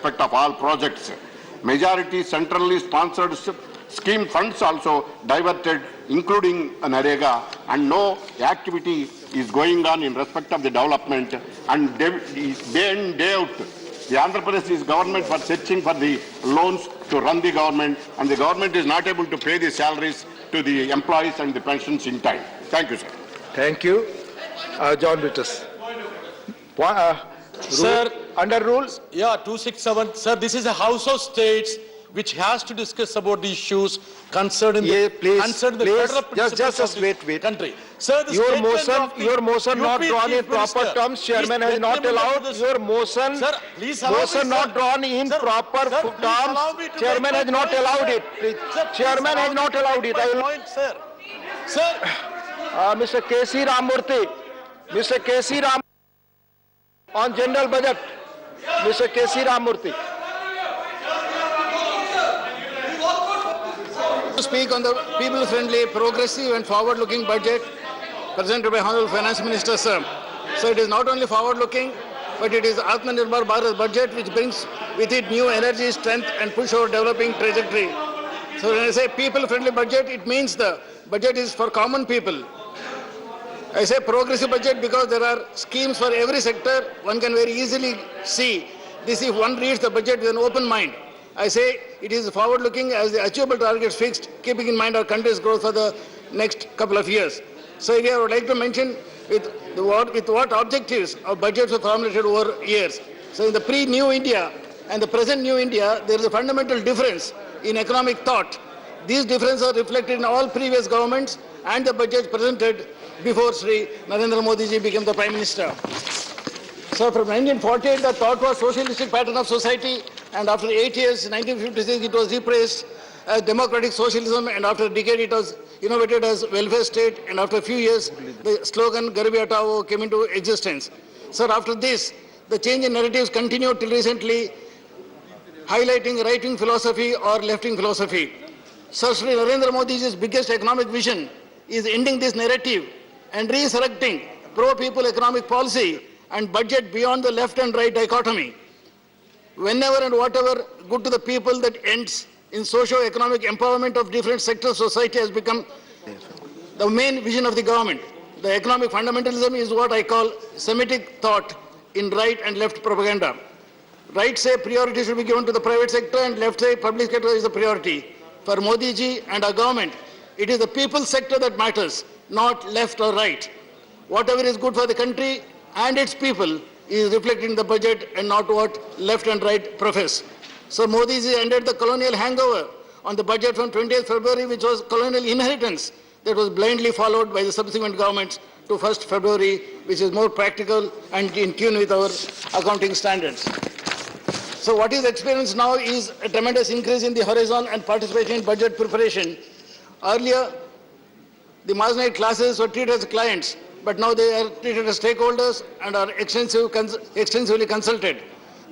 respect of all projects. Majority centrally sponsored scheme funds also diverted, including NREGA, and no activity is going on in respect of the development. And day in, day out, the Andhra Pradesh government was searching for the loans to run the government, and the government is not able to pay the salaries to the employees and the pensions in time. Thank you, sir. Thank you. John Vitus. Sir, under rules? yeah, 267. Sir, this is a House of States which has to discuss about the issues concerning the federal principles of the country. Sir, the your motion not drawn in proper terms. Chairman has not allowed your motion. Sir, please allow motion me, not drawn in proper terms. Chairman has not allowed it. Chairman has not allowed it. Sir, sir. Mr. K.C. Ramurthy. Mr. K.C. Ram on general budget. Mr. K.C. Ramurthy. To speak on the people-friendly, progressive and forward-looking budget presented by Honorable Finance Minister, sir. So it is not only forward-looking, but it is Atmanirbhar Bharat budget which brings with it new energy, strength and push our developing trajectory. So when I say people-friendly budget, it means the budget is for common people. I say progressive budget because there are schemes for every sector. One can very easily see this if one reads the budget with an open mind. I say it is forward-looking as the achievable targets fixed, keeping in mind our country's growth for the next couple of years. So here I would like to mention with what objectives our budgets were formulated over years. So in the pre-New India and the present New India, there is a fundamental difference in economic thought. These differences are reflected in all previous governments and the budgets presented before Sri Narendra Modi ji became the Prime Minister. So from 1948, the thought was socialistic pattern of society, and after 8 years, 1956, it was replaced as democratic socialism, and after a decade, it was innovated as welfare state, and after a few years, the slogan Garibi Hatao came into existence. So after this, the change in narratives continued till recently, highlighting right-wing philosophy or left-wing philosophy. So Sri Narendra Modi's biggest economic vision is ending this narrative and resurrecting pro-people economic policy and budget beyond the left and right dichotomy. Whenever and whatever good to the people that ends in socio-economic empowerment of different sectors of society has become the main vision of the government. The economic fundamentalism is what I call Semitic thought in right and left propaganda. Right say priority should be given to the private sector and left say public sector is the priority. For Modi ji and our government, it is the people sector that matters, not left or right. Whatever is good for the country and its people is reflected in the budget and not what left and right profess. So Modi ji ended the colonial hangover on the budget from 20th February, which was colonial inheritance that was blindly followed by the subsequent governments to 1st February, which is more practical and in tune with our accounting standards. So what is experienced now is a tremendous increase in the horizon and participation in budget preparation. Earlier, the marginalized classes were treated as clients, but now they are treated as stakeholders and are extensively consulted.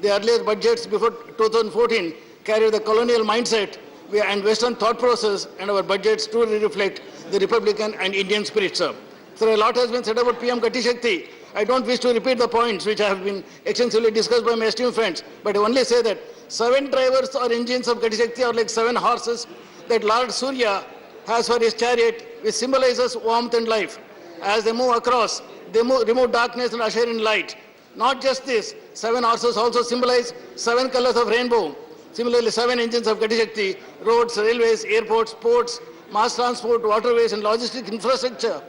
The earlier budgets before 2014 carried the colonial mindset and Western thought process, and our budgets truly reflect the Republican and Indian spirit, sir. So a lot has been said about PM Gati Shakti. I don't wish to repeat the points which have been extensively discussed by my esteemed friends, but I only say that 7 drivers or engines of Gati Shakti are like 7 horses that Lord Surya has for his chariot, which symbolizes warmth and life. As they move across, they remove darkness and usher in light. Not just this, 7 horses also symbolize 7 colors of rainbow. Similarly, 7 engines of Gati Shakti, roads, railways, airports, ports, mass transport, waterways and logistic infrastructure,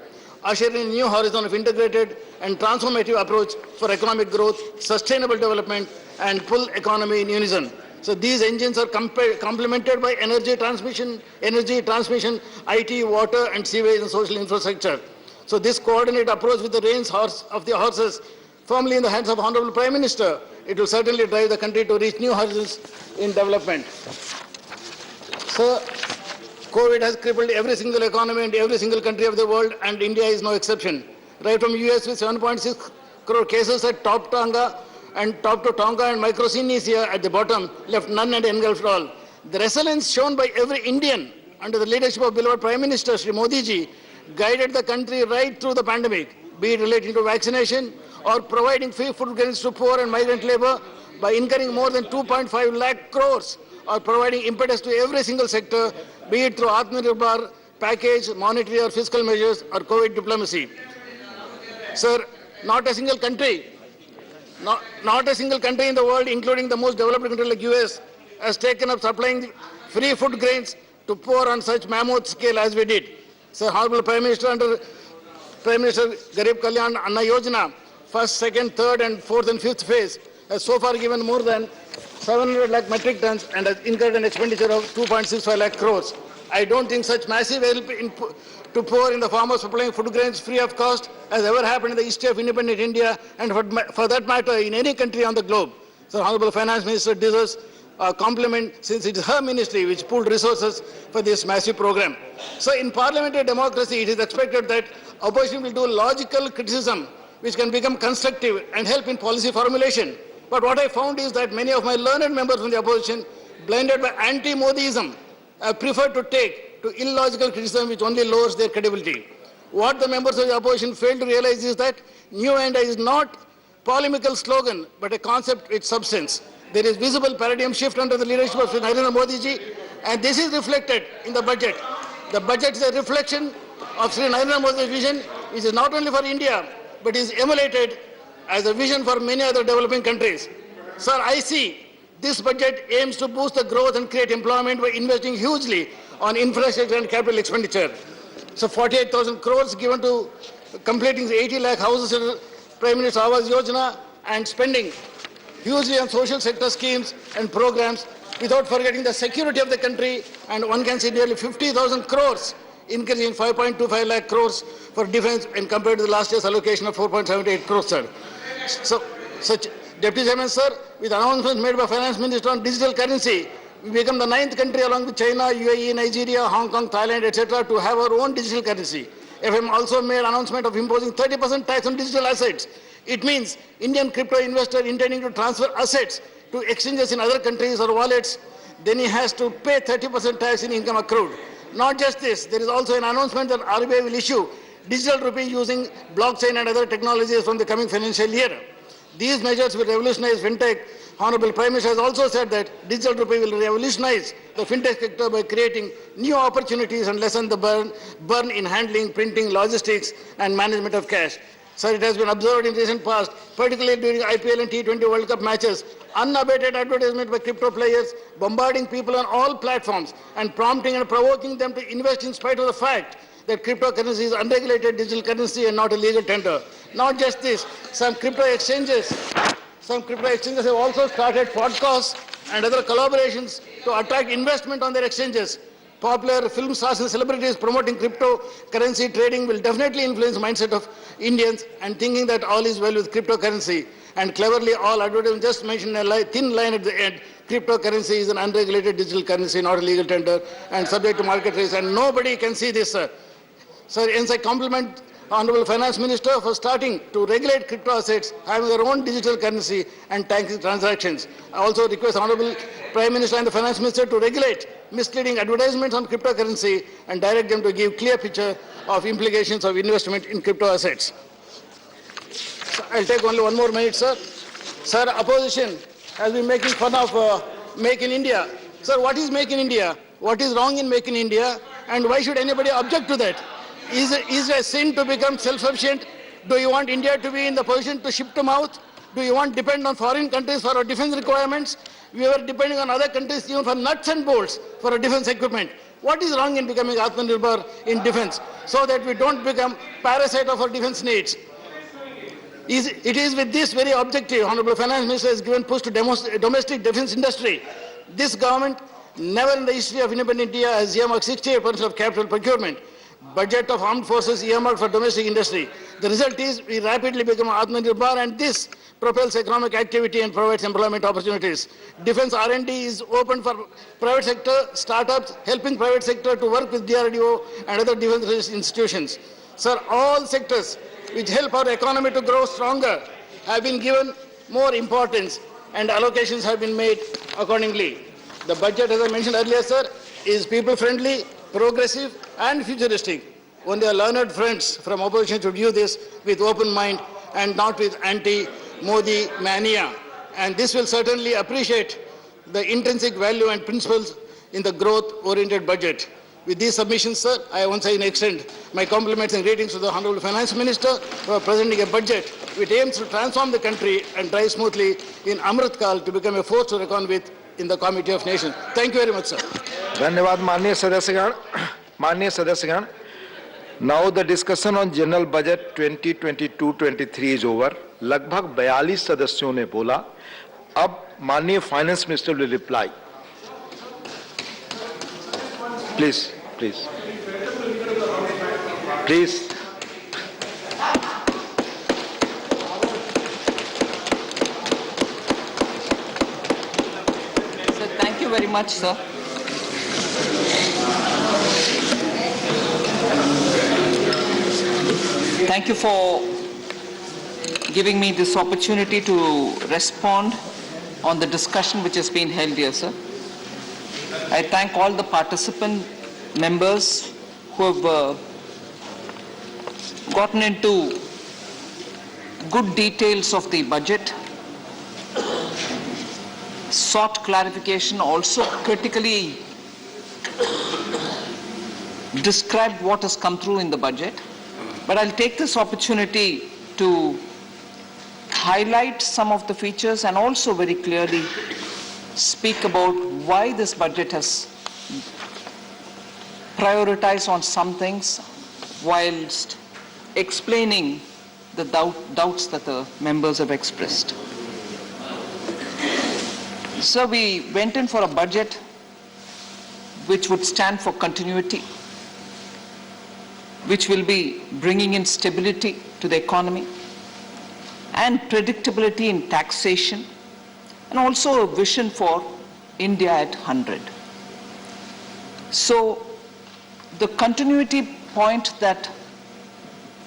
usher in a new horizon of integrated and transformative approach for economic growth, sustainable development and full economy in unison. So these engines are complemented by energy transmission, IT, water and sewage and social infrastructure. So this coordinated approach with the reins of the horses firmly in the hands of Honorable Prime Minister, it will certainly drive the country to reach new horizons in development. So COVID has crippled every single economy and every single country of the world, and India is no exception. Right from US with 7.6 crore cases at top to Tonga and Micronesia at the bottom, left none and engulfed all. The resilience shown by every Indian under the leadership of beloved Prime Minister Sri Modi ji guided the country right through the pandemic, be it relating to vaccination or providing free food grains to poor and migrant labor, by incurring more than 2.5 lakh crores or providing impetus to every single sector, be it through Atmanirbhar package, monetary or fiscal measures, or COVID diplomacy. Sir, not a single country in the world, including the most developed country like US, has taken up supplying free food grains to poor on such mammoth scale as we did. Sir, Honorable Prime Minister, under Prime Minister Garib Kalyan Anna Yojana, first, second, third and fourth and fifth phase, has so far given more than 700 lakh metric tons and has incurred an expenditure of 2.65 lakh crores. I don't think such massive help to poor in the form of supplying food grains free of cost has ever happened in the history of independent India, and for that matter in any country on the globe. So Honorable Finance Minister deserves a compliment, since it is her ministry which pooled resources for this massive program. So in parliamentary democracy, it is expected that opposition will do logical criticism which can become constructive and help in policy formulation. But what I found is that many of my learned members from the opposition, blinded by anti-Modiism, prefer to take to illogical criticism which only lowers their credibility. What the members of the opposition fail to realize is that New India is not polemical slogan, but a concept with substance. There is visible paradigm shift under the leadership of Sri Narendra Modi ji, and this is reflected in the budget. The budget is a reflection of Sri Narendra Modi's vision, which is not only for India, but is emulated as a vision for many other developing countries. Sir, I see this budget aims to boost the growth and create employment by investing hugely on infrastructure and capital expenditure. So 48,000 crores given to completing the 80 lakh houses in Prime Minister Awas Yojana, and spending hugely on social sector schemes and programs, without forgetting the security of the country, and one can see nearly 50,000 crores increase in 5.25 lakh crores for defense when compared to the last year's allocation of 4.78 crores, sir. So, Deputy Chairman, sir, with announcements made by Finance Minister on digital currency, we become the 9th country along with China, UAE, Nigeria, Hong Kong, Thailand, etc. to have our own digital currency. FM also made announcement of imposing 30% tax on digital assets. It means Indian crypto investor intending to transfer assets to exchanges in other countries or wallets, then he has to pay 30% tax in income accrued. Not just this, there is also an announcement that RBI will issue digital rupee using blockchain and other technologies from the coming financial year. These measures will revolutionize fintech. Honorable Prime Minister has also said that digital rupee will revolutionize the fintech sector by creating new opportunities and lessen the burn in handling, printing, logistics and management of cash. Sir, it has been observed in recent past, particularly during IPL and T20 World Cup matches, unabated advertisement by crypto players, bombarding people on all platforms and prompting and provoking them to invest in spite of the fact that cryptocurrency is unregulated digital currency and not a legal tender. Not just this, some crypto exchanges have also started podcasts and other collaborations to attract investment on their exchanges. Popular film stars and celebrities promoting cryptocurrency trading will definitely influence the mindset of Indians and thinking that all is well with cryptocurrency. And cleverly, all advertisements just mentioned a thin line at the end. Cryptocurrency is an unregulated digital currency, not a legal tender, and subject to market risk. And nobody can see this, sir. Sir, hence I compliment Honorable Finance Minister for starting to regulate crypto assets, having their own digital currency and banking transactions. I also request Honorable Prime Minister and the Finance Minister to regulate misleading advertisements on cryptocurrency and direct them to give clear picture of implications of investment in crypto assets. So I'll take only one more minute, sir. Sir, opposition has been making fun of Make in India. Sir, what is Make in India? What is wrong in Make in India? And why should anybody object to that? Is it a sin to become self-sufficient? Do you want India to be in the position to ship to mouth? Do you want to depend on foreign countries for our defense requirements? We were depending on other countries even for nuts and bolts for our defense equipment. What is wrong in becoming Atmanirbhar in defense so that we don't become parasite of our defense needs? It is with this very objective, Honorable Finance Minister has given push to domestic defense industry. This government never in the history of independent India has earmarked 68% of capital procurement. Budget of armed forces earmarked for domestic industry. The result is we rapidly become Atmanirbhar, and this propels economic activity and provides employment opportunities. Defense R&D is open for private sector startups, helping private sector to work with DRDO and other defense institutions. Sir, all sectors which help our economy to grow stronger have been given more importance and allocations have been made accordingly. The budget, as I mentioned earlier, sir, is people-friendly, progressive and futuristic. Only our learned friends from opposition should view this with open mind and not with anti-Modi mania. and this will certainly appreciate the intrinsic value and principles in the growth-oriented budget. With these submissions, sir, I once again extend my compliments and greetings to the Honorable Finance Minister for presenting a budget which aims to transform the country and drive smoothly in Amrit Kal to become a force to reckon with in the Committee of Nations. Thank you very much, sir. धन्यवाद माननीय सदस्यगण. Now the discussion on General Budget 2022-23 is over. लगभग 42 सदस्यों ने बोला. अब माननीय Finance Minister will reply. Please. Thank you very much, sir. Thank you for giving me this opportunity to respond on the discussion which has been held here, sir. I thank all the participant members who have gotten into good details of the budget, sought clarification, also critically described what has come through in the budget. But I'll take this opportunity to highlight some of the features and also very clearly speak about why this budget has prioritized on some things whilst explaining the doubts that the members have expressed. So we went in for a budget which would stand for continuity, which will be bringing in stability to the economy and predictability in taxation, and also a vision for India at 100. So the continuity point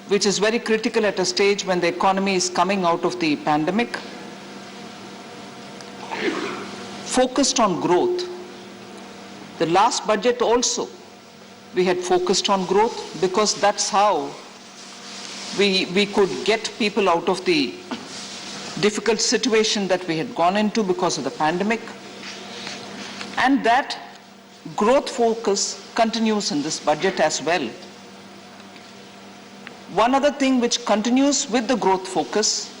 which is very critical at a stage when the economy is coming out of the pandemic, focused on growth. The last budget also, we had focused on growth because that's how we could get people out of the difficult situation that we had gone into because of the pandemic. And that growth focus continues in this budget as well. One other thing which continues with the growth focus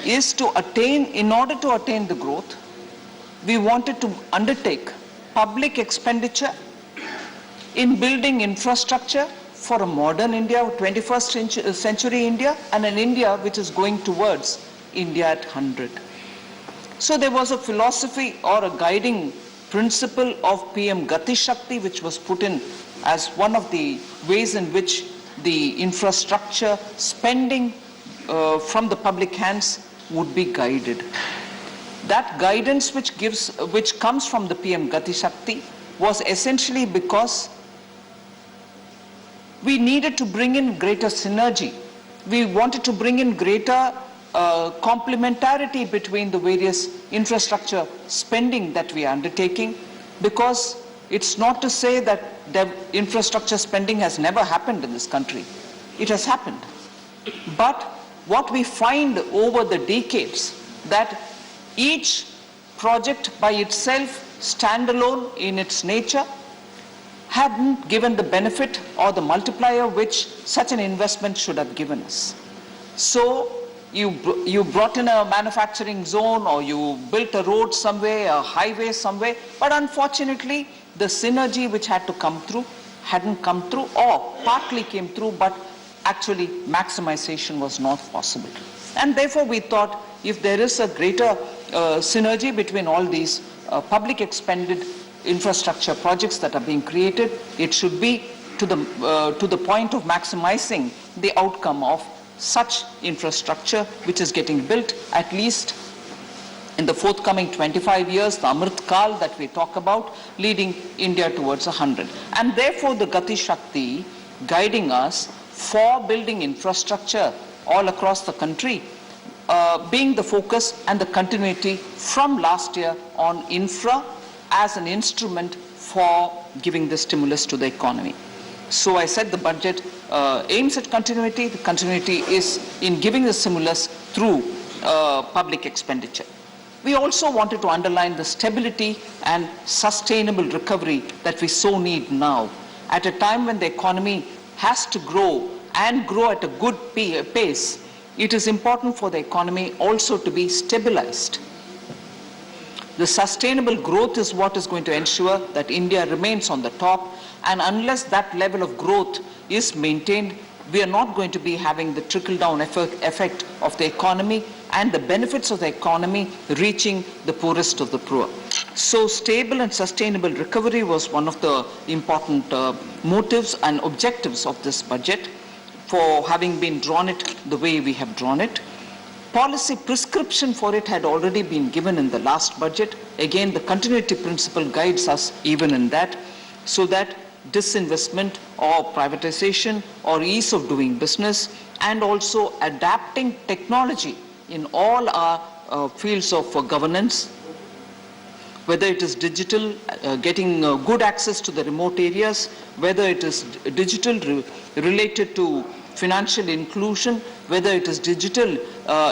is in order to attain the growth, we wanted to undertake public expenditure in building infrastructure for a modern India, 21st century India, and an India which is going towards India at 100. So there was a philosophy or a guiding principle of PM Gati Shakti, which was put in as one of the ways in which the infrastructure spending from the public hands would be guided. That guidance which comes from the PM Gati Shakti was essentially because we needed to bring in greater synergy. We wanted to bring in greater complementarity between the various infrastructure spending that we are undertaking, because it's not to say that the infrastructure spending has never happened in this country. It has happened. But what we find over the decades, that each project by itself, standalone in its nature, hadn't given the benefit or the multiplier which such an investment should have given us. So you brought in a manufacturing zone, or you built a road somewhere, a highway somewhere, but unfortunately the synergy which had to come through hadn't come through, or partly came through, but actually maximization was not possible. And therefore we thought, if there is a greater synergy between all these public expended infrastructure projects that are being created, it should be to the point of maximizing the outcome of such infrastructure which is getting built, at least in the forthcoming 25 years, the Amrit Kal that we talk about, leading India towards 100. And therefore the Gati Shakti guiding us for building infrastructure all across the country, being the focus and the continuity from last year on infra as an instrument for giving the stimulus to the economy. So I said the budget aims at continuity. The continuity is in giving the stimulus through public expenditure. We also wanted to underline the stability and sustainable recovery that we so need now. At a time when the economy has to grow and grow at a good pace, it is important for the economy also to be stabilized. The sustainable growth is what is going to ensure that India remains on the top, and unless that level of growth is maintained, we are not going to be having the trickle-down effect of the economy and the benefits of the economy reaching the poorest of the poor. So stable and sustainable recovery was one of the important motives and objectives of this budget for having been drawn it the way we have drawn it. Policy prescription for it had already been given in the last budget. Again, the continuity principle guides us even in that, so that disinvestment or privatization or ease of doing business, and also adapting technology in all our fields of governance, whether it is digital, getting good access to the remote areas, whether it is digital related to financial inclusion, whether it is digital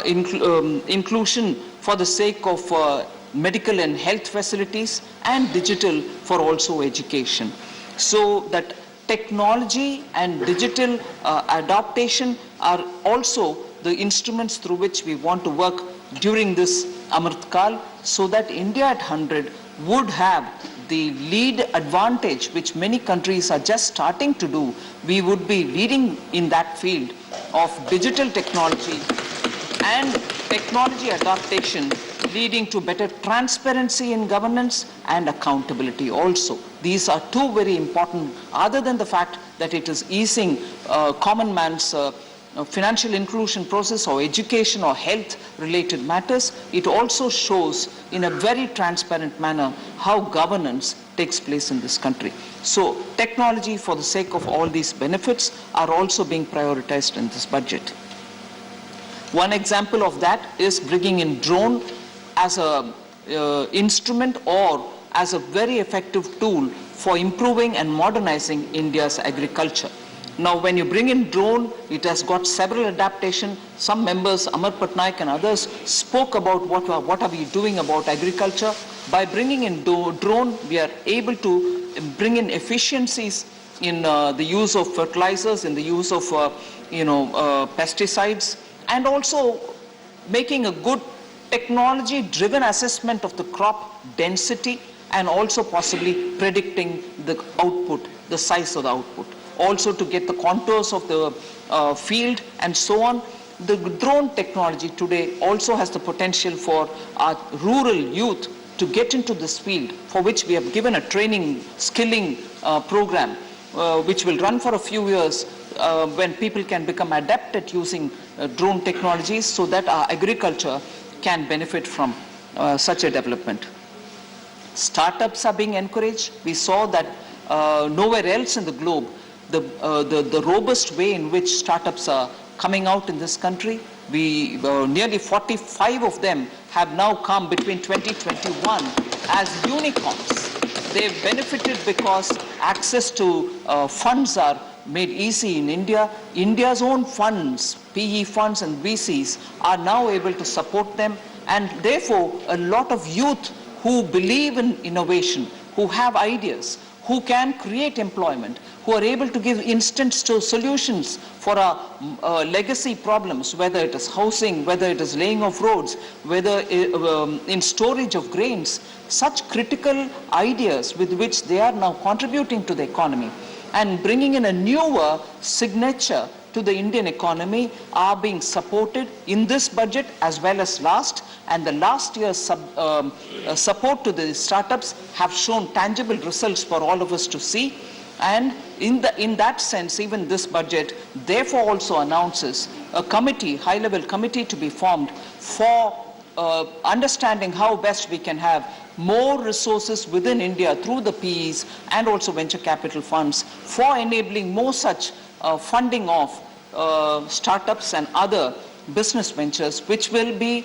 inclusion for the sake of medical and health facilities, and digital for also education. So that technology and digital adaptation are also the instruments through which we want to work during this Amrit Kal, so that India at 100 would have the lead advantage which many countries are just starting to do. We would be leading in that field of digital technology and technology adaptation, leading to better transparency in governance and accountability also. These are two very important, other than the fact that it is easing common man's financial inclusion process or education or health related matters. It also shows in a very transparent manner how governance takes place in this country. So technology for the sake of all these benefits are also being prioritized in this budget. One example of that is bringing in drone as a instrument or as a very effective tool for improving and modernizing India's agriculture. Now, when you bring in drone, it has got several adaptations. Some members, Amar Patnaik and others, spoke about what are we doing about agriculture. By bringing in drone, we are able to bring in efficiencies in the use of fertilizers, in the use of pesticides, and also making a good technology-driven assessment of the crop density, and also possibly predicting the output, the size of the output. Also to get the contours of the field and so on. The drone technology today also has the potential for our rural youth to get into this field, for which we have given a training, skilling program, which will run for a few years when people can become adept at using drone technologies, so that our agriculture can benefit from such a development. Startups are being encouraged. We saw that nowhere else in the globe the robust way in which startups are coming out in this country. We nearly 45 of them have now come between 2021 as unicorns. They've benefited because access to funds are made easy in India. India's own funds, PE funds and VCs, are now able to support them, and therefore a lot of youth who believe in innovation, who have ideas, who can create employment, who are able to give instant solutions for our legacy problems, whether it is housing, whether it is laying of roads, whether in storage of grains, such critical ideas with which they are now contributing to the economy and bringing in a newer signature to the Indian economy are being supported in this budget as well as last, and the last year's support to the startups have shown tangible results for all of us to see. And in that sense, even this budget therefore also announces a committee, high-level committee to be formed for understanding how best we can have more resources within India through the PEs and also venture capital funds for enabling more such funding of startups and other business ventures, which will be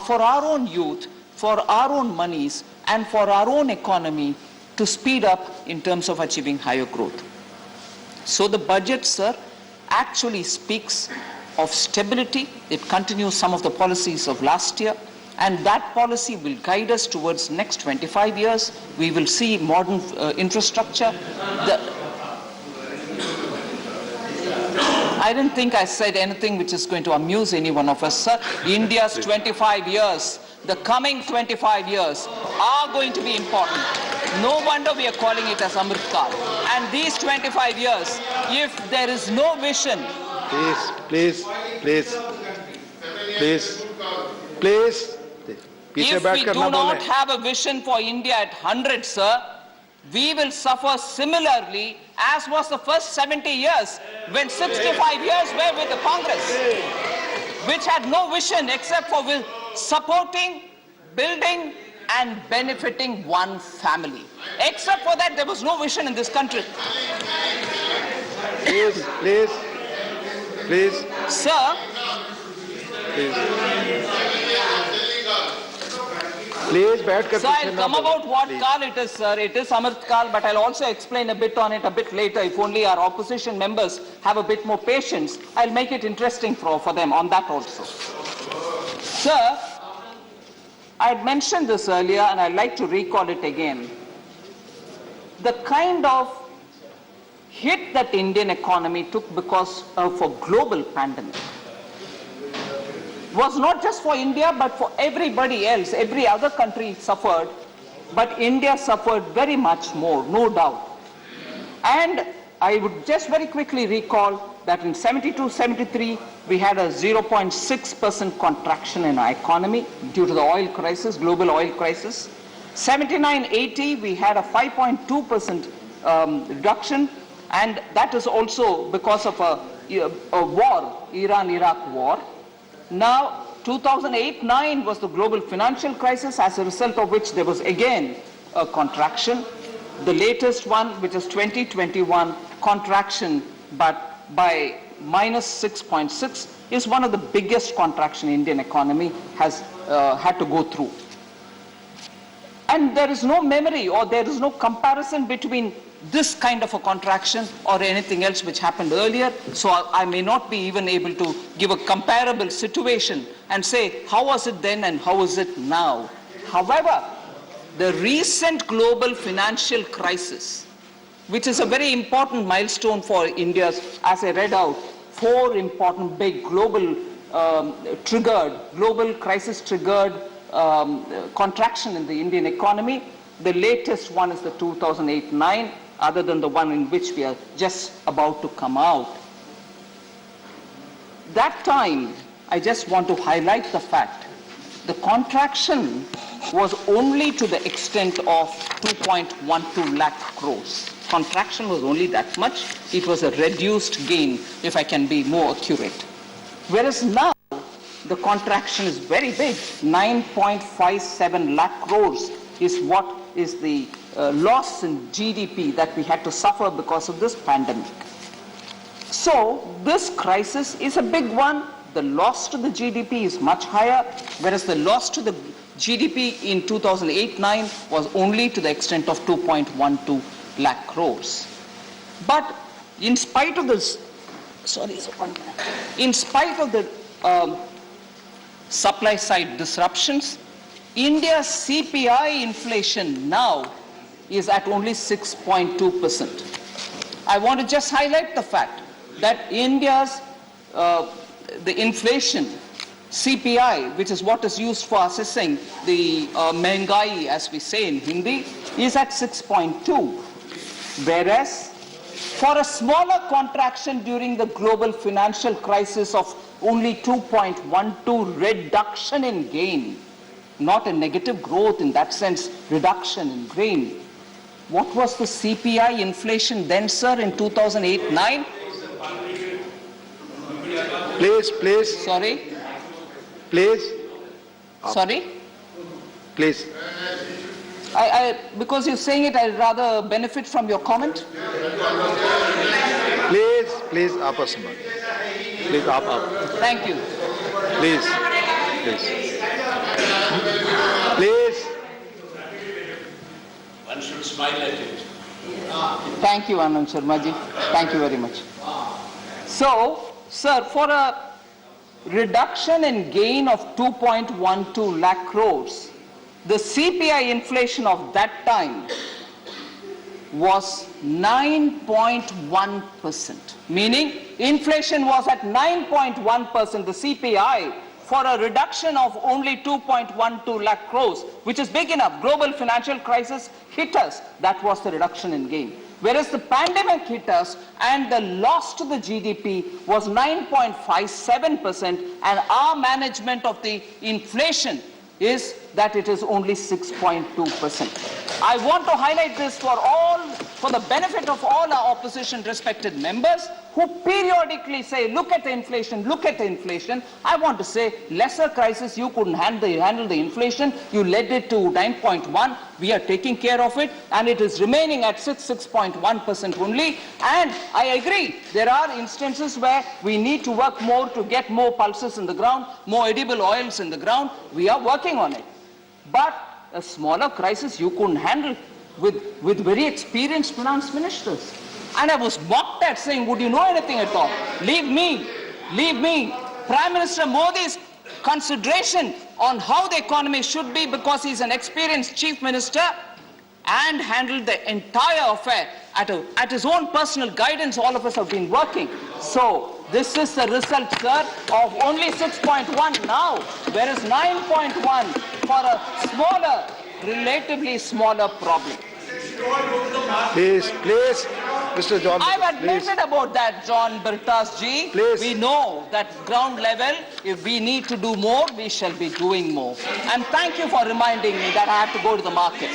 for our own youth, for our own monies, and for our own economy to speed up in terms of achieving higher growth. So the budget, sir, actually speaks of stability. It continues some of the policies of last year. And that policy will guide us towards next 25 years. We will see modern infrastructure. I didn't think I said anything which is going to amuse any one of us, sir. India's 25 years, the coming 25 years are going to be important. No wonder we are calling it as Amrit Kaal. And these 25 years, if there is no vision... Please. If we do not have a vision for India at 100, sir, we will suffer similarly as was the first 70 years when 65 years were with the Congress, which had no vision except for supporting, building and benefiting one family. Except for that, there was no vision in this country. Please. Sir, Please, so I'll come about what Kaal it is, sir. It is Amrit Kaal, but I'll also explain a bit on it a bit later. If only our opposition members have a bit more patience, I'll make it interesting for them on that also. Sir, I had mentioned this earlier and I'd like to recall it again. The kind of hit that Indian economy took because of a global pandemic was not just for India, but for everybody else. Every other country suffered, but India suffered very much more, no doubt. And I would just very quickly recall that in 72-73, we had a 0.6% contraction in our economy due to the oil crisis, global oil crisis. 79-80, we had a 5.2% reduction, and that is also because of a war, Iran-Iraq war. Now, 2008-9 was the global financial crisis, as a result of which there was again a contraction. The latest one, which is 2021, contraction, but by minus 6.6, is one of the biggest contraction Indian economy has had to go through. And there is no memory or there is no comparison between this kind of a contraction or anything else which happened earlier. So I may not be even able to give a comparable situation and say, how was it then and how is it now? However, the recent global financial crisis, which is a very important milestone for India, as I read out, 4 important big global crisis triggered contraction in the Indian economy. The latest one is the 2008-9, other than the one in which we are just about to come out. That time, I just want to highlight the fact the contraction was only to the extent of 2.12 lakh crores. Contraction was only that much. It was a reduced gain, if I can be more accurate. Whereas now, the contraction is very big. 9.57 lakh crores is what is the loss in GDP that we had to suffer because of this pandemic. So this crisis is a big one. The loss to the GDP is much higher, whereas the loss to the GDP in 2008-9 was only to the extent of 2.12 lakh crores. But in spite of this, in spite of the supply side disruptions, India's CPI inflation now is at only 6.2%. I want to just highlight the fact that India's the inflation CPI, which is what is used for assessing the Mengai, as we say in Hindi, is at 6.2, whereas for a smaller contraction during the global financial crisis of only 2.12 reduction in gain, not a negative growth in that sense, reduction in gain. What was the CPI inflation then, sir, in 2008-9? Please. Sorry? Please. Sorry? Please. Because you're saying it, I'd rather benefit from your comment. Please, आपस में. Please, आप. Thank you. Please. One should smile at it. Thank you, Anand Sharma ji. Thank you very much. So, sir, for a reduction in gain of 2.12 lakh crores, the CPI inflation of that time was 9.1%, meaning inflation was at 9.1%, the CPI, for a reduction of only 2.12 lakh crores, which is big enough. Global financial crisis hit us. That was the reduction in gain. Whereas the pandemic hit us and the loss to the GDP was 9.57%, and our management of the inflation is that it is only 6.2%. I want to highlight this for the benefit of all our opposition respected members who periodically say, look at the inflation, look at the inflation. I want to say, lesser crisis, you couldn't handle the inflation. You led it to 9.1. We are taking care of it, and it is remaining at 6.1% only. And I agree, there are instances where we need to work more to get more pulses in the ground, more edible oils in the ground. We are working on it. But a smaller crisis you couldn't handle with very experienced finance ministers. And I was mocked at saying, would you know anything at all? Leave me. Prime Minister Modi's consideration on how the economy should be, because he's an experienced chief minister and handled the entire affair at his own personal guidance. All of us have been working. So this is the result, sir, of only 6.1 now, whereas 9.1 for a smaller, relatively smaller problem. Please, Mr. John. I've admitted about that, John Birtas ji. Please. We know that ground level, if we need to do more, we shall be doing more. And thank you for reminding me that I have to go to the market.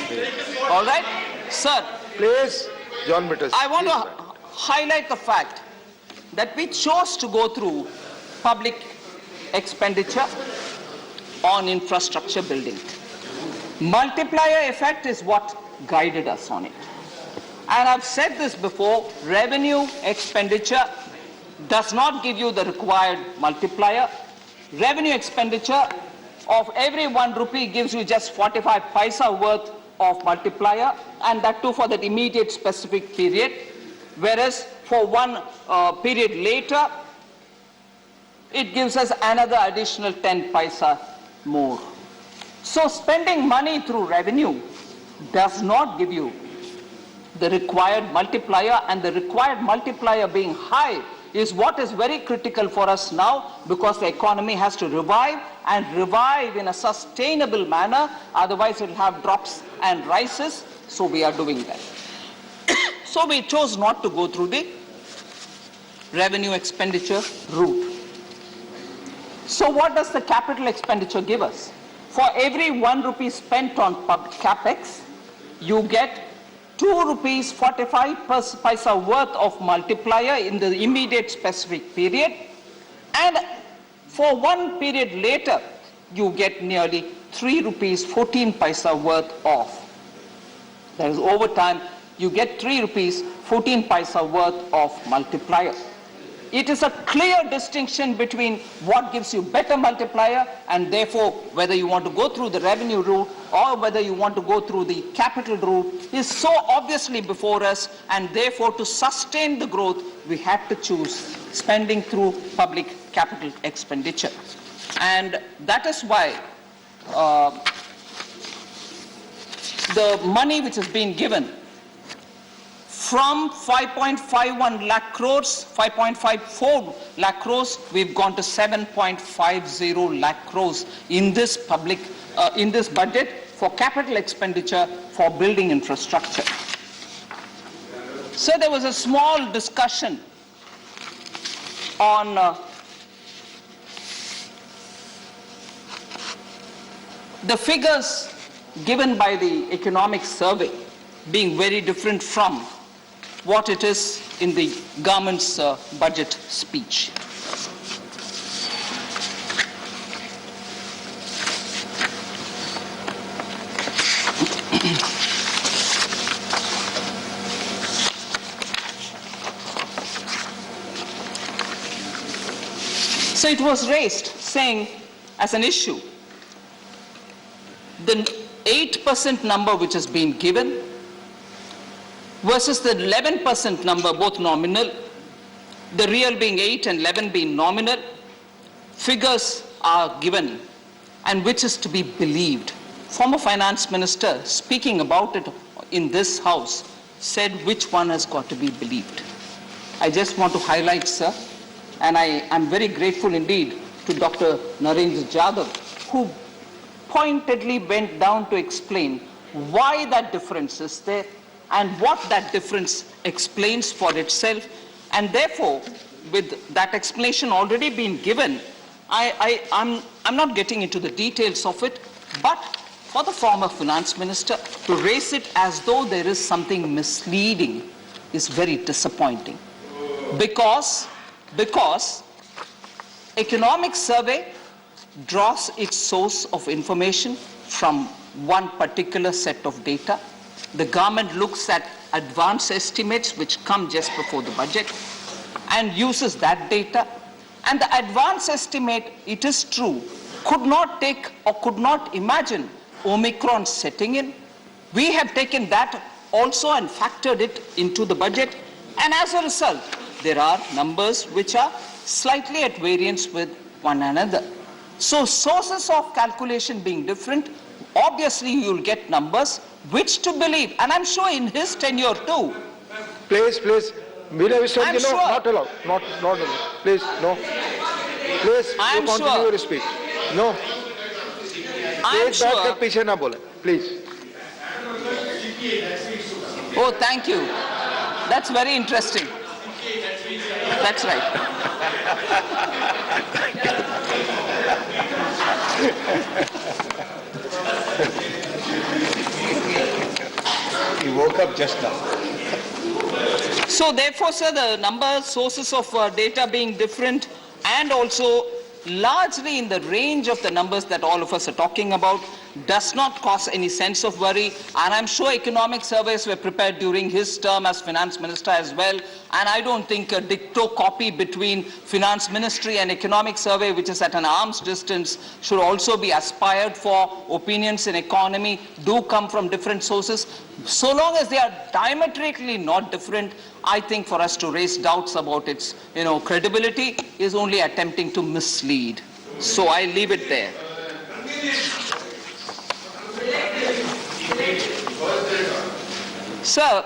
All right? Sir. Please, John Birtas. I want to highlight the fact that we chose to go through public expenditure on infrastructure building. Multiplier effect is what guided us on it. And I've said this before, revenue expenditure does not give you the required multiplier. Revenue expenditure of every 1 rupee gives you just 45 paisa worth of multiplier, and that too for that immediate specific period. Whereas for one period later, it gives us another additional 10 paisa more. So spending money through revenue does not give you the required multiplier, and the required multiplier being high is what is very critical for us now, because the economy has to revive and revive in a sustainable manner. Otherwise it will have drops and rises. So we are doing that. So we chose not to go through the revenue expenditure route. So what does the capital expenditure give us? For every 1 rupee spent on capex, you get 2 rupees 45 paisa worth of multiplier in the immediate specific period, and for 1 period later, you get nearly 3 rupees 14 paisa worth off. That is, over time, you get 3 rupees 14 paisa worth of multiplier. It is a clear distinction between what gives you better multiplier, and therefore whether you want to go through the revenue route or whether you want to go through the capital route is so obviously before us, and therefore to sustain the growth we had to choose spending through public capital expenditure. And that is why the money which has been given from 5.51 lakh crores, 5.54 lakh crores, we've gone to 7.50 lakh crores in this budget for capital expenditure for building infrastructure. So there was a small discussion on the figures given by the economic survey being very different from what it is in the government's budget speech. So it was raised, saying as an issue, the 8% number which has been given versus the 11% number, both nominal, the real being 8 and 11 being nominal. figures are given and which is to be believed. Former Finance Minister, speaking about it in this House, said which one has got to be believed. I just want to highlight, sir, and I am very grateful indeed to Dr. Narendra Jadhav, who pointedly went down to explain why that difference is there and what that difference explains for itself. And therefore, with that explanation already being given, I'm not getting into the details of it, but for the former finance minister to raise it as though there is something misleading is very disappointing. Because economic survey draws its source of information from one particular set of data. The government looks at advance estimates which come just before the budget and uses that data. And the advance estimate, it is true, could not take or could not imagine Omicron setting in. We have taken that also and factored it into the budget. And as a result, there are numbers which are slightly at variance with one another. So sources of calculation being different, obviously you'll get numbers which to believe. And I'm sure in his tenure too. Please. Media I'm no, sure. not allowed. Not allowed. Please, no. Please, I'm you continue sure. your speech. No. I'm Please, बैठ कर sure. पीछे ना बोले. Please. Oh, thank you. That's very interesting. That's right. He woke up just now. So therefore, sir, the numbers, sources of data being different and also largely in the range of the numbers that all of us are talking about does not cause any sense of worry. And I'm sure economic surveys were prepared during his term as finance minister as well. And I don't think a dicto copy between finance ministry and economic survey, which is at an arm's distance, should also be aspired for. Opinions in economy do come from different sources. So long as they are diametrically not different, I think for us to raise doubts about its credibility is only attempting to mislead. So I leave it there. Sir,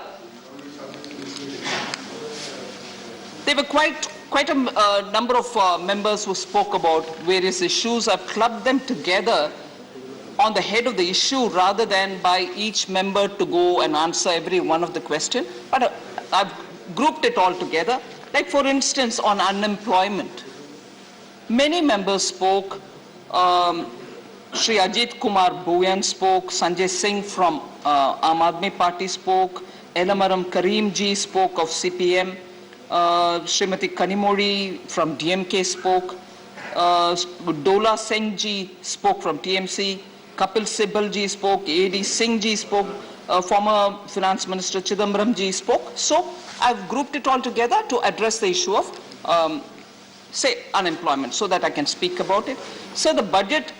there were quite a number of members who spoke about various issues. I've clubbed them together on the head of the issue rather than by each member to go and answer every one of the questions. But I've grouped it all together. Like for instance, on unemployment. Many members spoke. Shri Ajit Kumar Bhuyan spoke. Sanjay Singh from Aam Aadmi Party spoke. Elamaram Karim ji spoke of CPM. Srimati Kanimori from DMK spoke. Dola Singh ji spoke from TMC. Kapil Sibal ji spoke. A.D. Singh ji spoke. Former Finance Minister Chidambaram ji spoke. So I've grouped it all together to address the issue of, say, unemployment so that I can speak about it. So the budget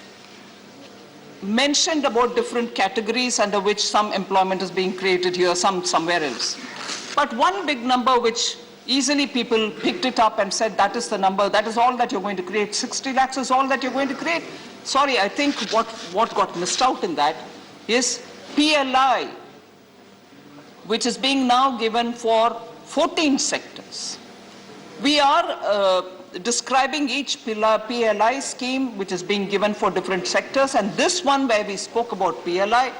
mentioned about different categories under which some employment is being created here, some somewhere else. But one big number which easily people picked it up and said that is the number, that is all that you're going to create. 60 lakhs is all that you're going to create. Sorry, I think what got missed out in that is PLI, which is being now given for 14 sectors. We are describing each PLI scheme which is being given for different sectors, and this one where we spoke about PLI,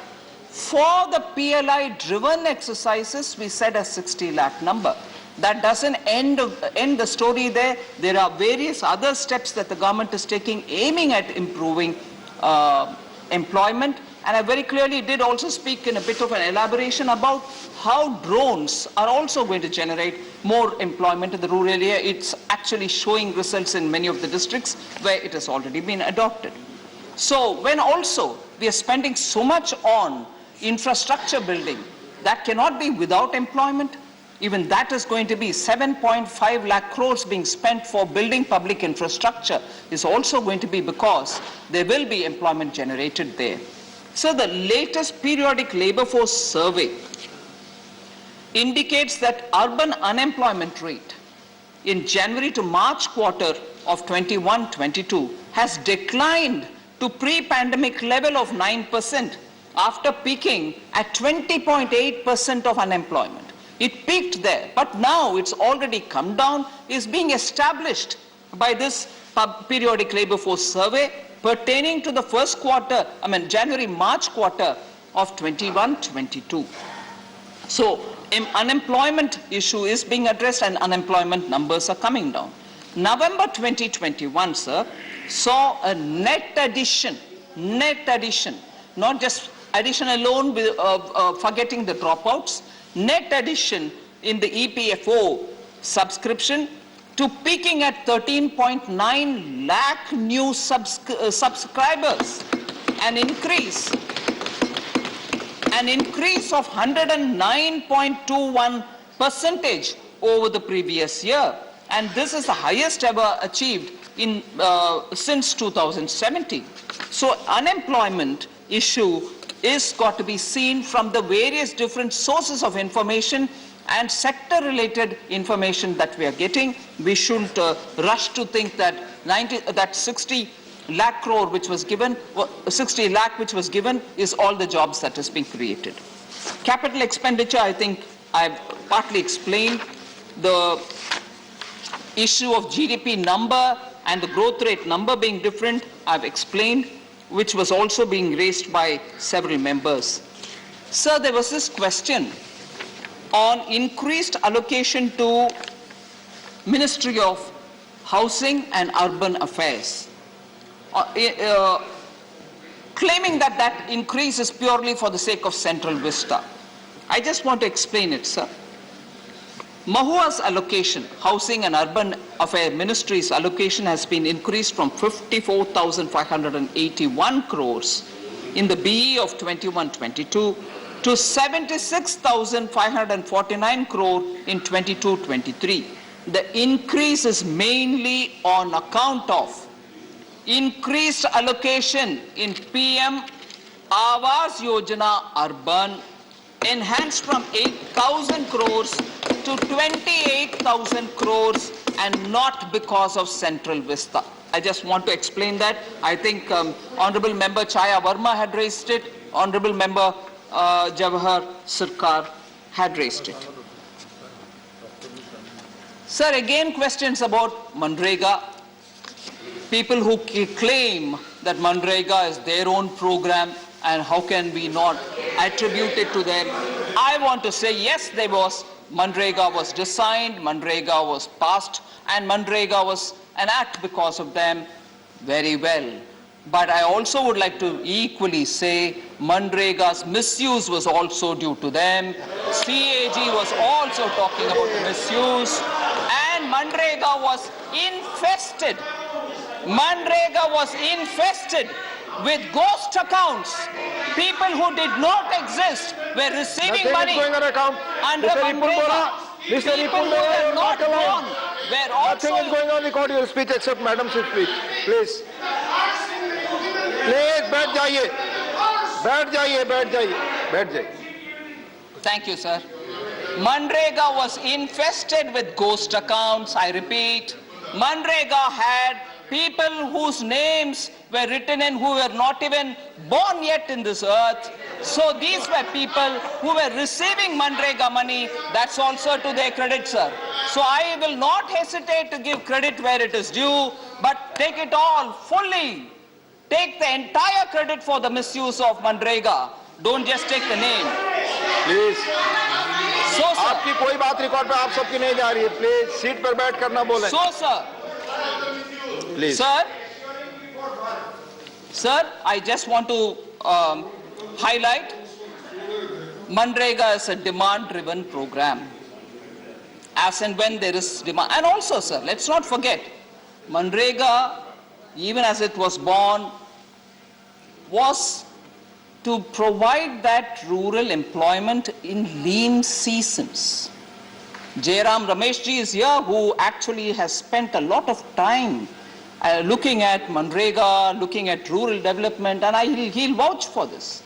for the PLI driven exercises we said a 60 lakh number. That doesn't end the story there. There are various other steps that the government is taking aiming at improving employment. And I very clearly did also speak in a bit of an elaboration about how drones are also going to generate more employment in the rural area. It's actually showing results in many of the districts where it has already been adopted. So when also we are spending so much on infrastructure building, that cannot be without employment. Even that is going to be 7.5 lakh crores being spent for building public infrastructure is also going to be because there will be employment generated there. So the latest periodic labor force survey indicates that urban unemployment rate in January to March quarter of 21-22 has declined to pre-pandemic level of 9% after peaking at 20.8% of unemployment. It peaked there, but now it's already come down, is being established by this periodic labor force survey pertaining to the first quarter, January-March quarter of 21-22. So, unemployment issue is being addressed and unemployment numbers are coming down. November 2021, sir, saw a net addition, not just addition alone, forgetting the dropouts, net addition in the EPFO subscription to peaking at 13.9 lakh new subscribers, an increase of 109.21% over the previous year. And this is the highest ever achieved in since 2017. So unemployment issue is got to be seen from the various different sources of information and sector-related information that we are getting. We shouldn't rush to think that 60 lakh crore which was given, 60 lakh which was given is all the jobs that has been created. Capital expenditure, I think I've partly explained. The issue of GDP number and the growth rate number being different, I've explained, which was also being raised by several members. Sir, there was this question on increased allocation to Ministry of Housing and Urban Affairs, claiming that that increase is purely for the sake of Central Vista. I just want to explain it, sir. Mahua's allocation, Housing and Urban Affairs Ministry's allocation, has been increased from 54,581 crores in the BE of 21-22 to 76,549 crore in 22-23. The increase is mainly on account of increased allocation in PM Awas Yojana Urban, enhanced from 8,000 crores to 28,000 crores, and not because of Central Vista. I just want to explain that. I think Honorable Member Chaya Verma had raised it. Honorable Member Jawahar Sirkar had raised it. Sir, again questions about Manrega. People who claim that Manrega is their own program and how can we not attribute it to them. I want to say yes, there was. Manrega was designed, Manrega was passed, and Manrega was an act because of them. Very well. But I also would like to equally say Manrega's misuse was also due to them. CAG was also talking about misuse, and Manrega was infested. Manrega was infested with ghost accounts. People who did not exist were receiving money under Manrega. People who were not born were also... Nothing is going on record your speech except Madam's speech. Please. Please, बैठ जाइए. Thank you, sir. Manrega was infested with ghost accounts. I repeat, Manrega had people whose names were written in who were not even born yet in this earth. So these were people who were receiving Manrega money. That's also to their credit, sir. So I will not hesitate to give credit where it is due, but take it all fully. Take the entire credit for the misuse of Manrega. Don't just take the name. Please. So, sir. आपकी कोई बात record पे आप सबकी नहीं जा रही है. Please, सीट पर बैठ कर ना बोलें. So, sir. Please. Sir, I just want to highlight Manrega is a demand-driven program. As and when there is demand. And also, sir, let's not forget, Manrega, even as it was born, was to provide that rural employment in lean seasons. Jairam Rameshji is here, who actually has spent a lot of time looking at Manrega, looking at rural development, and he'll vouch for this.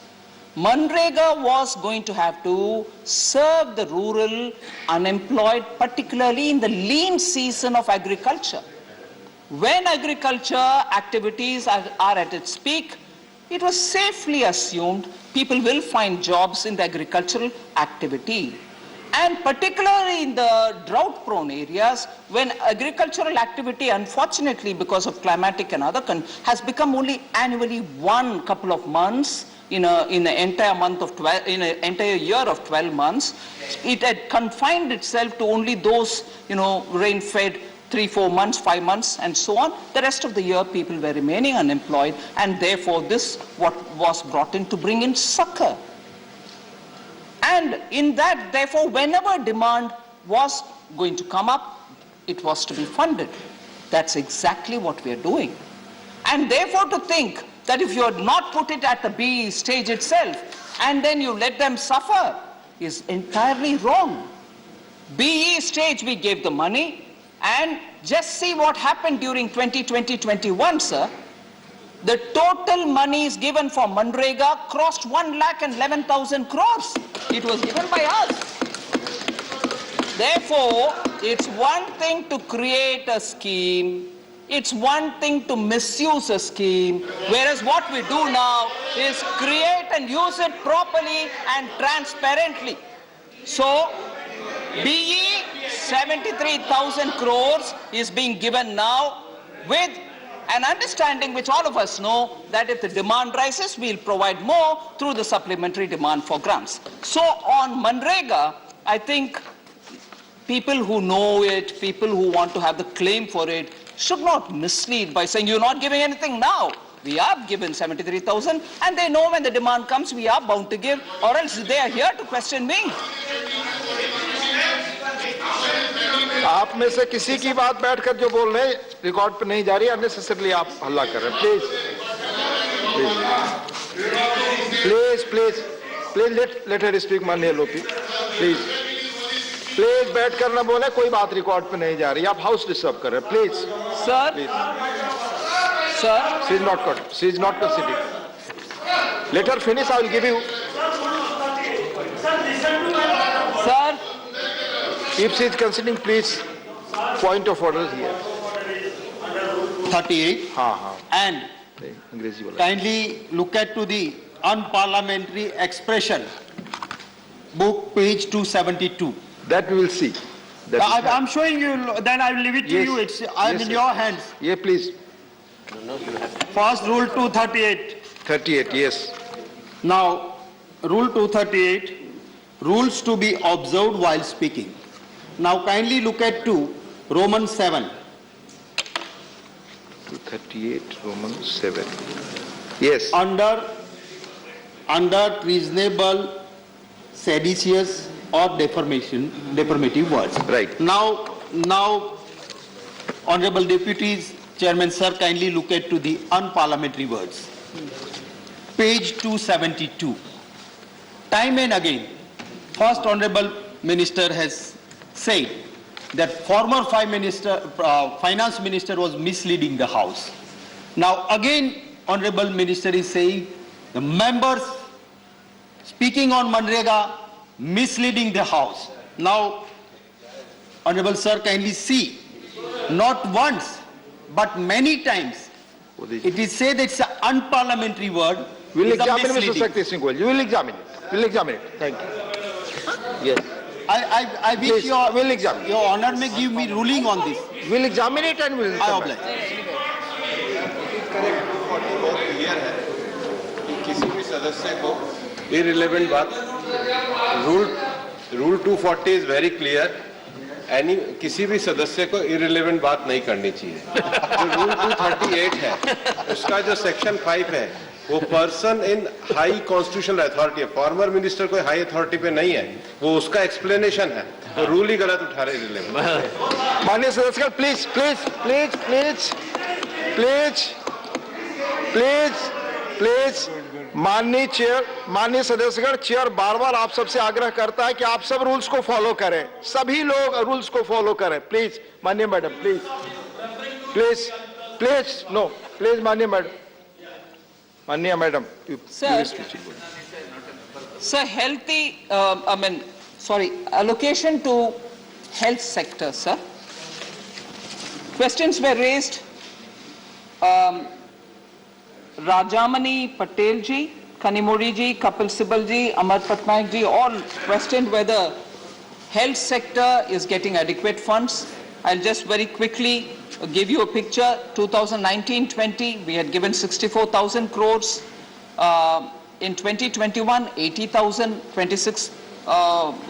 Manrega was going to have to serve the rural unemployed, particularly in the lean season of agriculture. when agriculture activities are at its peak, it was safely assumed people will find jobs in the agricultural activity. And particularly in the drought-prone areas, when agricultural activity, unfortunately, because of climatic and other has become only annually one couple of months in an entire year of 12 months, it had confined itself to only those, rain-fed 3-4 months, 5 months, and so on. The rest of the year, people were remaining unemployed, and therefore, this what was brought in to bring in succor. And in that, therefore, whenever demand was going to come up, it was to be funded. That's exactly what we are doing. And therefore, to think that if you had not put it at the BE stage itself, and then you let them suffer, is entirely wrong. BE stage, we gave the money, and just see what happened during 2020-21, sir. The total monies given for Manrega crossed 1,11,000 crores. It was given by us. Therefore, it's one thing to create a scheme, it's one thing to misuse a scheme, whereas what we do now is create and use it properly and transparently. So, BE 73,000 crores is being given now with an understanding which all of us know that if the demand rises, we'll provide more through the supplementary demand for grants. So on Manrega, I think people who know it, people who want to have the claim for it, should not mislead by saying you're not giving anything now. We have given 73,000 and they know when the demand comes, we are bound to give, or else they are here to question me. आप में से किसी की बात बैठकर जो बोल रहे हैं रिकॉर्ड पे नहीं जा रही, अननेसेसरली आप हल्ला कर रहे हैं. Please let her speak. माननीय लोपी, प्लीज बैठकर ना बोले, कोई बात रिकॉर्ड पे नहीं जा रही, आप हाउस डिस्टर्ब कर रहे हैं. Please sir, she is not considering. Let her finish, I will give you. Sir, if she is considering, please, point of order here. 38. And kindly look at to the unparliamentary expression, book page 272. That we will see. I'm showing you, then I will leave it to you. I'm in your hands. Yeah, please. First rule 238. 38, yes. Now, rule 238, rules to be observed while speaking. Now kindly look at Roman 7. 238, Roman 7. Yes. Under treasonable, seditious or defamative words. Right. Now, Honorable Deputies, Chairman Sir, kindly look at the unparliamentary words. Page 272. Time and again, First Honorable Minister has said that former Finance Minister was misleading the House. Now again, Honorable Minister is saying the members speaking on Manrega misleading the House. Now, Honorable Sir, kindly see, not once but many times it is said it's an unparliamentary word. We'll examine, Mr. Shakti Singh. You will examine it. We'll examine it. Thank you. Yes. I wish we'll examine. Your Honor may give me ruling on this. We'll examine it and we'll. I oblige. किसी भी सदस्य को irrelevant बात, rule 240 is very clear. किसी भी सदस्य को irrelevant बात नहीं करनी चाहिए. जो rule 238 है, उसका जो section 5 है, वो person in high constitutional authority है. फॉर्मर मिनिस्टर कोई हाई अथॉरिटी पे नहीं है, वो उसका एक्सप्लेनेशन है, तो रूल ही गलत उठा रहे हैं. माननीय सदस्य, please please please please please please please माननीय सदस्यगण, चेयर बार बार आप सबसे आग्रह करता है कि आप सब रूल्स को फॉलो करें, सभी लोग रूल्स को फॉलो करें. प्लीज माननीय madam, please please please no please माननीय madam. Manya Madam, Sir, allocation to health sector, sir. Questions were raised Rajamani Patel ji, Kanimuri ji, Kapil Sibal ji, Amar Patnaik ji all questioned whether health sector is getting adequate funds. I'll just very quickly give you a picture. 2019-20, we had given 64,000 crores. In 2021, 80,000, 26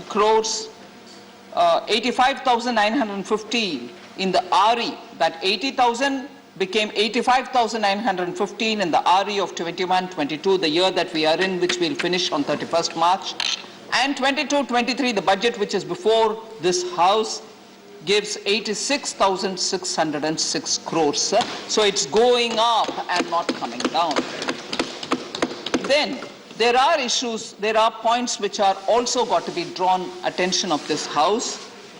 crores, 85,915 in the RE. That 80,000 became 85,915 in the RE of 21-22, the year that we are in, which we'll finish on 31st March. And 22-23, the budget which is before this House, gives 86,606 crores. So it's going up and not coming down. Then there are issues, there are points which are also got to be drawn attention of this House.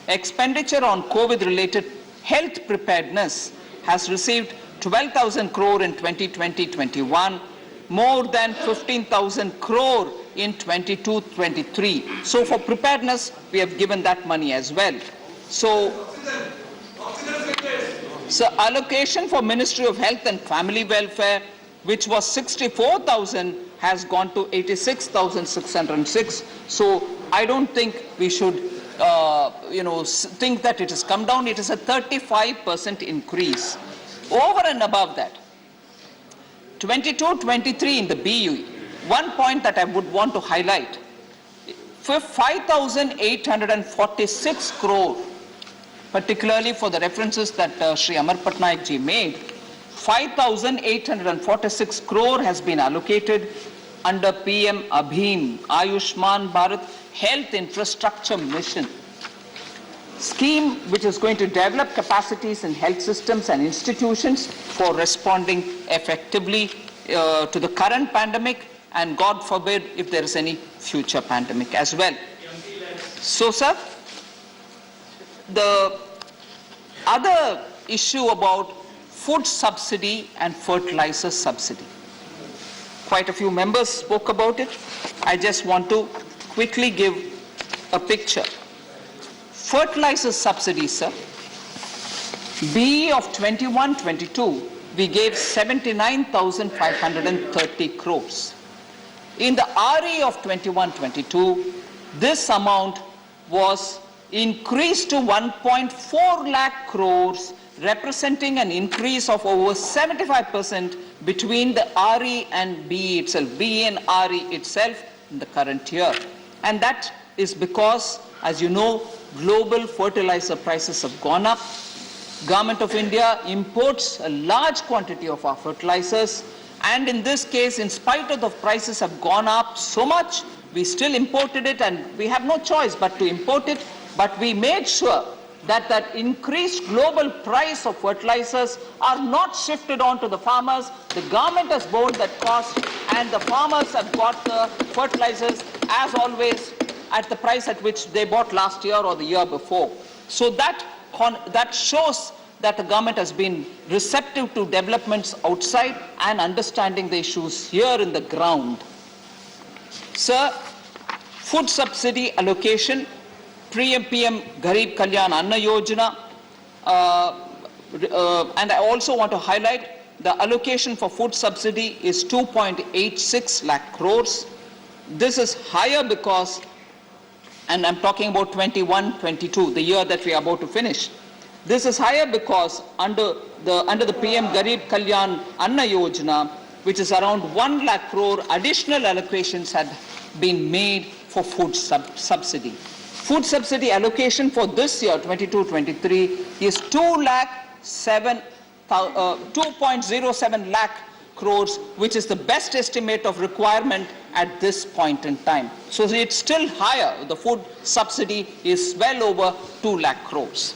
Expenditure on COVID-related health preparedness has received 12,000 crore in 2020-21, more than 15,000 crore in 22-23. So for preparedness, we have given that money as well. So allocation for Ministry of Health and Family Welfare, which was 64,000, has gone to 86,606. So I don't think we should, think that it has come down. It is a 35% increase. Over and above that, 22-23 in the BUE, one point that I would want to highlight, for 5,846 crore, particularly for the references that Sri Amar Patnaik ji made, 5,846 crore has been allocated under PM Abhin, Ayushman Bharat Health Infrastructure Mission scheme, which is going to develop capacities in health systems and institutions for responding effectively to the current pandemic, and God forbid if there is any future pandemic as well. So, sir, the other issue about food subsidy and fertilizer subsidy. Quite a few members spoke about it. I just want to quickly give a picture. Fertilizer subsidy, sir. BE of 21-22, we gave 79,530 crores. In the RE of 21-22, this amount was increased to 1.4 lakh crores, representing an increase of over 75% between the RE and BE itself, BE and RE itself in the current year. And that is because, as you know, global fertilizer prices have gone up. Government of India imports a large quantity of our fertilizers, and in this case, in spite of the prices have gone up so much, we still imported it, and we have no choice but to import it. But we made sure that that increased global price of fertilizers are not shifted on to the farmers. The government has borne that cost, and the farmers have got the fertilizers, as always, at the price at which they bought last year or the year before. So that shows that the government has been receptive to developments outside and understanding the issues here in the ground. Sir, food subsidy allocation, PM Garib Kalyan Anna Yojana, and I also want to highlight the allocation for food subsidy is 2.86 lakh crores. This is higher because, and I'm talking about 21-22, the year that we are about to finish. This is higher because under the PM Garib Kalyan Anna Yojana, which is around 1 lakh crore, additional allocations had been made for food subsidy. Food subsidy allocation for this year, 22-23, is 2.07 lakh crores, which is the best estimate of requirement at this point in time. So it's still higher. The food subsidy is well over 2 lakh crores.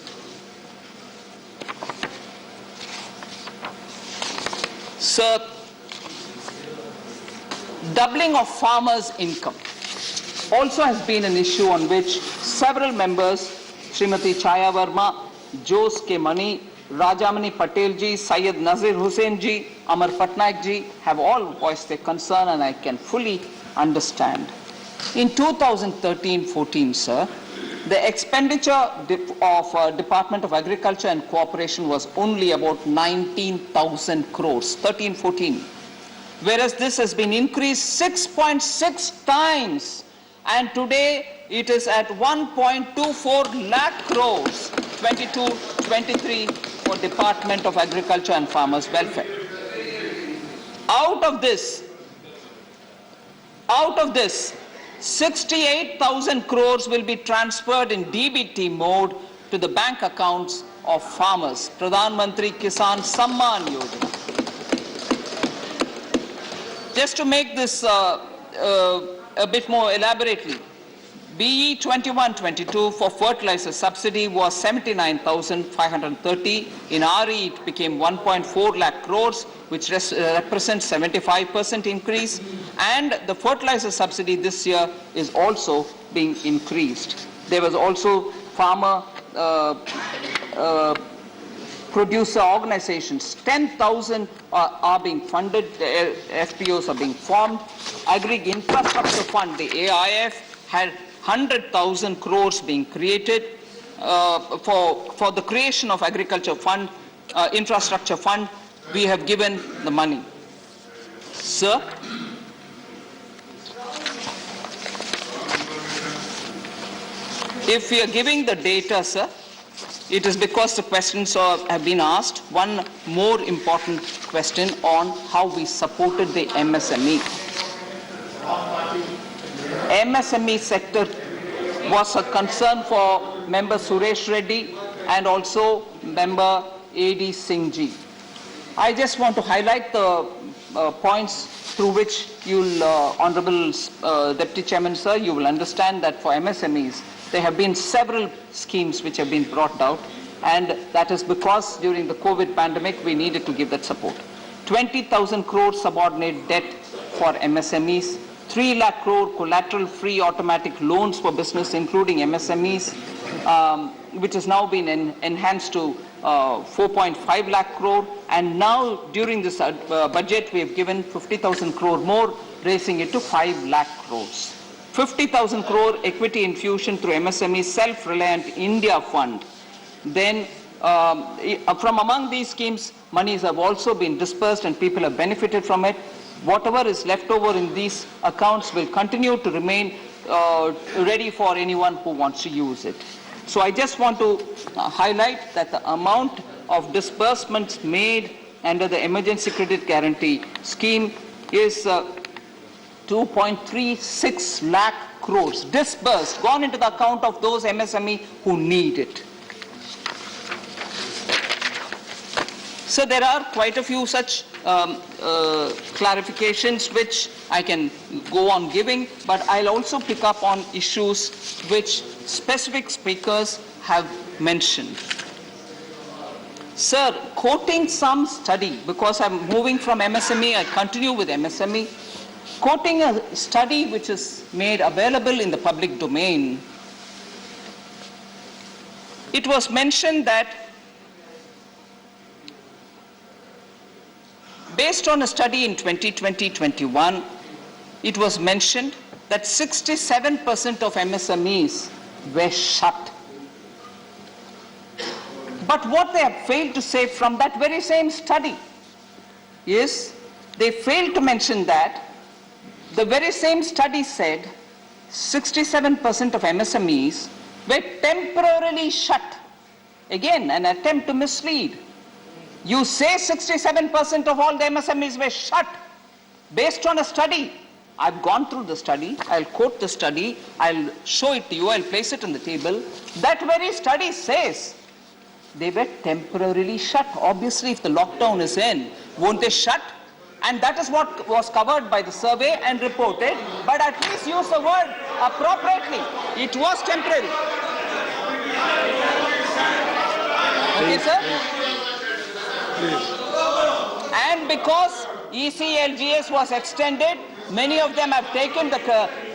Sir, doubling of farmers' income also has been an issue on which several members, Srimati Chaya Verma, Jose K. Mani, Rajamani Patel ji, Syed Nazir Hussain ji, Amar Patnaik ji, have all voiced their concern, and I can fully understand. In 2013-14, sir, The expenditure of Department of Agriculture and Cooperation was only about 19,000 crores, 13-14. Whereas this has been increased 6.6 times, and today it is at 1.24 lakh crores, 22-23 for Department of Agriculture and Farmers Welfare. Out of this, 68,000 crores will be transferred in DBT mode to the bank accounts of farmers, Pradhan Mantri Kisan Samman Yojana. Just to make this a bit more elaborately, BE 21-22 for fertilizer subsidy was 79,530. In RE it became 1.4 lakh crores, which represents 75% increase. And the fertilizer subsidy this year is also being increased. There was also farmer producer organizations, 10,000 are being funded, the FPOs are being formed. Agri Infrastructure Fund, the AIF, had 100,000 crores being created for the creation of Agriculture Fund, Infrastructure Fund. We have given the money. Sir, if we are giving the data, sir, it is because the questions have been asked. One more important question on how we supported the MSME. MSME sector was a concern for member Suresh Reddy and also member A.D. Singh Ji. I just want to highlight the points through which you'll, Honorable Deputy Chairman, sir, you will understand that for MSMEs, there have been several schemes which have been brought out, and that is because during the COVID pandemic, we needed to give that support. 20,000 crore subordinate debt for MSMEs, 3 lakh crore collateral-free automatic loans for business, including MSMEs, which has now been enhanced to 4.5 lakh crore. And now, during this budget, we have given 50,000 crore more, raising it to 5 lakh crores. 50,000 crore equity infusion through MSME Self-Reliant India Fund. Then, from among these schemes, monies have also been dispersed and people have benefited from it. Whatever is left over in these accounts will continue to remain ready for anyone who wants to use it. So I just want to highlight that the amount of disbursements made under the Emergency Credit Guarantee Scheme is 2.36 lakh crores disbursed, gone into the account of those MSME who need it. So there are quite a few such clarifications which I can go on giving, but I'll also pick up on issues which specific speakers have mentioned. Sir, quoting some study, because I'm moving from MSME, I continue with MSME, quoting a study which is made available in the public domain, it was mentioned that based on a study in 2020-21, it was mentioned that 67% of MSMEs were shut. But what they have failed to say from that very same study is they failed to mention that the very same study said 67% of MSMEs were temporarily shut. Again, an attempt to mislead. You say 67% of all the MSMEs were shut based on a study. I've gone through the study. I'll quote the study. I'll show it to you. I'll place it on the table. That very study says they were temporarily shut. Obviously, if the lockdown is in, won't they shut? And that is what was covered by the survey and reported. But at least use the word appropriately. It was temporary. Okay, sir? And because ECLGS was extended, many of them have taken the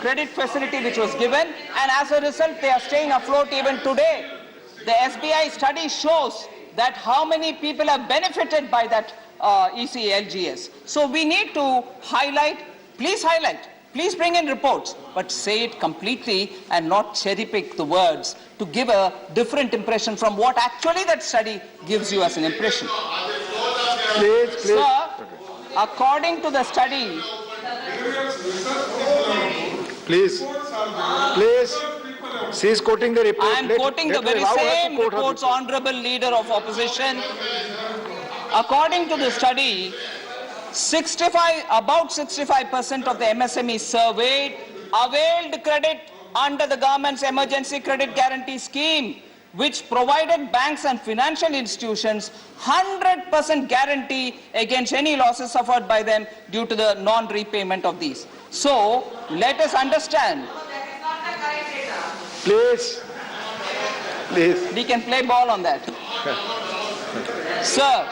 credit facility which was given, and as a result, they are staying afloat even today. The SBI study shows that how many people have benefited by that ECLGS. So we need to highlight, please highlight, Please bring in reports, but say it completely and not cherry pick the words to give a different impression from what actually that study gives you as an impression. Please. Sir, according to the study, Please. She is quoting the report. I am quoting the very same reports, Honorable Leader of Opposition. According to the study, about 65% of the MSMEs surveyed availed credit under the government's emergency credit guarantee scheme, which provided banks and financial institutions 100% guarantee against any losses suffered by them due to the non-repayment of these. So, let us understand. Please. We can play ball on that. Sir,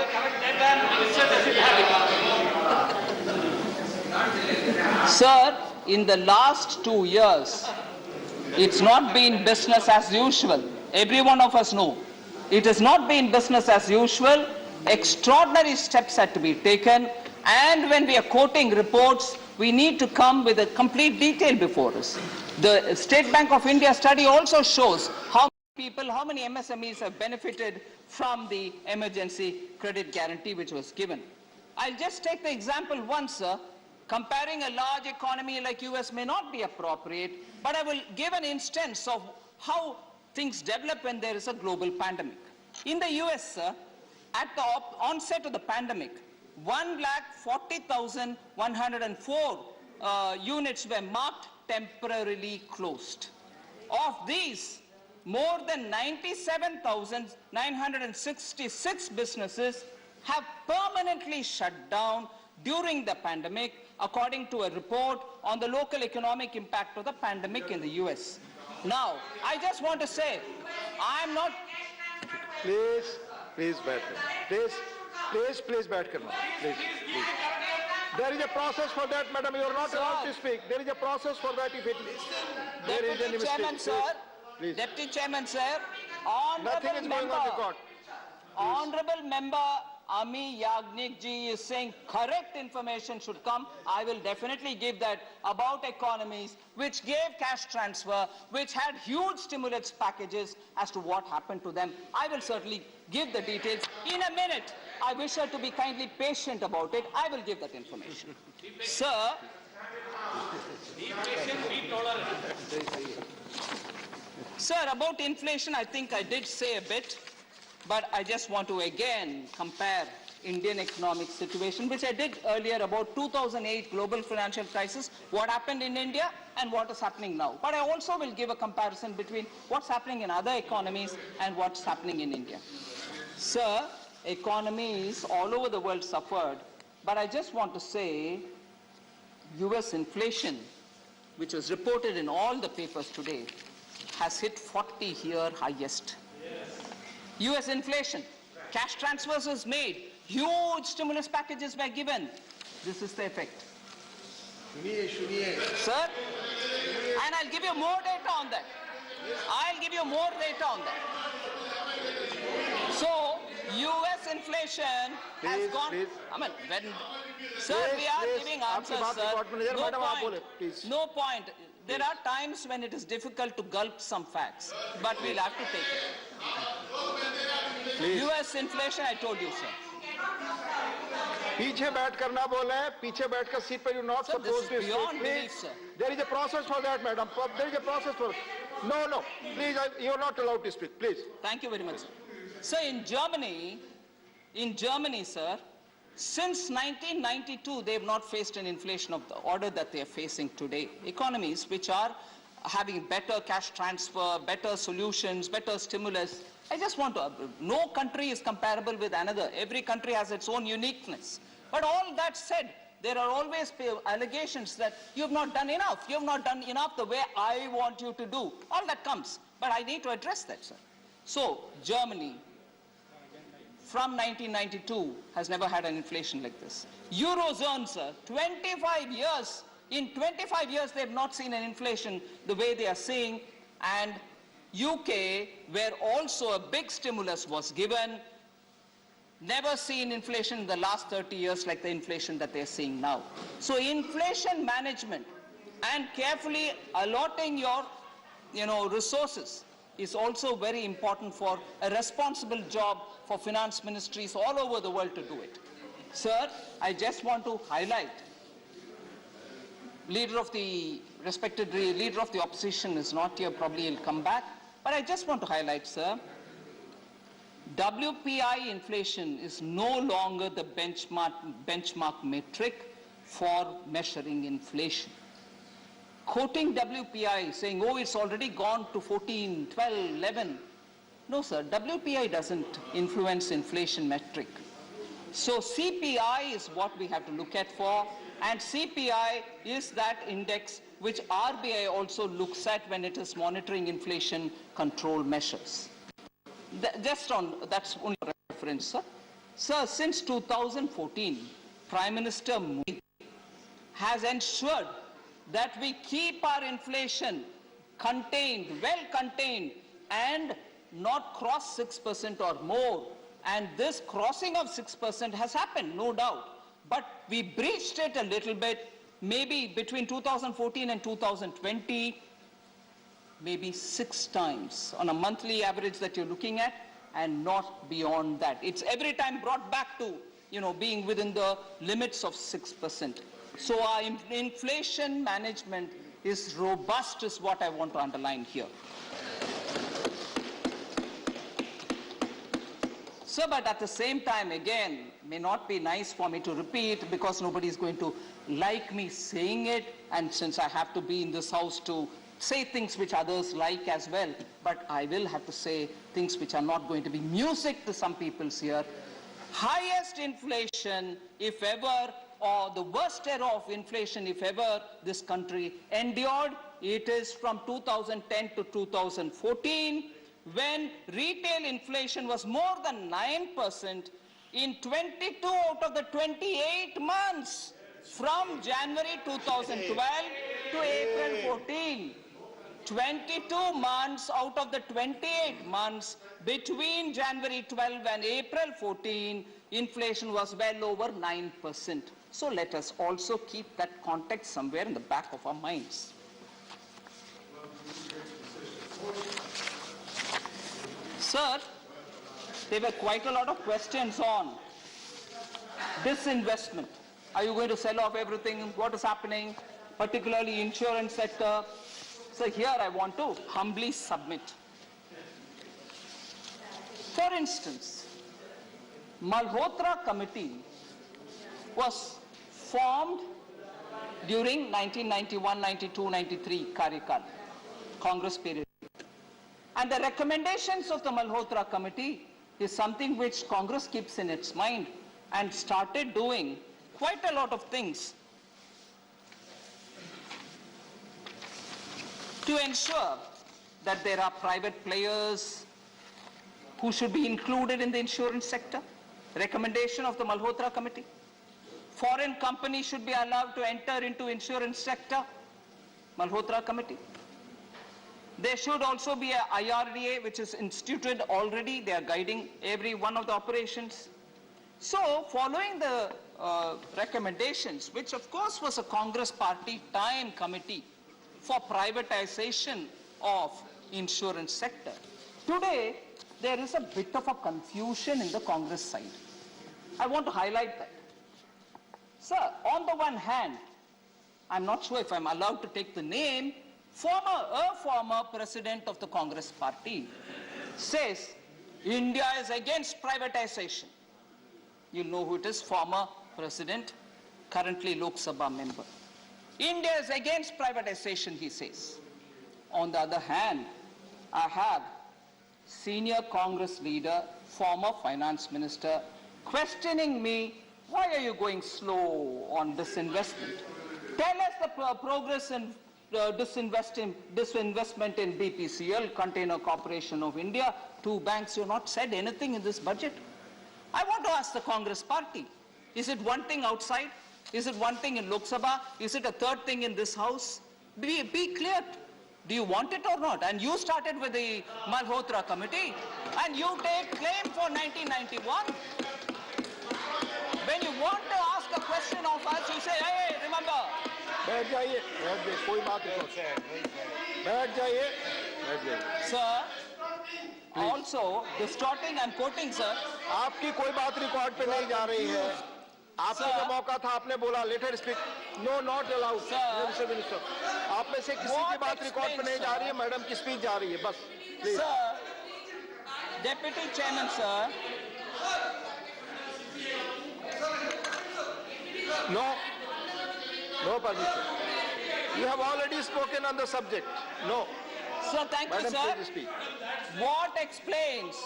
Sir, in the last 2 years, it's not been business as usual. Every one of us know. It has not been business as usual. Extraordinary steps had to be taken. And when we are quoting reports, we need to come with a complete detail before us. The State Bank of India study also shows how many MSMEs have benefited from the emergency credit guarantee which was given. I'll just take the example once, sir. Comparing a large economy like US may not be appropriate, but I will give an instance of how things develop when there is a global pandemic. In the US, sir, at the onset of the pandemic, 140,104 units were marked temporarily closed. Of these, more than 97,966 businesses have permanently shut down during the pandemic, according to a report on the local economic impact of the pandemic in the US. Now, I just want to say, I am not... Please, back. Please, back. Please. There is a process for that, madam. You are not allowed to speak. There is a process for that if it there is any mistake. Chairman, sir. Please. Deputy Chairman, sir. Nothing is going on record. Honorable Member Ami Yagnik ji is saying correct information should come. I will definitely give that about economies which gave cash transfer, which had huge stimulus packages as to what happened to them. I will certainly give the details in a minute. I wish her to be kindly patient about it. I will give that information. Sir, Sir, about inflation, I think I did say a bit. But I just want to again compare Indian economic situation, which I did earlier about 2008 global financial crisis, what happened in India and what is happening now. But I also will give a comparison between what's happening in other economies and what's happening in India. Sir, economies all over the world suffered, but I just want to say US inflation, which was reported in all the papers today, has hit 40-year highest. US inflation, cash transfers was made, huge stimulus packages were given. This is the effect. Sir, and I'll give you more data on that. I'll give you more data on that. So, US inflation has gone... I mean, when... Sir, we are giving answers, sir. No point. There are times when it is difficult to gulp some facts, but we'll have to take it. US inflation, I told you, sir. पीछे बैठ करना बोले हैं, पीछे बैठकर seat पर you not supposed to speak. Please, there is a process for that, madam. There is a process for. No. Please, you are not allowed to speak. Please. Thank you very much, sir. So in Germany, sir, since 1992, they have not faced an inflation of the order that they are facing today. Economies which are having better cash transfer, better solutions, better stimulus. I just want to, no country is comparable with another. Every country has its own uniqueness. But all that said, there are always allegations that you have not done enough. You have not done enough the way I want you to do. All that comes. But I need to address that, sir. So, Germany, from 1992, has never had an inflation like this. Eurozone, sir, 25 years. In 25 years, they have not seen an inflation the way they are seeing. And UK, where also a big stimulus was given, never seen inflation in the last 30 years like the inflation that they're seeing now. So inflation management and carefully allotting your, resources is also very important for a responsible job for finance ministries all over the world to do it. Sir, I just want to highlight, respected leader of the opposition is not here, probably he'll come back, but I just want to highlight, sir, WPI inflation is no longer the benchmark metric for measuring inflation. Quoting WPI saying, oh, it's already gone to 14, 12, 11. No, sir, WPI doesn't influence inflation metric. So CPI is what we have to look at for, and CPI is that index which RBI also looks at when it is monitoring inflation control measures. That's only a reference, sir. Sir, since 2014, Prime Minister Modi has ensured that we keep our inflation contained, well contained, and not cross 6% or more. And this crossing of 6% has happened, no doubt. But we breached it a little bit, maybe between 2014 and 2020, maybe 6 times on a monthly average that you're looking at, and not beyond that. It's every time brought back to, being within the limits of 6%. So our inflation management is robust, is what I want to underline here. So, but at the same time, again, may not be nice for me to repeat because nobody is going to like me saying it, and since I have to be in this house to say things which others like as well, but I will have to say things which are not going to be music to some people's ear. Highest inflation, if ever, or the worst era of inflation, if ever, this country endured, it is from 2010 to 2014, when retail inflation was more than 9% in 22 out of the 28 months from January 2012 to April 14. 22 months out of the 28 months between January 12 and April 14, inflation was well over 9%. So let us also keep that context somewhere in the back of our minds. Sir, there were quite a lot of questions on disinvestment. Are you going to sell off everything? What is happening? Particularly insurance sector. So here I want to humbly submit. For instance, Malhotra Committee was formed during 1991, 92, 93 Karyakal, Congress period. And the recommendations of the Malhotra Committee is something which Congress keeps in its mind and started doing quite a lot of things to ensure that there are private players who should be included in the insurance sector. Recommendation of the Malhotra Committee. Foreign companies should be allowed to enter into insurance sector. Malhotra Committee. There should also be a IRDA which is instituted already. They are guiding every one of the operations. So following the recommendations, which of course was a Congress party time committee for privatization of insurance sector. Today, there is a bit of a confusion in the Congress side. I want to highlight that. Sir, on the one hand, I'm not sure if I'm allowed to take the name, a former president of the Congress party says India is against privatization. You'll know who it is, former president, currently Lok Sabha member. India is against privatization, he says. On the other hand, I have senior Congress leader, former finance minister, questioning me, why are you going slow on disinvestment? Tell us the progress in disinvestment in BPCL, Container Corporation of India, 2 banks. You have not said anything in this budget. I want to ask the Congress party, is it one thing outside? Is it one thing in Lok Sabha? Is it a third thing in this house? Be clear. Do you want it or not? And you started with the Malhotra Committee and you take claim for 1991. When you want to ask a question of us, you say, hey, remember, बैठ जाइए, कोई बात नहीं, बैठ जाइए, बैठ जाइए। Sir, also distorting and quoting, sir. आपकी कोई बात रिकॉर्ड पे नहीं जा रही है। आपको Sir. जो मौका था आपने बोला let her speak, no not allowed. Sir. Minister, आप में से किसी What की बात रिकॉर्ड पे नहीं explains, जा रही है, मैडम की स्पीच जा रही है, बस please. Sir, Deputy Chairman, sir. No, no permission. You have already spoken on the subject. No, Sir, thank you, madam, sir. please speak. What explains?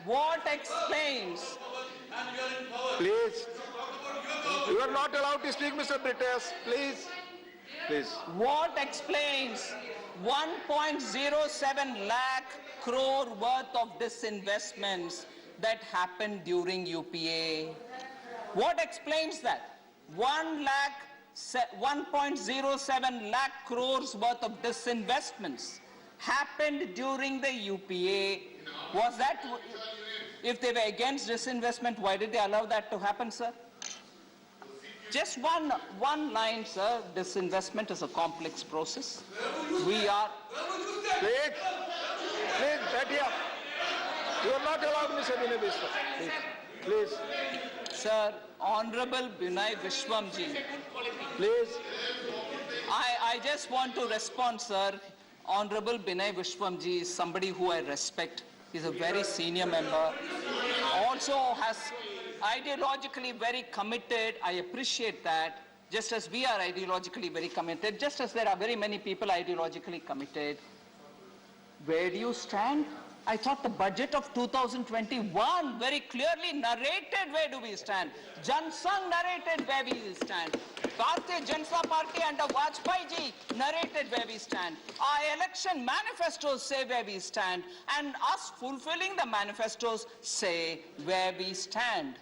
What explains? Please. You are not allowed to speak, Mr. Brites. Please. Please. What explains 1.07 lakh crore worth of disinvestments that happened during UPA? What explains that? 1.07 lakh crores worth of disinvestments happened during the UPA. Was that, if they were against disinvestment, why did they allow that to happen, sir? Just one line, sir. Disinvestment is a complex process. We are... Please, बैठिए। You are not allowed, Mr. Binay Biswa. Please, Sir, Honorable Binay Vishwamji, please. I just want to respond, sir. Honorable Binay Vishwamji is somebody who I respect. He's a very senior member. Also has ideologically very committed. I appreciate that. Just as we are ideologically very committed, just as there are very many people ideologically committed. Where do you stand? I thought the budget of 2021 very clearly narrated where do we stand. Jansangh narrated where we stand. Bharatiya Janata Party under Vajpayee ji narrated where we stand. Our election manifestos say where we stand, and us fulfilling the manifestos say where we stand.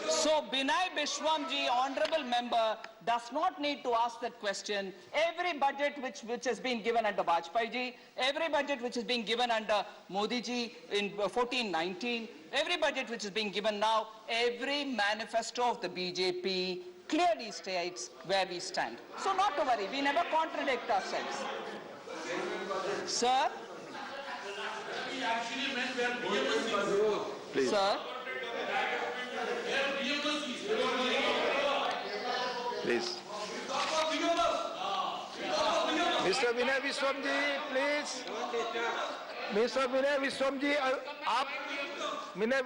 So Binay Vishwamji, honorable member, does not need to ask that question. Every budget which has been given under Vajpayee ji, every budget which is being given under Modi ji in 14-19, every budget which is being given now, every manifesto of the BJP clearly states where we stand. So not to worry, we never contradict ourselves. Sir? Please. Sir? Please. Mr. Binay Vishwamji, please. Mr. Binay Vishwamji, आप Binay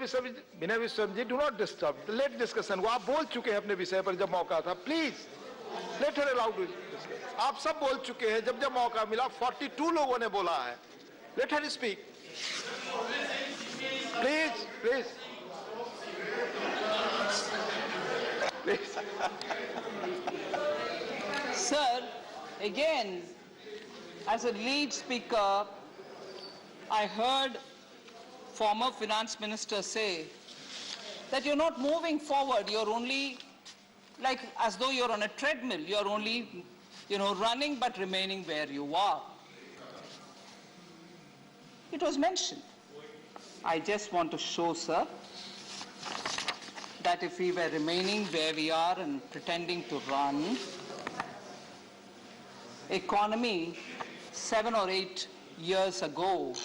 Vishwamji, do not disturb. Let discussion go. आप बोल चुके हैं अपने विषय पर जब मौका था. Please. Let her allow to discuss. आप सब बोल चुके हैं जब मौका मिला. 42 लोगों ने बोला है. Let her speak. Please, please. Please. Sir, again, as a lead speaker, I heard former finance minister say that you're not moving forward, you're only like as though you're on a treadmill, you're only, running but remaining where you are. It was mentioned. I just want to show, sir, that if we were remaining where we are and pretending to run, economy 7 or 8 years ago,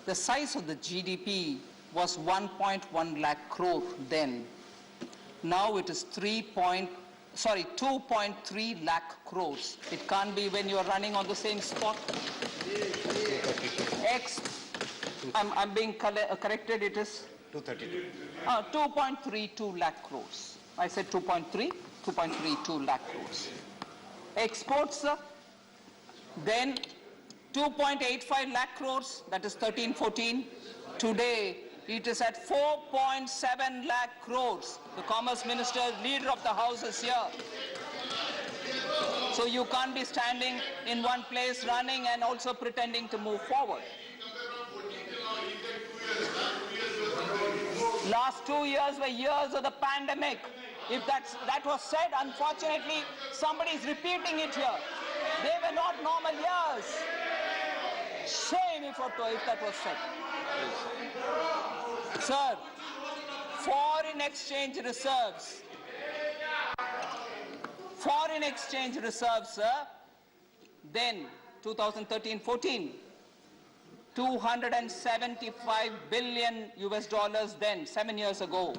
the size of the GDP was 1.1 lakh crore then. Now it is 2.3 lakh crores. It can't be when you are running on the same spot. I'm being corrected, it is 2.32 lakh crores. I said 2.32 lakh crores. Exports, sir, then 2.85 lakh crores, that is 13-14. Today, it is at 4.7 lakh crores. The Commerce Minister, leader of the House, is here. So you can't be standing in one place running and also pretending to move forward. Last 2 years were years of the pandemic. If that was said, unfortunately, somebody is repeating it here. They were not normal years. Shame if that was said. Sir, foreign exchange reserves Foreign exchange reserves, sir, then 2013-14, 275 billion US dollars then, 7 years ago.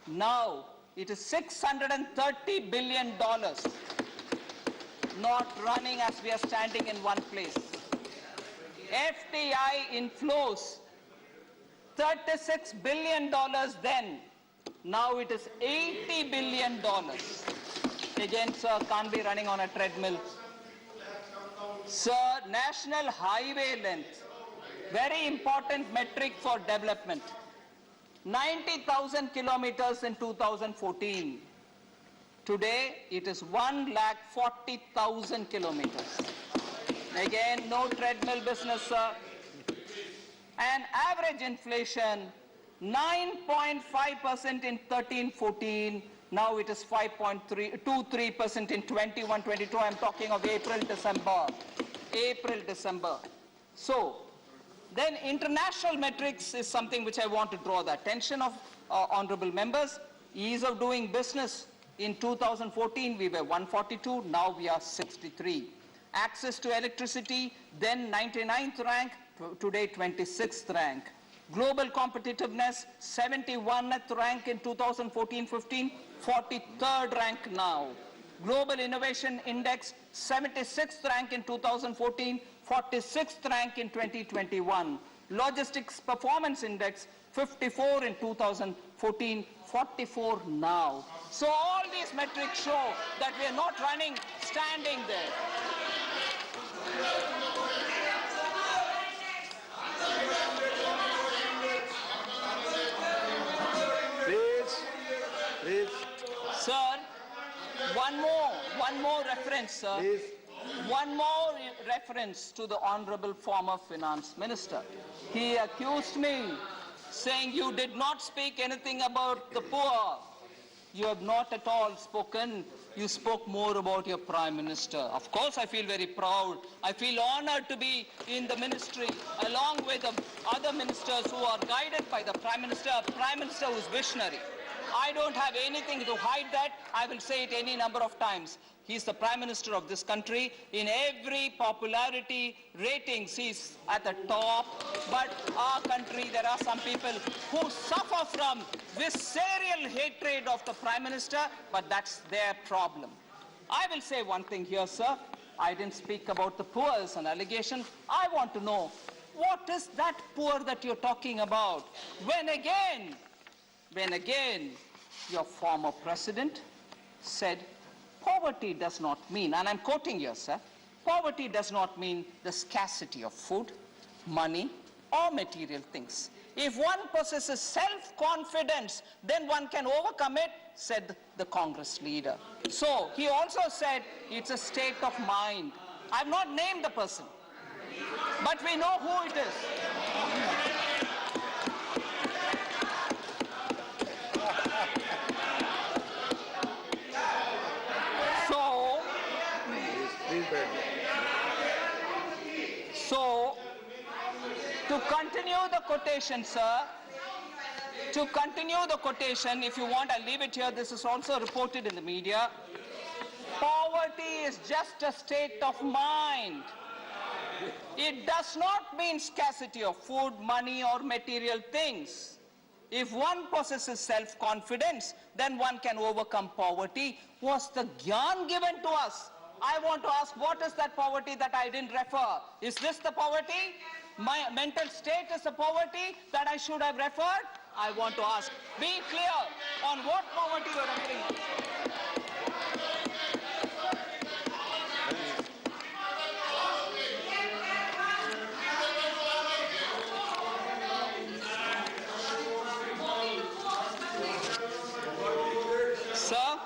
Now it is $630 billion, not running as we are standing in one place. FDI inflows, $36 billion then, now it is $80 billion. Again, sir, can't be running on a treadmill. Sir, national highway length, very important metric for development. 90,000 kilometers in 2014. Today, it is 140,000 kilometers. Again, no treadmill business, sir. And average inflation, 9.5% in 13-14. Now it is 5.23% in 21-22. I'm talking of April-December. April-December. So, then international metrics is something which I want to draw the attention of honorable members. Ease of doing business. In 2014, we were 142, now we are 63. Access to electricity, then 99th rank, today 26th rank. Global competitiveness, 71th rank in 2014-15, 43rd rank now. Global Innovation Index, 76th rank in 2014, 46th rank in 2021. Logistics Performance Index, 54 in 2014, 44 now. So all these metrics show that we are not running standing there. Please. Sir, one more reference, sir. Please. One more reference to the Honorable former Finance Minister. He accused me, saying you did not speak anything about the poor. You have not at all spoken. You spoke more about your Prime Minister. Of course, I feel very proud. I feel honored to be in the ministry along with the other ministers who are guided by the Prime Minister, a Prime Minister who is visionary. I don't have anything to hide that. I will say it any number of times. He's the Prime Minister of this country. In every popularity ratings, he's at the top. But our country, there are some people who suffer from visceral hatred of the Prime Minister, but that's their problem. I will say one thing here, sir. I didn't speak about the poor as an allegation. I want to know, what is that poor that you're talking about? When again, your former president said, poverty does not mean, and I'm quoting here, sir, poverty does not mean the scarcity of food, money, or material things. If one possesses self-confidence, then one can overcome it, said the Congress leader. So he also said it's a state of mind. I've not named the person, but we know who it is. So, to continue the quotation, sir, to continue the quotation, if you want, I'll leave it here. This is also reported in the media. Poverty is just a state of mind. It does not mean scarcity of food, money, or material things. If one possesses self-confidence, then one can overcome poverty. Was the gyan given to us? I want to ask, what is that poverty that I didn't refer? Is this the poverty? My mental state is the poverty that I should have referred? I want to ask. Be clear on what poverty you are referring to. Sir,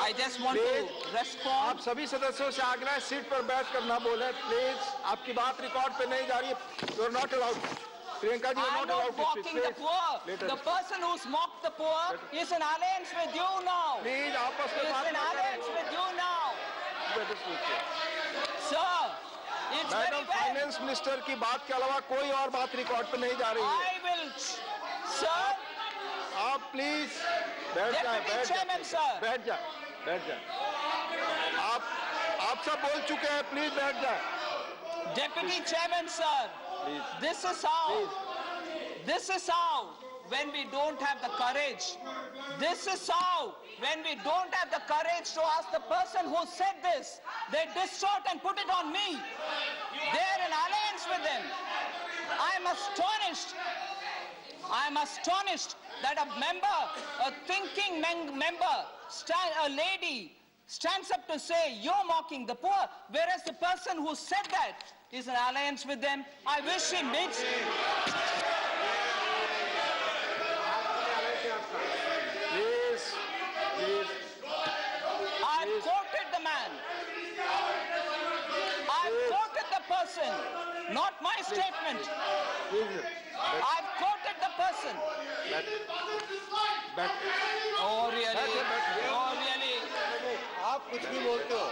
I just want to respond. आप सभी सदस्यों से आग्रह है seat पर बैठकर ना बोले प्लीज आपकी बात रिकॉर्ड पे नहीं जा रही है you are not allowed Priyanka ji I'm not mocking the poor. The person who's mocked the poor is in alliance with you now. Please आपस में Is बात in ना alliance करें with you now. Sir, it's very madam well. Finance minister की बात के अलावा कोई और बात रिकॉर्ड पे नहीं जा रही है I will, sir, आप आप प्लीज बैठ जाएं, Deputy बैठ Chairman, जाएं, sir. बैठ जाएं, बैठ जाएं। आप सब बोल चुके हैं, प्लीज बैठ जाएं। Deputy Chairman, sir, this is how, when we don't have the courage, this is how, when we don't have the courage to ask the person who said this, they distort and put it on me. They're in alliance with them. I'm astonished that a member, a thinking member, a lady, stands up to say, you're mocking the poor, whereas the person who said that is in alliance with them. I wish he meets. Please. I've quoted the man. I've quoted the person, not my statement. I've quoted the person. Oh, really? Oh, really? आप कुछ भी बोलते हो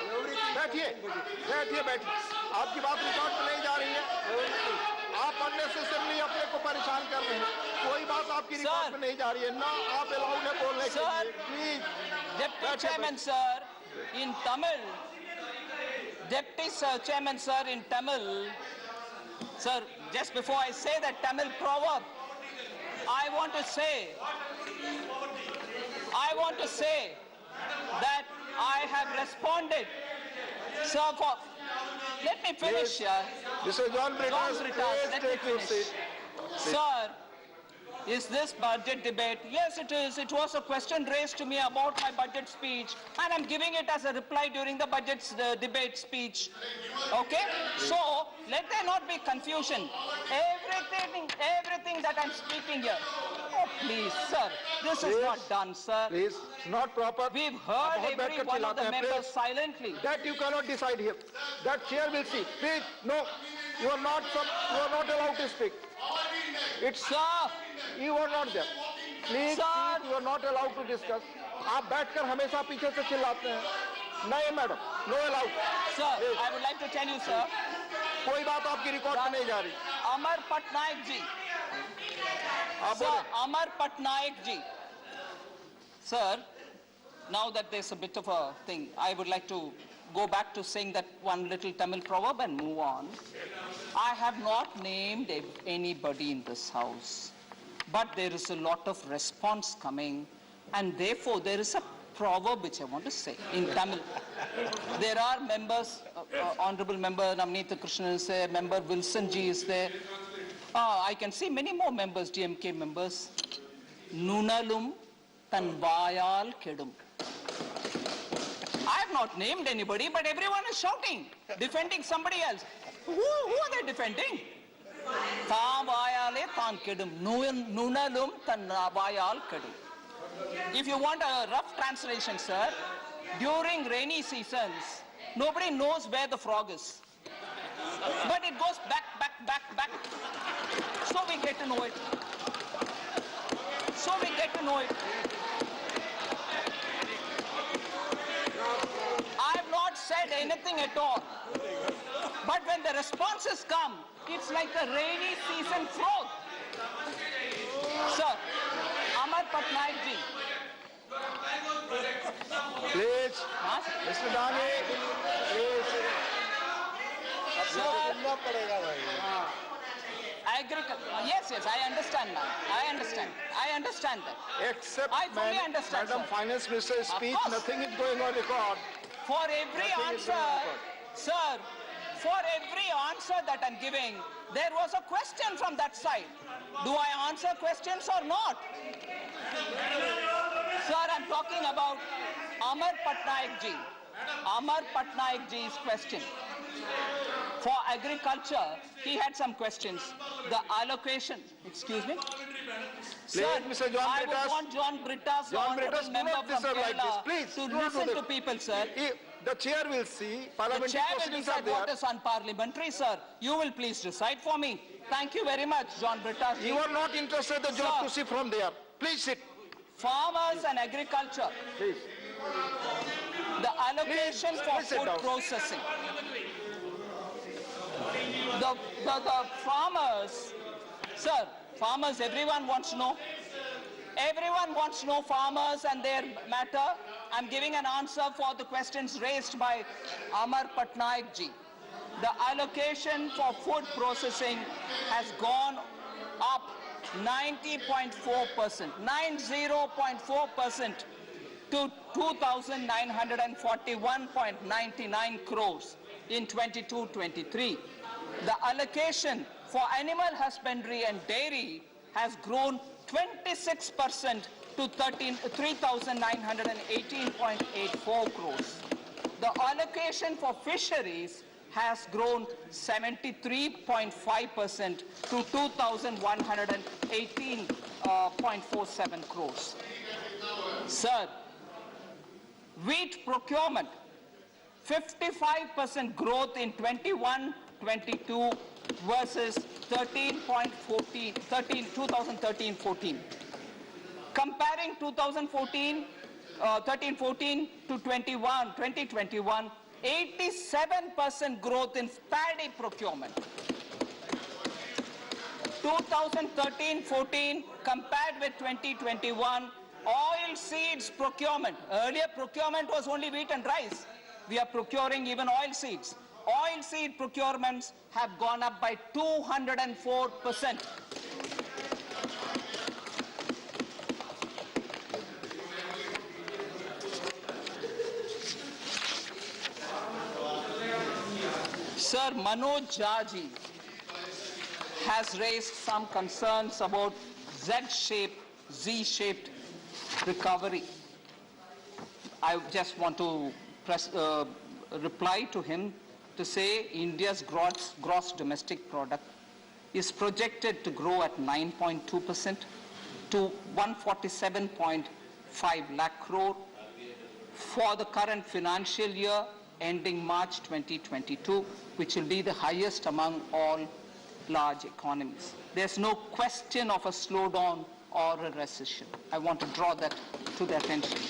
बैठिए, आपकी बात record में नहीं जा रही है। आप अननेसेसरली अपने को परेशान कर रहे हैं। कोई बात आपकी रिकॉर्ड में नहीं जा रही है ना, आप अलाउड है बोलने के लिए। Please Deputy Chairman, sir, in Tamil, Deputy Chairman, sir, in Tamil, sir, just before I say that Tamil proverb, I want to say that I have responded, sir, let me finish here. Mr. John Britas, let me take your finish. seat. Sir, is this budget debate? Yes, it is. It was a question raised to me about my budget speech, and I'm giving it as a reply during the budget debate speech. Okay? So, let there not be confusion. Everything that I'm speaking here. Oh, please, sir. This is not done, sir. Please, it's not proper. We've heard every one of the members silently. That you cannot decide here. That chair will see. Please, no. You are not allowed to speak. It's Sir, you are not there. Please, Sir. you are not allowed to discuss. आप बैठकर हमेशा पीछे से चिल्लाते हैं. नहीं madam, no allowed. sir, I would like to tell you, sir. कोई बात आपकी रिकॉर्ड में नहीं जा रही. Amar Patnaik ji. आप Sir, बोले. Amar Patnaik ji. Sir, now that there's a bit of a thing, I would like to go back to saying that one little Tamil proverb and move on. I have not named anybody in this house, but there is a lot of response coming, and therefore there is a proverb which I want to say in Tamil. There are members, Honorable Member Namnitha Krishnan is there, Member Wilson Ji is there. I can see many more members, DMK members. Nunalum Tanvayal Kedum. I have not named anybody, but everyone is shouting, defending somebody else. Who are they defending? Tanvayale Tan Kedum. Nunalum Tanvayal Kedum. If you want a rough translation, sir, during rainy seasons, nobody knows where the frog is. But it goes back. So we get to know it. I have not said anything at all. But when the responses come, it's like a rainy season frog. Sir, Amar Patnaik ji. Please, Huh? Mr. Dani, please. Yes, I understand now. I understand that. Except I fully understand, Madam sir. Finance Minister's speech, course. nothing is going on record. For every Nothing is answer, going on. sir, for every answer that I'm giving, there was a question from that side. Do I answer questions or not? Sir, I'm talking about Amar Patnaik ji. Amar Patnaik ji's question. For agriculture, he had some questions. The allocation, excuse me? Sir, Mr. John I would Britas. want John Britas, the John honorable Britas, do member not from disturb like this. Kerala, Please, to do not do listen to that. people, sir. The chair will see, The parliamentary chair will proceedings are decide what there. is unparliamentary, sir. You will please decide for me. Thank you very much, John Britas. You are not interested in the job Sir. to see from there. Please sit. Farmers and agriculture. Please. The allocation Please, for please sit food down. processing. The farmers, sir, farmers, everyone wants to know. Everyone wants to know farmers and their matter. I'm giving an answer for the questions raised by Amar Patnaik ji. The allocation for food processing has gone up 90.4%, 90.4% to 2,941.99 crores in 22-23. The allocation for animal husbandry and dairy has grown 26% to 3,918.84 crores. The allocation for fisheries has grown 73.5% to 2,118.47 crores. Sir, wheat procurement, 55% growth in 21-22 versus 2013-14. Comparing 13-14 to 2021, 87% growth in paddy procurement. 2013-14 compared with 2021, oil seeds procurement. Earlier procurement was only wheat and rice. We are procuring even oil seeds. Oil seed procurements have gone up by 204%. Sir, Manoj Jaji has raised some concerns about Z-shaped recovery. I just want to reply to him to say India's gross domestic product is projected to grow at 9.2% to 147.5 lakh crore for the current financial year ending March 2022, which will be the highest among all large economies. There's no question of a slowdown or a recession. I want to draw that to their attention.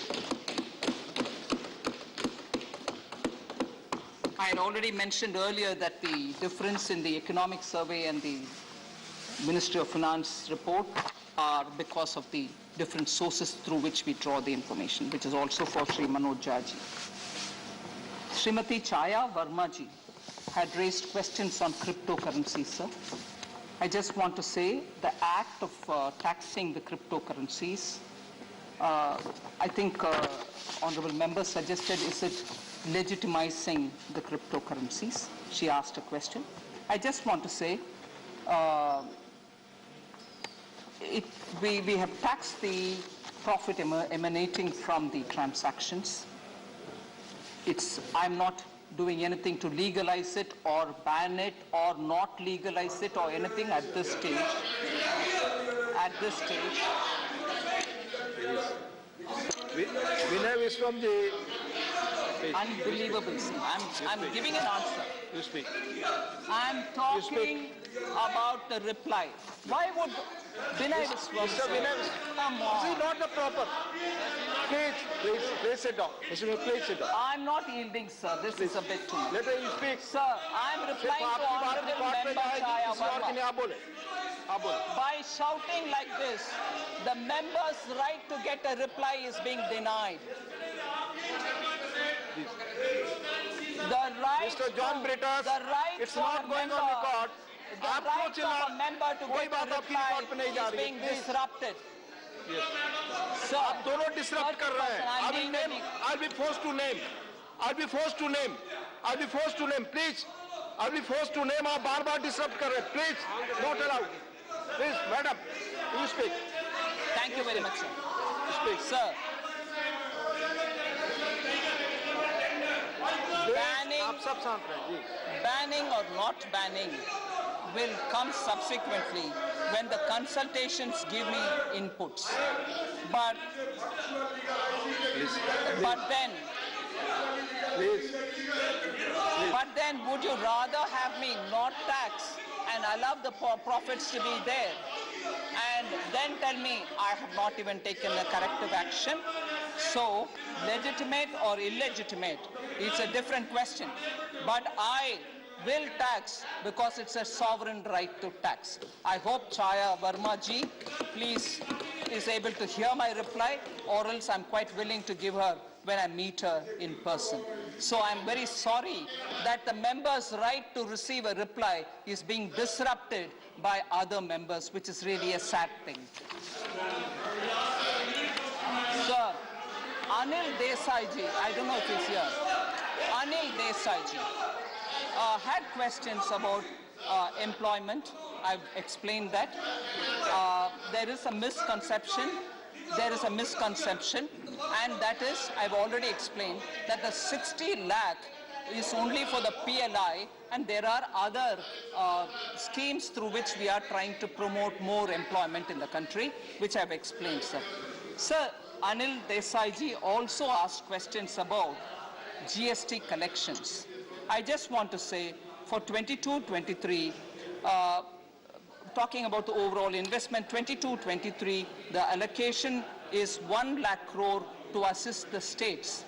I had already mentioned earlier that the difference in the economic survey and the Ministry of Finance report are because of the different sources through which we draw the information, which is also for Sri Manoj Jaji. Srimati Chaya Verma ji had raised questions on cryptocurrencies, sir. I just want to say the act of taxing the cryptocurrencies, I think Honorable Member suggested, is it legitimizing the cryptocurrencies? She asked a question. I just want to say we have taxed the profit emanating from the transactions. I'm not doing anything to legalize it or ban it or not legalize it or anything at this stage. At this stage. Vinay Viswamji. Unbelievable, sir. I'm giving an answer. You speak. I'm talking about the reply. Why would Vinay Viswam, Mr. Vinay Viswam, come on. this is not the proper. Please sit down. Mr. Vinay, please sit down. I'm not yielding, sir. This is a bit too much. Let him speak. Sir, I'm replying to Honorable Member Chaya Verma. By shouting like this, the member's right to get a reply is being denied. The right Mr. John Brittas, it's not going on record. The right of a member to get a reply is being disrupted. Yes. Sir, आप दोनों disrupt कर रहे हैं. I'll be forced to name. Please. I'll be forced to name. आप बार-बार disrupt कर रहे हैं. Please, not allowed. Please, madam, you speak. Thank you very much, sir. Speak. Sir, banning or not banning will come subsequently when the consultations give me inputs. But then would you rather have me not tax and allow the profits to be there and then tell me I have not even taken a corrective action? So, legitimate or illegitimate, it's a different question. But I will tax because it's a sovereign right to tax. I hope Chaya Verma ji, please is able to hear my reply, or else I'm quite willing to give her when I meet her in person. So I'm very sorry that the member's right to receive a reply is being disrupted by other members, which is really a sad thing. Sir, Anil Desaiji, I don't know if he's here. Anil Desaiji had questions about employment. I've explained that. There is a misconception. And that is, I've already explained, that the 60 lakh is only for the PLI, and there are other schemes through which we are trying to promote more employment in the country, which I've explained, sir. Sir, Anil Desaiji also asked questions about GST collections. I just want to say, for 22-23, talking about the overall investment, 22-23, the allocation is 1 lakh crore to assist the states.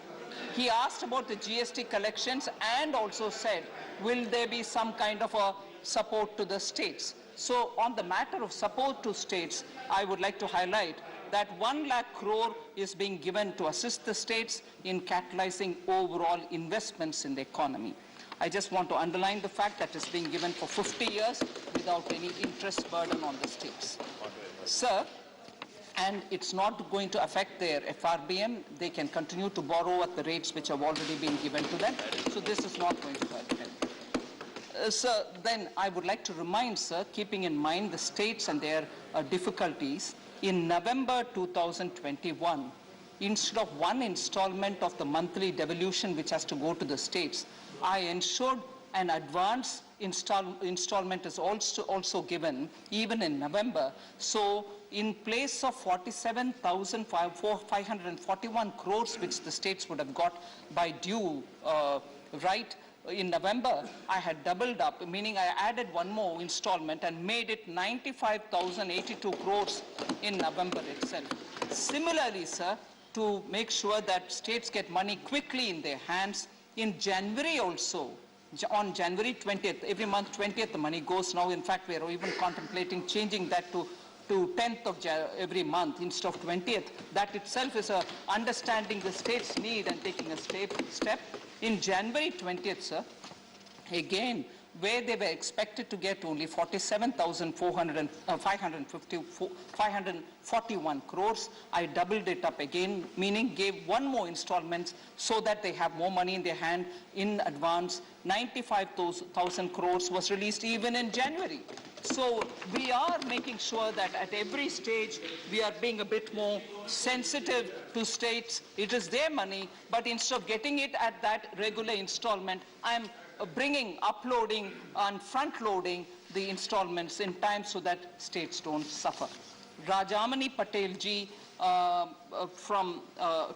He asked about the GST collections and also said, will there be some kind of a support to the states? So on the matter of support to states, I would like to highlight that 1 lakh crore is being given to assist the states in catalyzing overall investments in the economy. I just want to underline the fact that it's being given for 50 years without any interest burden on the states. Sir, and it's not going to affect their FRBM. They can continue to borrow at the rates which have already been given to them. So this is not going to hurt them. Sir, then I would like to remind, sir, keeping in mind the states and their difficulties, in November 2021, instead of one installment of the monthly devolution which has to go to the states, I ensured an advance installment is also given even in November. So in place of 47,541 crores which the states would have got by due right in November, I had doubled up, meaning I added one more installment and made it 95,082 crores in November itself. Similarly, sir, to make sure that states get money quickly in their hands, in January also, on January 20th, every month 20th the money goes now. In fact, we are even contemplating changing that to 10th of every month instead of 20th. That itself is understanding the state's need and taking a step. In January 20th, sir, again, where they were expected to get only 47,541 crores, I doubled it up again, meaning gave one more installment so that they have more money in their hand in advance. 95,000 crores was released even in January. So we are making sure that at every stage we are being a bit more sensitive to states. It is their money, but instead of getting it at that regular installment, I'm uploading and front-loading the installments in time so that states don't suffer. Rajamani Patel ji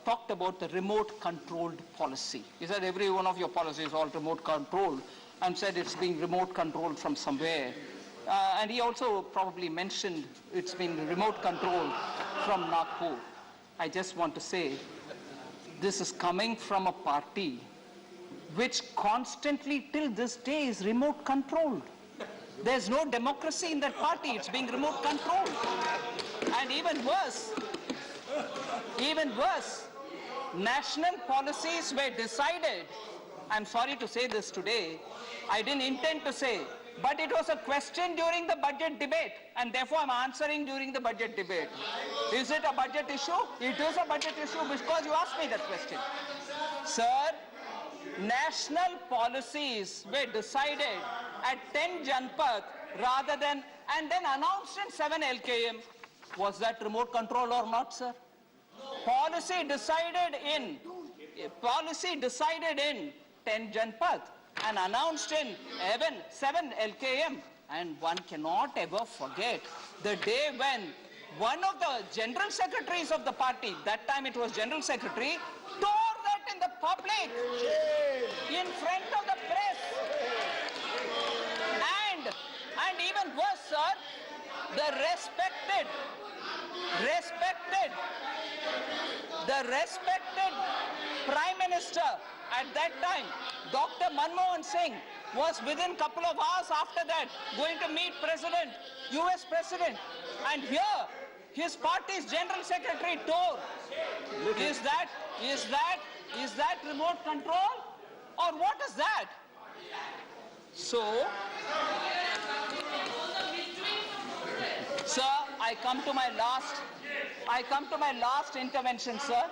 talked about the remote-controlled policy. He said every one of your policies is all remote-controlled, and said it's being remote-controlled from somewhere. And he also probably mentioned it's been remote-controlled from Nagpur. I just want to say this is coming from a party which constantly till this day is remote controlled. There's no democracy in that party, it's being remote controlled. And even worse, national policies were decided. I'm sorry to say this today, I didn't intend to say, but it was a question during the budget debate, and therefore I'm answering during the budget debate. Is it a budget issue? It is a budget issue because you asked me that question. Sir, national policies were decided at 10 Janpath rather than, and then announced in 7 LKM. Was that remote control or not, sir? Policy decided in 10 Janpath and announced in 7 LKM. And one cannot ever forget the day when one of the general secretaries of the party, that time it was general secretary, tore that in the public, in front of the press. And even worse, sir, the respected Prime Minister at that time, Dr. Manmohan Singh, was within a couple of hours after that going to meet President US President. And here, his party's General Secretary tore. Is that remote control? Or what is that? So, sir, I come to my last intervention, sir.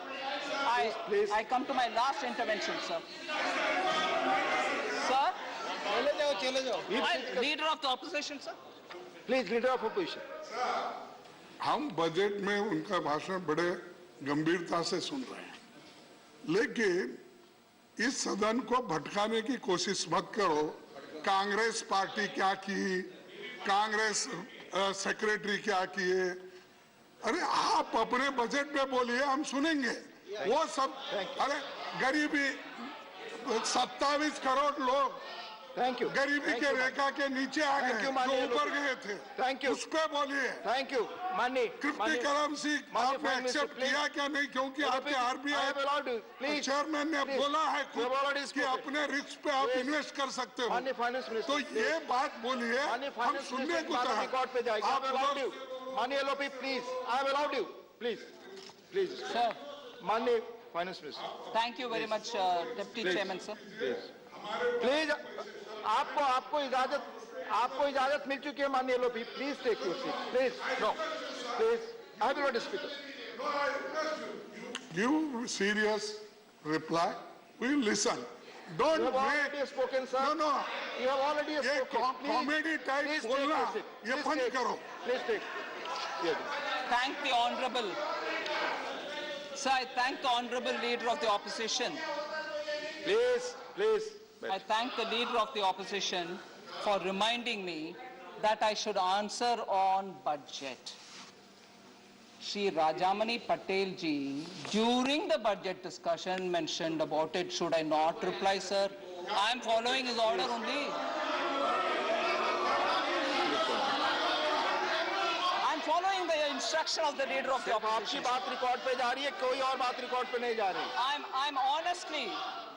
I come to my last intervention, sir. Sir, I'm leader of the opposition, sir. Please, leader of opposition. हम budget में उनका भाषण बड़े गंभीरता से सुन रहे हैं, लेकिन इस सदन को भटकाने की कोशिश मत करो। कांग्रेस पार्टी क्या की, कांग्रेस सेक्रेटरी क्या किए, अरे आप अपने बजट में बोलिए, हम सुनेंगे। वो सब, अरे गरीबी 27 करोड़ लोग थैंक यू गरीबी के रेखा के नीचे आ गए, जो ऊपर गए थे, थैंक यू, उस पे बोलिए। थैंक यू माननीय क्रिप्टो करेंसी आपने एक्सेप्ट किया क्या नहीं, क्योंकि आपके आरबीआई चेयरमैन ने बोला है कि अपने रिस्क पे आप इन्वेस्ट कर सकते हो, तो ये बात बोलिए, हम सुनने को तैयार। माननीय LOP please, I have allowed you, please Sir, माननीय finance minister, thank you very much, Deputy Chairman, sir. Please आपको इजाजत मिल चुकी है माननीय LOP, please take your seat, please no, please I will not speak. Give serious reply. We will listen. Don't You have already make. spoken, sir. No, no. You have already ये spoken. Comedy type please बोलना take your seat. ये Please बंद take. करो। Please take. Thank the Honorable. Sir, I thank the Honorable Leader of the Opposition. Please. I thank the Leader of the Opposition for reminding me that I should answer on budget. Shri Rajamani Patel ji, during the budget discussion, mentioned about it. Should I not reply, sir? I am following his order only. I am following the instruction of the Leader of the आपकी Opposition. बात record पे जा रही है, कोई और बात record पे नहीं जा रही। I'm honestly,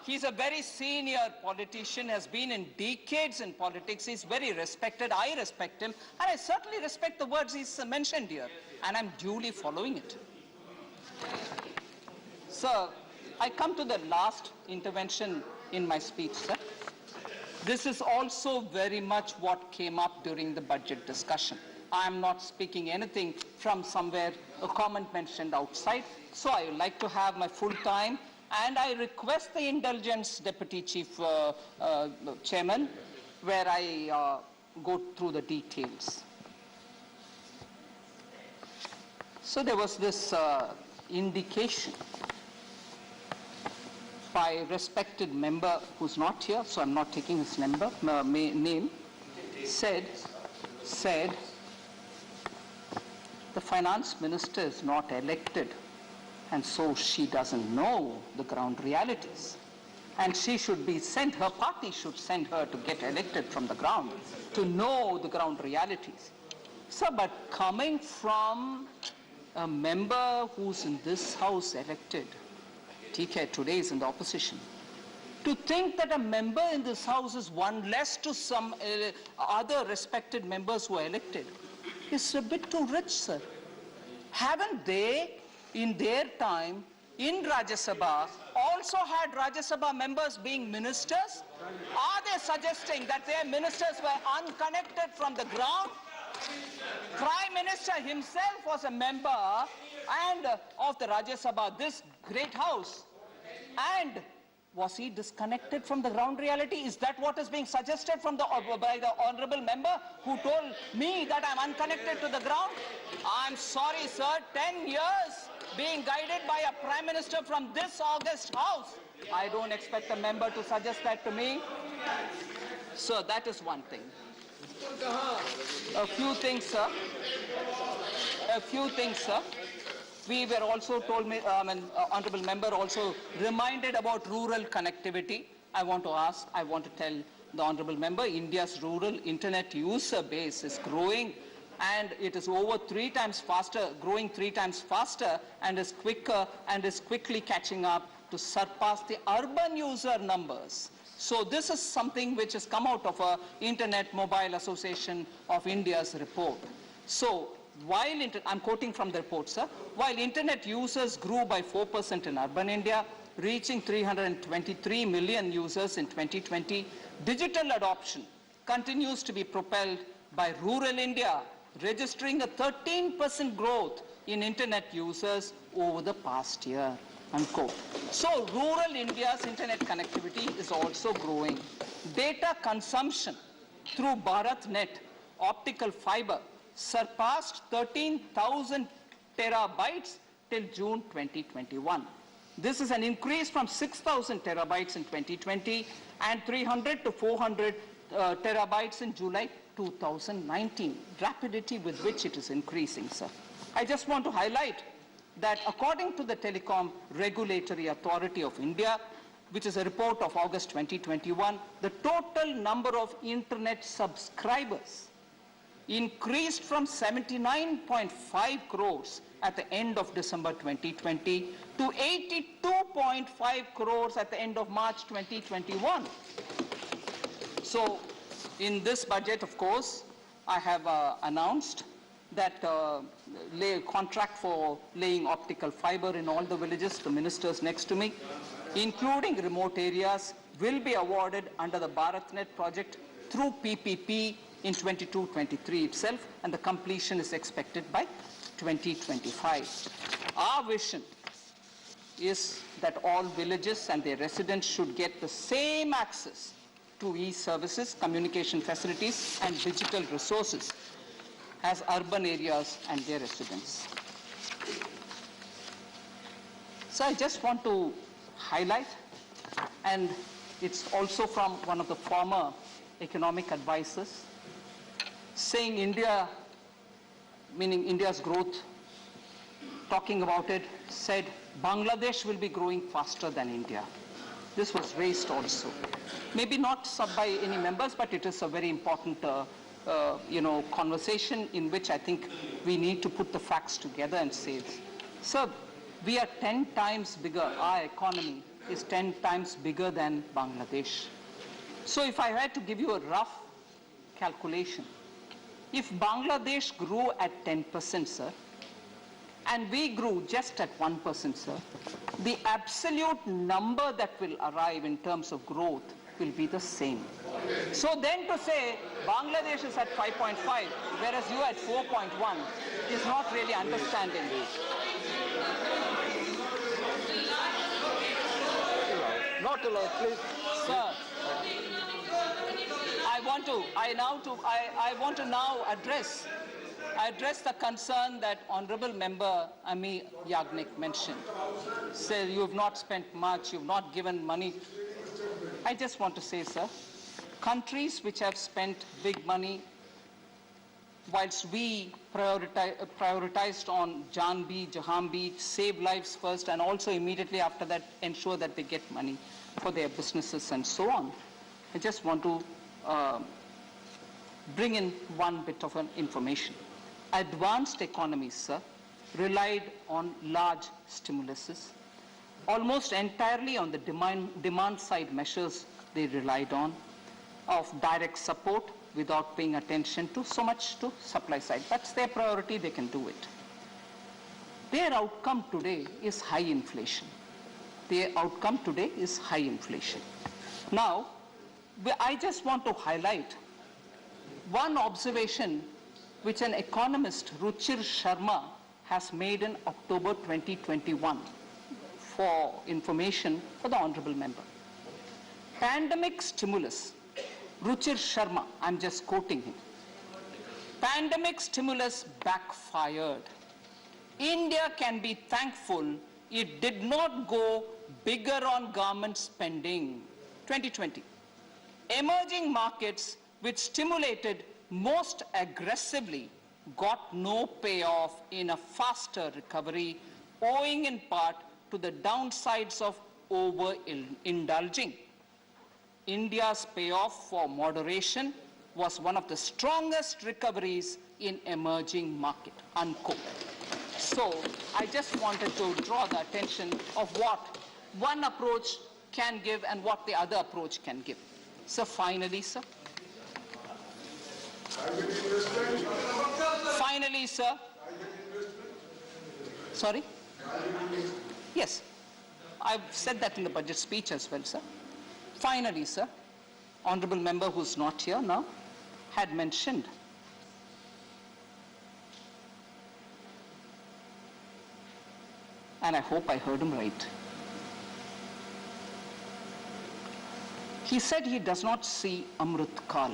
he's a very senior politician, has been in decades in politics. He's very respected. I respect him, and I certainly respect the words he's mentioned here, and I'm duly following it. Sir, I come to the last intervention in my speech, sir. This is also very much what came up during the budget discussion. I am not speaking anything from somewhere, a comment mentioned outside. So I would like to have my full time, and I request the indulgence, Deputy Chief Chairman, where I go through the details. So there was this indication by respected member who's not here, so I'm not taking his name, said, the finance minister is not elected, and so she doesn't know the ground realities. And she should be sent, her party should send her to get elected from the ground, to know the ground realities. So, but coming from a member who's in this house elected, TK today is in the opposition, to think that a member in this house is one less to some other respected members who are elected is a bit too rich, sir. Haven't they, in their time, in Rajya Sabha, also had Rajya Sabha members being ministers? Are they suggesting that their ministers were unconnected from the ground? Prime Minister himself was a member and of the Rajya Sabha, this great house. And was he disconnected from the ground reality? Is that what is being suggested from by the honorable member who told me that I'm unconnected to the ground? I'm sorry, sir. 10 years being guided by a prime minister from this august house. I don't expect a member to suggest that to me. So that is one thing. A few things, sir. We were also told, honorable member also reminded about rural connectivity. I want to tell the honorable member, India's rural internet user base is growing, and it is over 3 times faster, growing 3 times faster, and is quicker and is quickly catching up to surpass the urban user numbers. So this is something which has come out of a Internet Mobile Association of India's report. So while, I'm quoting from the report, sir, while internet users grew by 4% in urban India, reaching 323 million users in 2020, digital adoption continues to be propelled by rural India, registering a 13% growth in internet users over the past year, unquote. So rural India's internet connectivity is also growing. Data consumption through BharatNet optical fiber surpassed 13,000 terabytes till June 2021. This is an increase from 6,000 terabytes in 2020 and 300 to 400 terabytes in July 2019. Rapidity with which it is increasing, sir. I just want to highlight that according to the Telecom Regulatory Authority of India, which is a report of August 2021, the total number of internet subscribers increased from 79.5 crores at the end of December 2020 to 82.5 crores at the end of March 2021. So in this budget, of course, I have announced that contract for laying optical fiber in all the villages, the ministers next to me, including remote areas, will be awarded under the BharatNet project through PPP in 22-23 itself, and the completion is expected by 2025. Our vision is that all villages and their residents should get the same access to e-services, communication facilities, and digital resources as urban areas and their residents. So I just want to highlight, and it's also from one of the former economic advisors, saying India, meaning India's growth, talking about it, said Bangladesh will be growing faster than India. This was raised also. Maybe not by any members, but it is a very important conversation in which I think we need to put the facts together and say, sir, we are 10 times bigger, our economy is 10 times bigger than Bangladesh. So if I had to give you a rough calculation, if Bangladesh grew at 10%, sir, and we grew just at 1%, sir, the absolute number that will arrive in terms of growth will be the same. So then to say Bangladesh is at 5.5, whereas you at 4.1, is not really understanding. Not allowed, please. Sir, I want to now address the concern that Honorable Member Ami Yagnik mentioned. Said you have not spent much, you have not given money. I just want to say, sir, countries which have spent big money, whilst we prioritized on Jahanbi, save lives first, and also immediately after that ensure that they get money for their businesses and so on. I just want to bring in one bit of an information. Advanced economies, sir, relied on large stimuluses. Almost entirely on the demand side measures they relied on, of direct support without paying attention to so much to supply side. That's their priority, they can do it. Their outcome today is high inflation. Their outcome today is high inflation. Now, I just want to highlight one observation which an economist, Ruchir Sharma, has made in October 2021 for information for the Honorable Member. Pandemic stimulus, Ruchir Sharma, I'm just quoting him. Pandemic stimulus backfired. India can be thankful it did not go bigger on government spending. 2020. Emerging markets which stimulated most aggressively got no payoff in a faster recovery, owing in part to the downsides of overindulging. India's payoff for moderation was one of the strongest recoveries in emerging market, unquote. So I just wanted to draw the attention of what one approach can give and what the other approach can give. So finally, sir. Finally, sir. Sorry? Yes. I've said that in the budget speech as well, sir. Finally, sir, honorable member who's not here now had mentioned and I hope I heard him right. He said he does not see Amrit Kal.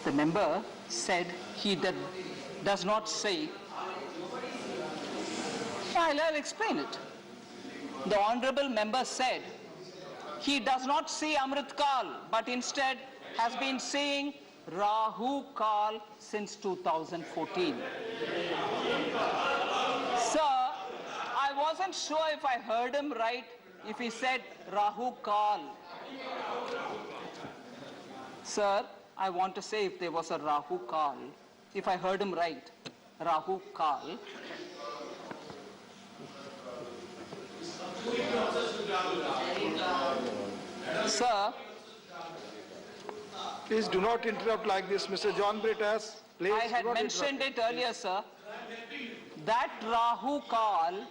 The member said he does not say. I'll explain it. The honorable member said he does not see Amrit Kal, but instead has been saying Rahu Kal since 2014. Sir, I wasn't sure if I heard him right, if he said Rahu Kal. Sir, I want to say if there was a Rahu Kal, if I heard him right, Rahu Kal. Sir, Please do not interrupt like this, Mr. John Britas. Please. I had mentioned it earlier, sir. That Rahu Kal,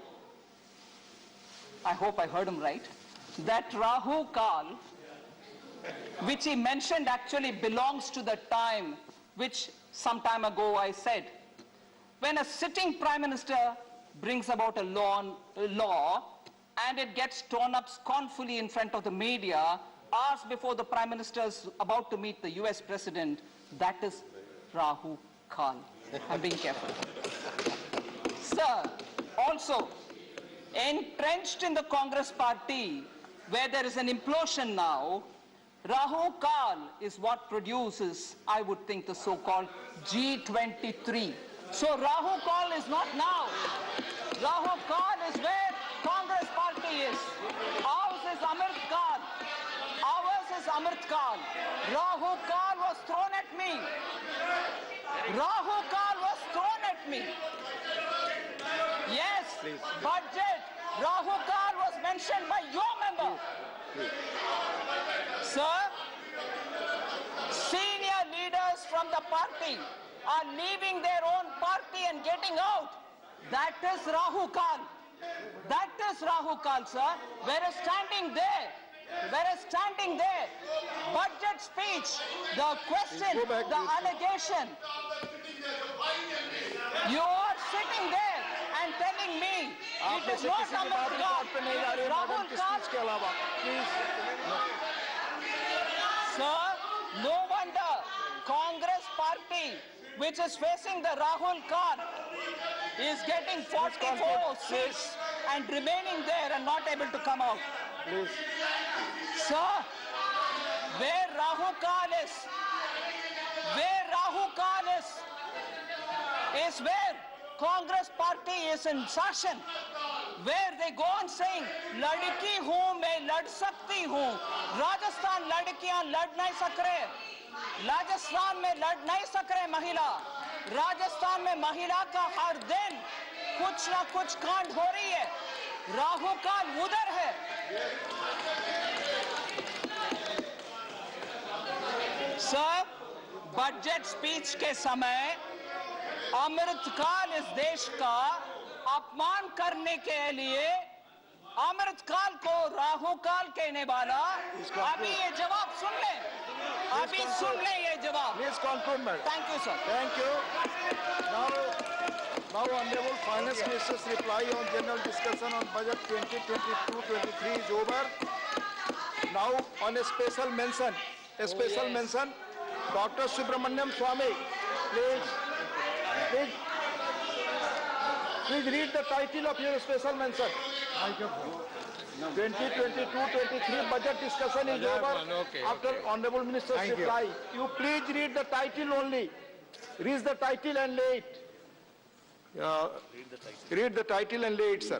I hope I heard him right, that Rahu Kal, which he mentioned actually belongs to the time which some time ago I said, when a sitting Prime Minister brings about a law and it gets torn up scornfully in front of the media, hours before the Prime Minister is about to meet the US President, that is Rahu Kal. I'm being careful. Sir, also, entrenched in the Congress party, where there is an implosion now, Rahu Kal is what produces, I would think, the so-called G23. So Rahu Kal is not now. Rahu Kal is where Congress party is. Ours is Amrit Kal. Ours is Amrit Kal. Rahu Kal was thrown at me. Rahu Kal was thrown at me. Yes, budget. Rahu Kal was mentioned by your member. Sir, senior leaders from the party are leaving their own party and getting out. That is Rahu Kal. That is Rahu Kal, sir. Whereas standing there, budget speech, the question, the allegation, you are sitting there and telling me it is not Amrit Kal. Rahul Kal. Sir, no wonder Congress party, which is facing the Rahul Kal, is getting 44 seats and remaining there and not able to come out. Please. Sir, where Rahu Kal is where Congress party is in session, where they go on saying, "Ladki hoon, main lad sakti hoon." Rajasthan ladkiyan lad nahi sak rahe. Rajasthan mein lad nahi sak rahe mahila. Rajasthan mein mahila ka har din kuch na kuch कांड हो रही है. राहु काल उधर है. Sir, budget speech के समय अमृत काल इस देश का अपमान करने के लिए अमृत काल को राहु काल कहने वाला, अभी ये जवाब सुन ले, अभी सुन ले ये जवाब. Please conclude, madam. Thank you, sir. Thank you. Now Honorable Finance Minister's reply on general discussion on budget 2022-23 is over. Now on a special mention, Dr. Subramaniam Swamy, please read the title of your special mention. 2022-23 budget discussion is over. After Honorable Minister's reply, you please read the title only. Read the title and lay it. Read the title and lay it, sir.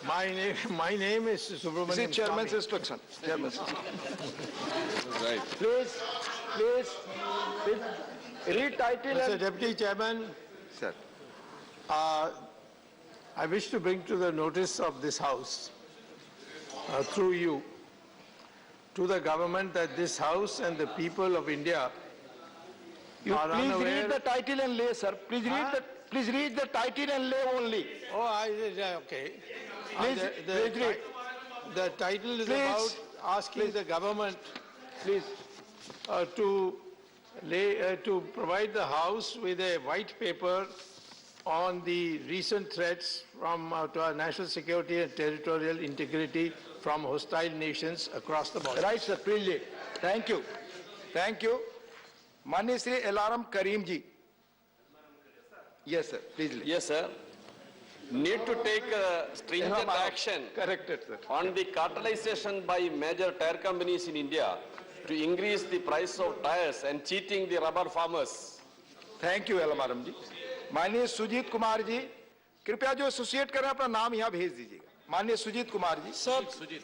My name is Subramaniam. This is Chairman's Swamy. instruction. Chairman's instruction. Right. Please, read title Mr. and... Deputy Chairman, Sir. I wish to bring to the notice of this House through you, to the government that this House and the people of India You are please unaware. read the title and lay, sir. Please read the title and lay only. Oh, okay. Please, please read. The title is Please. about asking the government Please. to provide the House with a white paper on the recent threats to our national security and territorial integrity from hostile nations across the border. Right, sir. Please read. Thank you. Thank you. Mani Sri Elaram Karim ji. Yes, sir. Please read. Yes, sir. Need to take stringent action Corrected, sir. on the cartelization by major tire companies in India to increase the price of tires and cheating the rubber farmers. Thank you Elamaram ji. माननीय सुजीत कुमार जी, कृपया जो associate करें अपना नाम यहाँ भेज दीजिएगा. माननीय Sujeet Kumar ji.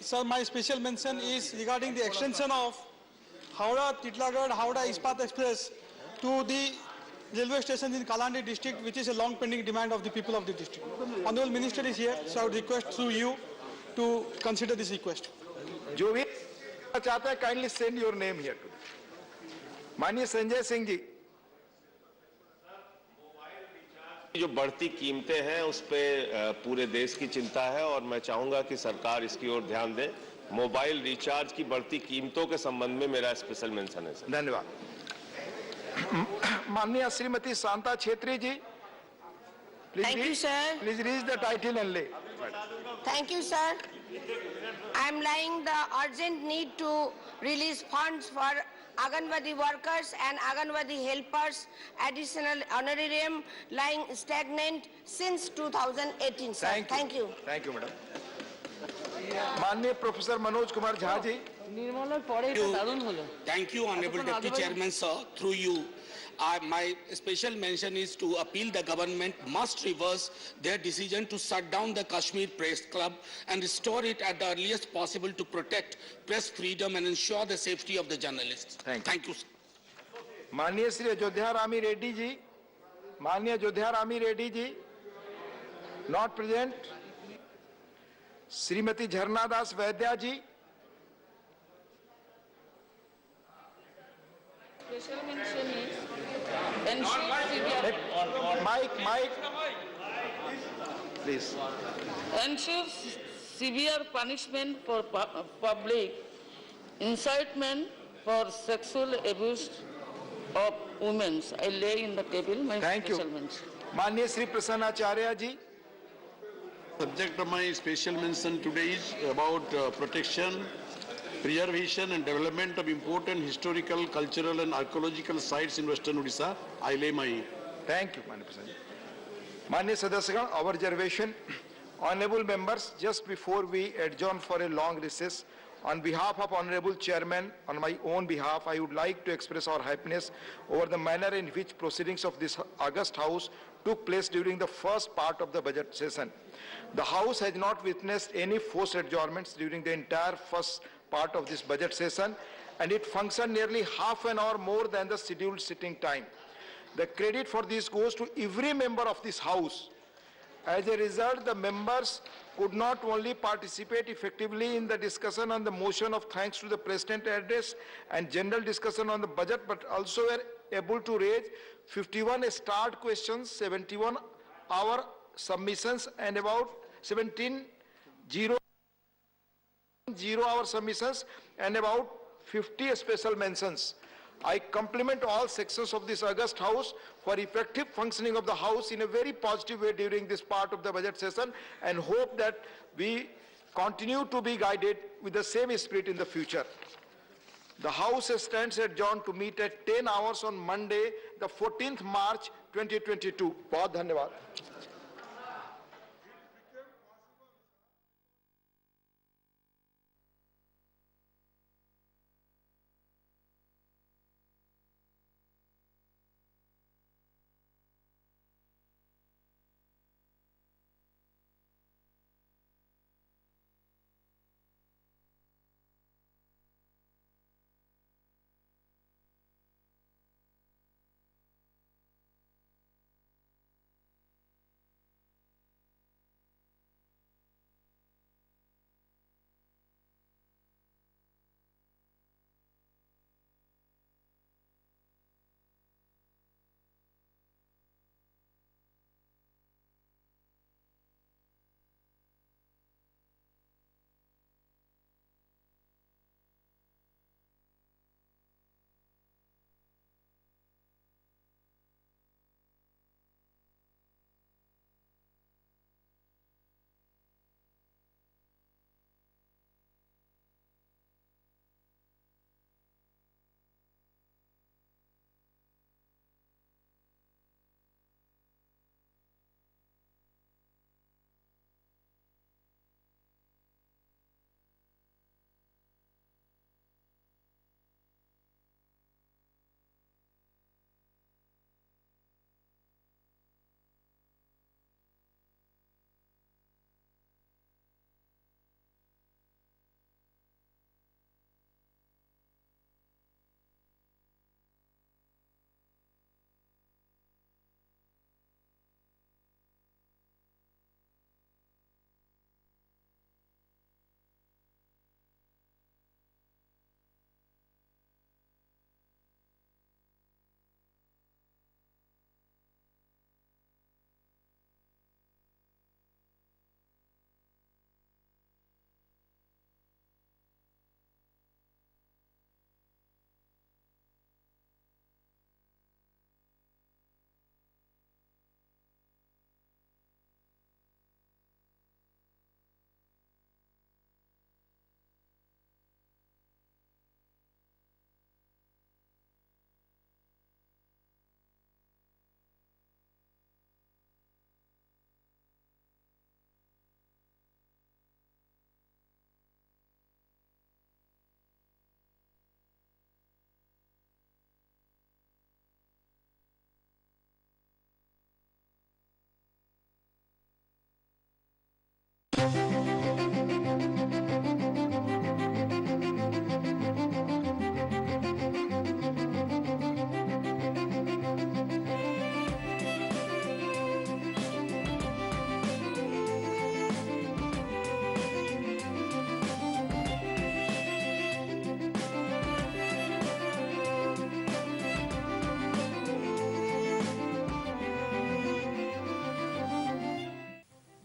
Sir, my special mention is regarding the extension of Howrah Ispat Express to the railway station in Kalandi district, which is a long pending demand of the people of the district. Honorable Minister is here, so I would request through you to consider this request. जो भी चाहता है kindly send your name here too. माननीय संजय सिंह जी. जो बढ़ती कीमतें हैं उस पे पूरे देश की चिंता है और मैं चाहूंगा कि सरकार इसकी ओर ध्यान दे. मोबाइल रिचार्ज की बढ़ती कीमतों के संबंध में मेरा स्पेशल मेंशन है सर. धन्यवाद. माननीय श्रीमती शांता छेत्री जी. Thank you, sir. Please read the title and lay. Thank you, sir. I am laying the urgent need to release funds for Anganwadi workers and Anganwadi helpers, additional honorarium lying stagnant since 2018, sir. Thank you. Thank you, madam. माननीय professor Manoj Kumar Jha ji. Thank you, Honorable Deputy Chairman, sir. Through you, my special mention is to appeal the government must reverse their decision to shut down the Kashmir Press Club and restore it at the earliest possible to protect press freedom and ensure the safety of the journalists. Thank you, sir. माननीय श्री अयोध्या रामी रेड्डी जी. माननीय Ayodhya Rami Reddy ji. Not present. Shrimati झरना दास वैद्या जी. Special mention is ensure severe, Mike, please. ensure severe punishment for public, incitement for sexual abuse of women. I lay in the table my Thank you. special mention. माननीय श्री प्रसन्नाचार्य जी. Subject of my special mention today is about protection, preservation and development of important historical, cultural and archaeological sites in Western Odisha. I lay my... Thank you, Mani Prasan. Mani Sadasyagan, our observation. Honorable members, just before we adjourn for a long recess, on behalf of Honorable Chairman, on my own behalf, I would like to express our happiness over the manner in which proceedings of this August House took place during the first part of the budget session. The House has not witnessed any forced adjournments during the entire first part of this budget session, and it functioned nearly half an hour more than the scheduled sitting time. The credit for this goes to every member of this House. As a result, the members could not only participate effectively in the discussion on the motion of thanks to the President address and general discussion on the budget, but also were able to raise 51 starred questions, 71 hour submissions, and about 17 zero-hour submissions, and about 50 special mentions. I compliment all sections of this August House for effective functioning of the House in a very positive way during this part of the budget session, and hope that we continue to be guided with the same spirit in the future. The House stands adjourned to meet at 10 hours on Monday, the 14th March 2022. बहुत धन्यवाद.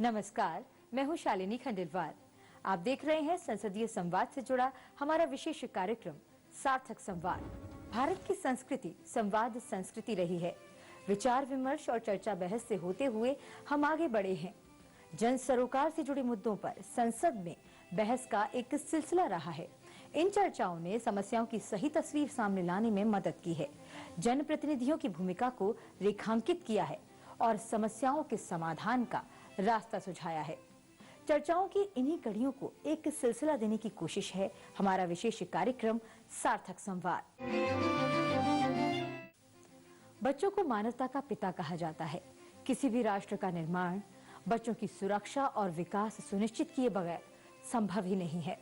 नमस्कार, मैं हूं शालिनी खंडेलवाल। आप देख रहे हैं संसदीय संवाद से जुड़ा हमारा विशेष कार्यक्रम सार्थक संवाद। भारत की संस्कृति संवाद संस्कृति रही है। विचार विमर्श और चर्चा बहस से होते हुए हम आगे बढ़े हैं। जन सरोकार से जुड़े मुद्दों पर संसद में बहस का एक सिलसिला रहा है। इन चर्चाओं ने समस्याओं की सही तस्वीर सामने लाने में मदद की है, जनप्रतिनिधियों की भूमिका को रेखांकित किया है और समस्याओं के समाधान का रास्ता सुझाया है। चर्चाओं की इन्हीं कड़ियों को एक सिलसिला देने की कोशिश है हमारा विशेष कार्यक्रम सार्थक संवाद। बच्चों को मानवता का पिता कहा जाता है। किसी भी राष्ट्र का निर्माण बच्चों की सुरक्षा और विकास सुनिश्चित किए बगैर संभव ही नहीं है।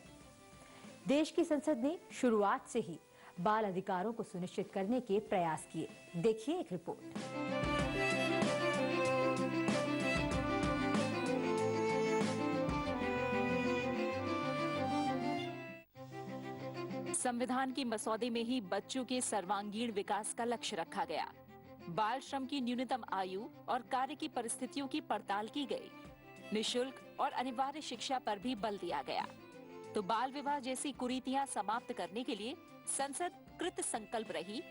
देश की संसद ने शुरुआत से ही बाल अधिकारों को सुनिश्चित करने के प्रयास किए। देखिए एक रिपोर्ट। संविधान के मसौदे में ही बच्चों के सर्वांगीण विकास का लक्ष्य रखा गया। बाल श्रम की न्यूनतम आयु और कार्य की परिस्थितियों की पड़ताल की गई। निशुल्क और अनिवार्य शिक्षा पर भी बल दिया गया। तो बाल विवाह जैसी कुरीतियां समाप्त करने के लिए संसद कृत संकल्प रही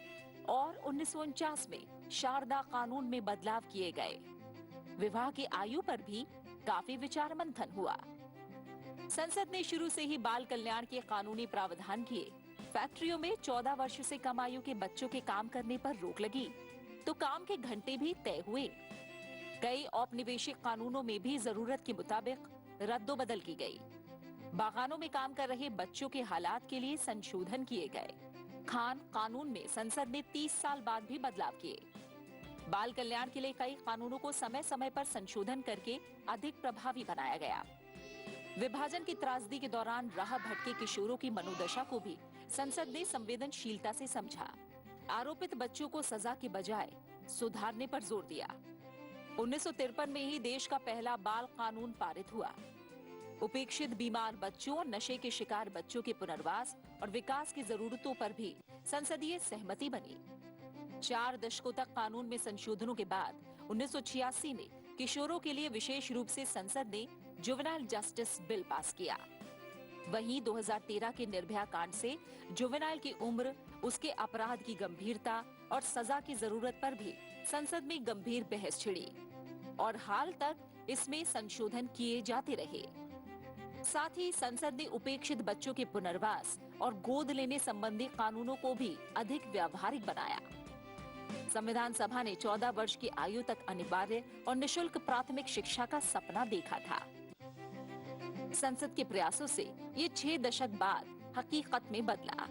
और 1949 में शारदा कानून में बदलाव किए गए। विवाह की आयु पर भी काफी विचार मंथन हुआ। संसद ने शुरू से ही बाल कल्याण के कानूनी प्रावधान किए। फैक्ट्रियों में 14 वर्ष से कम आयु के बच्चों के काम करने पर रोक लगी तो काम के घंटे भी तय हुए। कई औपनिवेशिक कानूनों में भी जरूरत के मुताबिक रद्दोबदल की गई। बागानों में काम कर रहे बच्चों के हालात के लिए संशोधन किए गए। खान कानून में संसद ने 30 साल बाद भी बदलाव किए। बाल कल्याण के लिए कई कानूनों को समय समय पर संशोधन करके अधिक प्रभावी बनाया गया। विभाजन की त्रासदी के दौरान राह भटके किशोरों की मनोदशा को भी संसद ने संवेदनशीलता से समझा। आरोपित बच्चों को सजा के बजाय सुधारने पर जोर दिया। 1953 में ही देश का पहला बाल कानून पारित हुआ। उपेक्षित बीमार बच्चों और नशे के शिकार बच्चों के पुनर्वास और विकास की जरूरतों पर भी संसदीय सहमति बनी। 4 दशकों तक कानून में संशोधनों के बाद 1986 में किशोरों के लिए विशेष रूप से संसद ने जुवेनाइल जस्टिस बिल पास किया। वहीं 2013 के निर्भया कांड से जुवेनाइल की उम्र, उसके अपराध की गंभीरता और सजा की जरूरत पर भी संसद में गंभीर बहस छिड़ी और हाल तक इसमें संशोधन किए जाते रहे। साथ ही संसद ने उपेक्षित बच्चों के पुनर्वास और गोद लेने संबंधी कानूनों को भी अधिक व्यावहारिक बनाया। संविधान सभा ने 14 वर्ष की आयु तक अनिवार्य और निशुल्क प्राथमिक शिक्षा का सपना देखा था। संसद के प्रयासों से ये 6 दशक बाद हकीकत में बदला।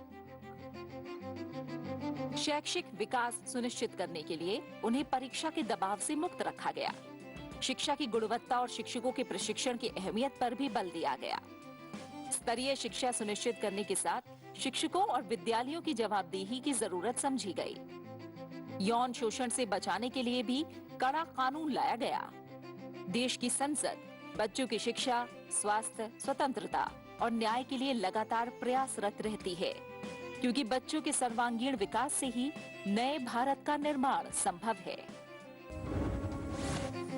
शैक्षिक विकास सुनिश्चित करने के लिए उन्हें परीक्षा के दबाव से मुक्त रखा गया। शिक्षा की गुणवत्ता और शिक्षकों के प्रशिक्षण की अहमियत पर भी बल दिया गया। स्तरीय शिक्षा सुनिश्चित करने के साथ शिक्षकों और विद्यालयों की जवाबदेही की जरूरत समझी गई। यौन शोषण से बचाने के लिए भी कड़ा कानून लाया गया। देश की संसद बच्चों की शिक्षा, स्वास्थ्य, स्वतंत्रता और न्याय के लिए लगातार प्रयासरत रहती है, क्योंकि बच्चों के सर्वांगीण विकास से ही नए भारत का निर्माण संभव है।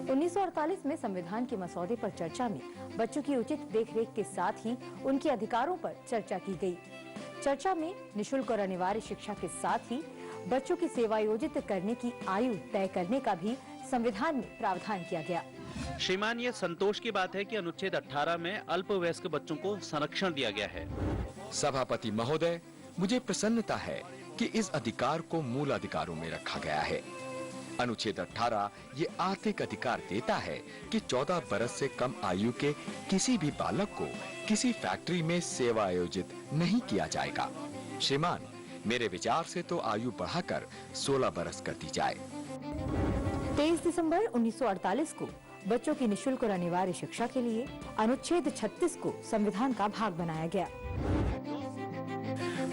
1948 में संविधान के मसौदे पर चर्चा में बच्चों की उचित देखरेख के साथ ही उनके अधिकारों पर चर्चा की गई। चर्चा में निशुल्क और अनिवार्य शिक्षा के साथ ही बच्चों की सेवायोजित करने की आयु तय करने का भी संविधान में प्रावधान किया गया। श्रीमान, ये संतोष की बात है कि अनुच्छेद 18 में अल्पवयस्क बच्चों को संरक्षण दिया गया है। सभापति महोदय, मुझे प्रसन्नता है कि इस अधिकार को मूल अधिकारों में रखा गया है। अनुच्छेद 18 ये आर्थिक अधिकार देता है कि 14 बरस से कम आयु के किसी भी बालक को किसी फैक्ट्री में सेवा आयोजित नहीं किया जाएगा। श्रीमान, मेरे विचार से तो आयु बढ़ाकर 16 बरस कर दी जाए। 23 दिसंबर 1948 को बच्चों की निशुल्क और अनिवार्य शिक्षा के लिए अनुच्छेद 36 को संविधान का भाग बनाया गया।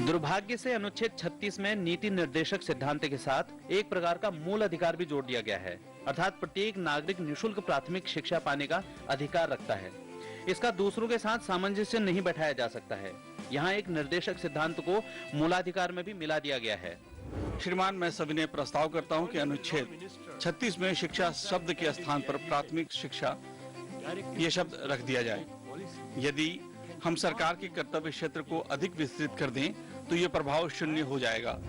दुर्भाग्य से अनुच्छेद 36 में नीति निर्देशक सिद्धांत के साथ एक प्रकार का मूल अधिकार भी जोड़ दिया गया है, अर्थात प्रत्येक नागरिक निशुल्क प्राथमिक शिक्षा पाने का अधिकार रखता है। इसका दूसरों के साथ सामंजस्य नहीं बैठाया जा सकता है। यहाँ एक निर्देशक सिद्धांत को मूलाधिकार में भी मिला दिया गया है। श्रीमान, मैं सविनय प्रस्ताव करता हूं कि अनुच्छेद 36 में शिक्षा शब्द के स्थान पर प्राथमिक शिक्षा ये शब्द रख दिया जाए। यदि हम सरकार के कर्तव्य क्षेत्र को अधिक विस्तृत कर दें तो ये प्रभाव शून्य हो जाएगा।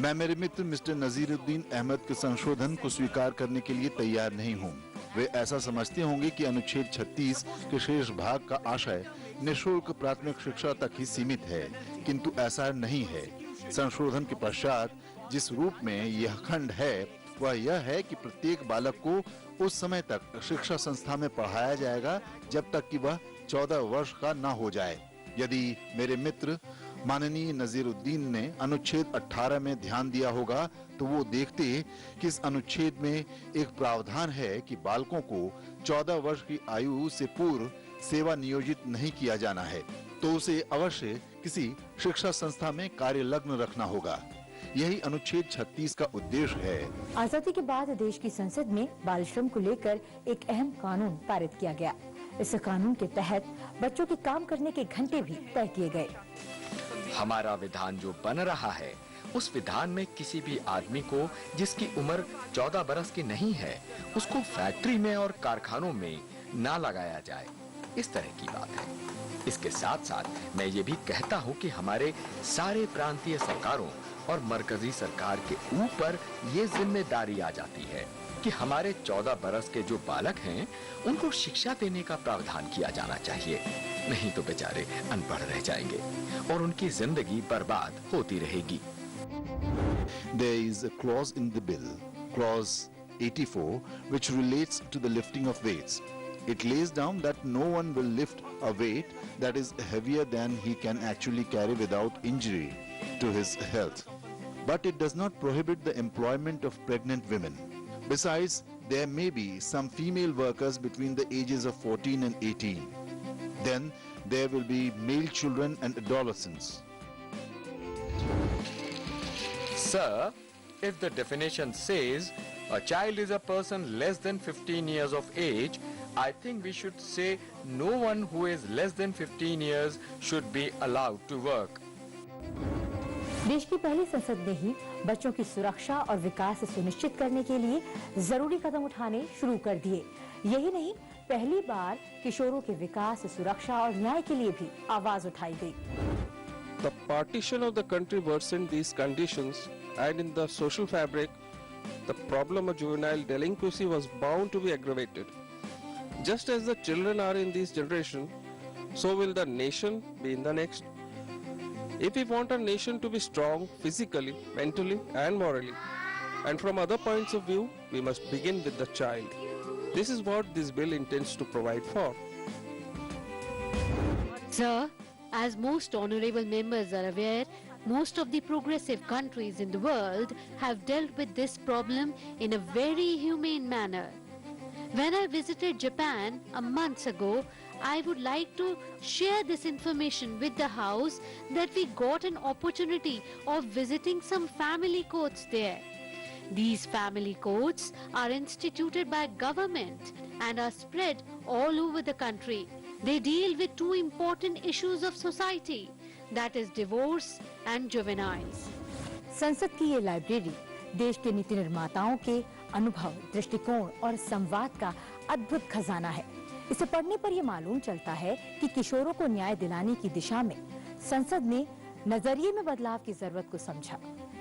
मैं मेरे मित्र मिस्टर नजीरुद्दीन अहमद के संशोधन को स्वीकार करने के लिए तैयार नहीं हूँ। वे ऐसा समझते होंगे कि अनुच्छेद 36 के शेष भाग का आशय निःशुल्क प्राथमिक शिक्षा तक ही सीमित है, किंतु ऐसा नहीं है। संशोधन के पश्चात जिस रूप में यह खंड है वह यह है कि प्रत्येक बालक को उस समय तक शिक्षा संस्था में पढ़ाया जाएगा जब तक कि वह 14 वर्ष का न हो जाए। यदि मेरे मित्र माननीय नजीरुद्दीन ने अनुच्छेद 18 में ध्यान दिया होगा तो वो देखते कि इस अनुच्छेद में एक प्रावधान है कि बालकों को 14 वर्ष की आयु से पूर्व सेवा नियोजित नहीं किया जाना है, तो उसे अवश्य किसी शिक्षा संस्था में कार्यलग्न रखना होगा। यही अनुच्छेद 36 का उद्देश्य है। आजादी के बाद देश की संसद में बाल श्रम को लेकर एक अहम कानून पारित किया गया। इस कानून के तहत बच्चों के काम करने के घंटे भी तय किए गए। हमारा विधान जो बन रहा है उस विधान में किसी भी आदमी को जिसकी उम्र 14 बरस की नहीं है उसको फैक्ट्री में और कारखानों में ना लगाया जाए, इस तरह की बात है। इसके साथ साथ मैं ये भी कहता हूँ कि हमारे सारे प्रांतीय सरकारों और मरकजी सरकार के ऊपर ये जिम्मेदारी आ जाती है कि हमारे 14 बरस के जो बालक हैं उनको शिक्षा देने का प्रावधान किया जाना चाहिए, नहीं तो बेचारे अनपढ़ रह जाएंगे और उनकी जिंदगी बर्बाद होती रहेगी। There is a clause in the bill, clause 84, which relates to the lifting of weights. It lays down that no one will lift a weight that is heavier than he can actually carry without injury to his health. But it does not prohibit the employment of pregnant women. Besides, there may be some female workers between the ages of 14 and 18. Then there will be male children and adolescents. Sir, if the definition says a child is a person less than 15 years of age, I think we should say no one who is less than 15 years should be allowed to work. देश की पहली संसद ने ही बच्चों की सुरक्षा और विकास सुनिश्चित करने के लिए जरूरी कदम उठाने शुरू कर दिए। यही नहीं, पहली बार किशोरों के विकास, सुरक्षा और न्याय के लिए भी आवाज उठाई गई। The partition of the country worsened these conditions, and in the social fabric, the problem of juvenile delinquency was bound to be aggravated. Just as the children are in this generation, so will the nation be in the next. If we want a nation to be strong physically, mentally and morally, and from other points of view, we must begin with the child. This is what this bill intends to provide for. Sir, as most honorable members are aware, most of the progressive countries in the world have dealt with this problem in a very humane manner. When I visited Japan a month ago, I would like to share this information with the House that we got an opportunity of visiting some family courts there. These family courts are instituted by government and are spread all over the country. They deal with two important issues of society, that is divorce and juveniles. संसद की ये library देश के नीति निर्माताओं के अनुभव, दृष्टिकोण और संवाद का अद्भुत खजाना है। इसे पढ़ने पर यह मालूम चलता है कि किशोरों को न्याय दिलाने की दिशा में संसद ने नजरिए में बदलाव की जरूरत को समझा।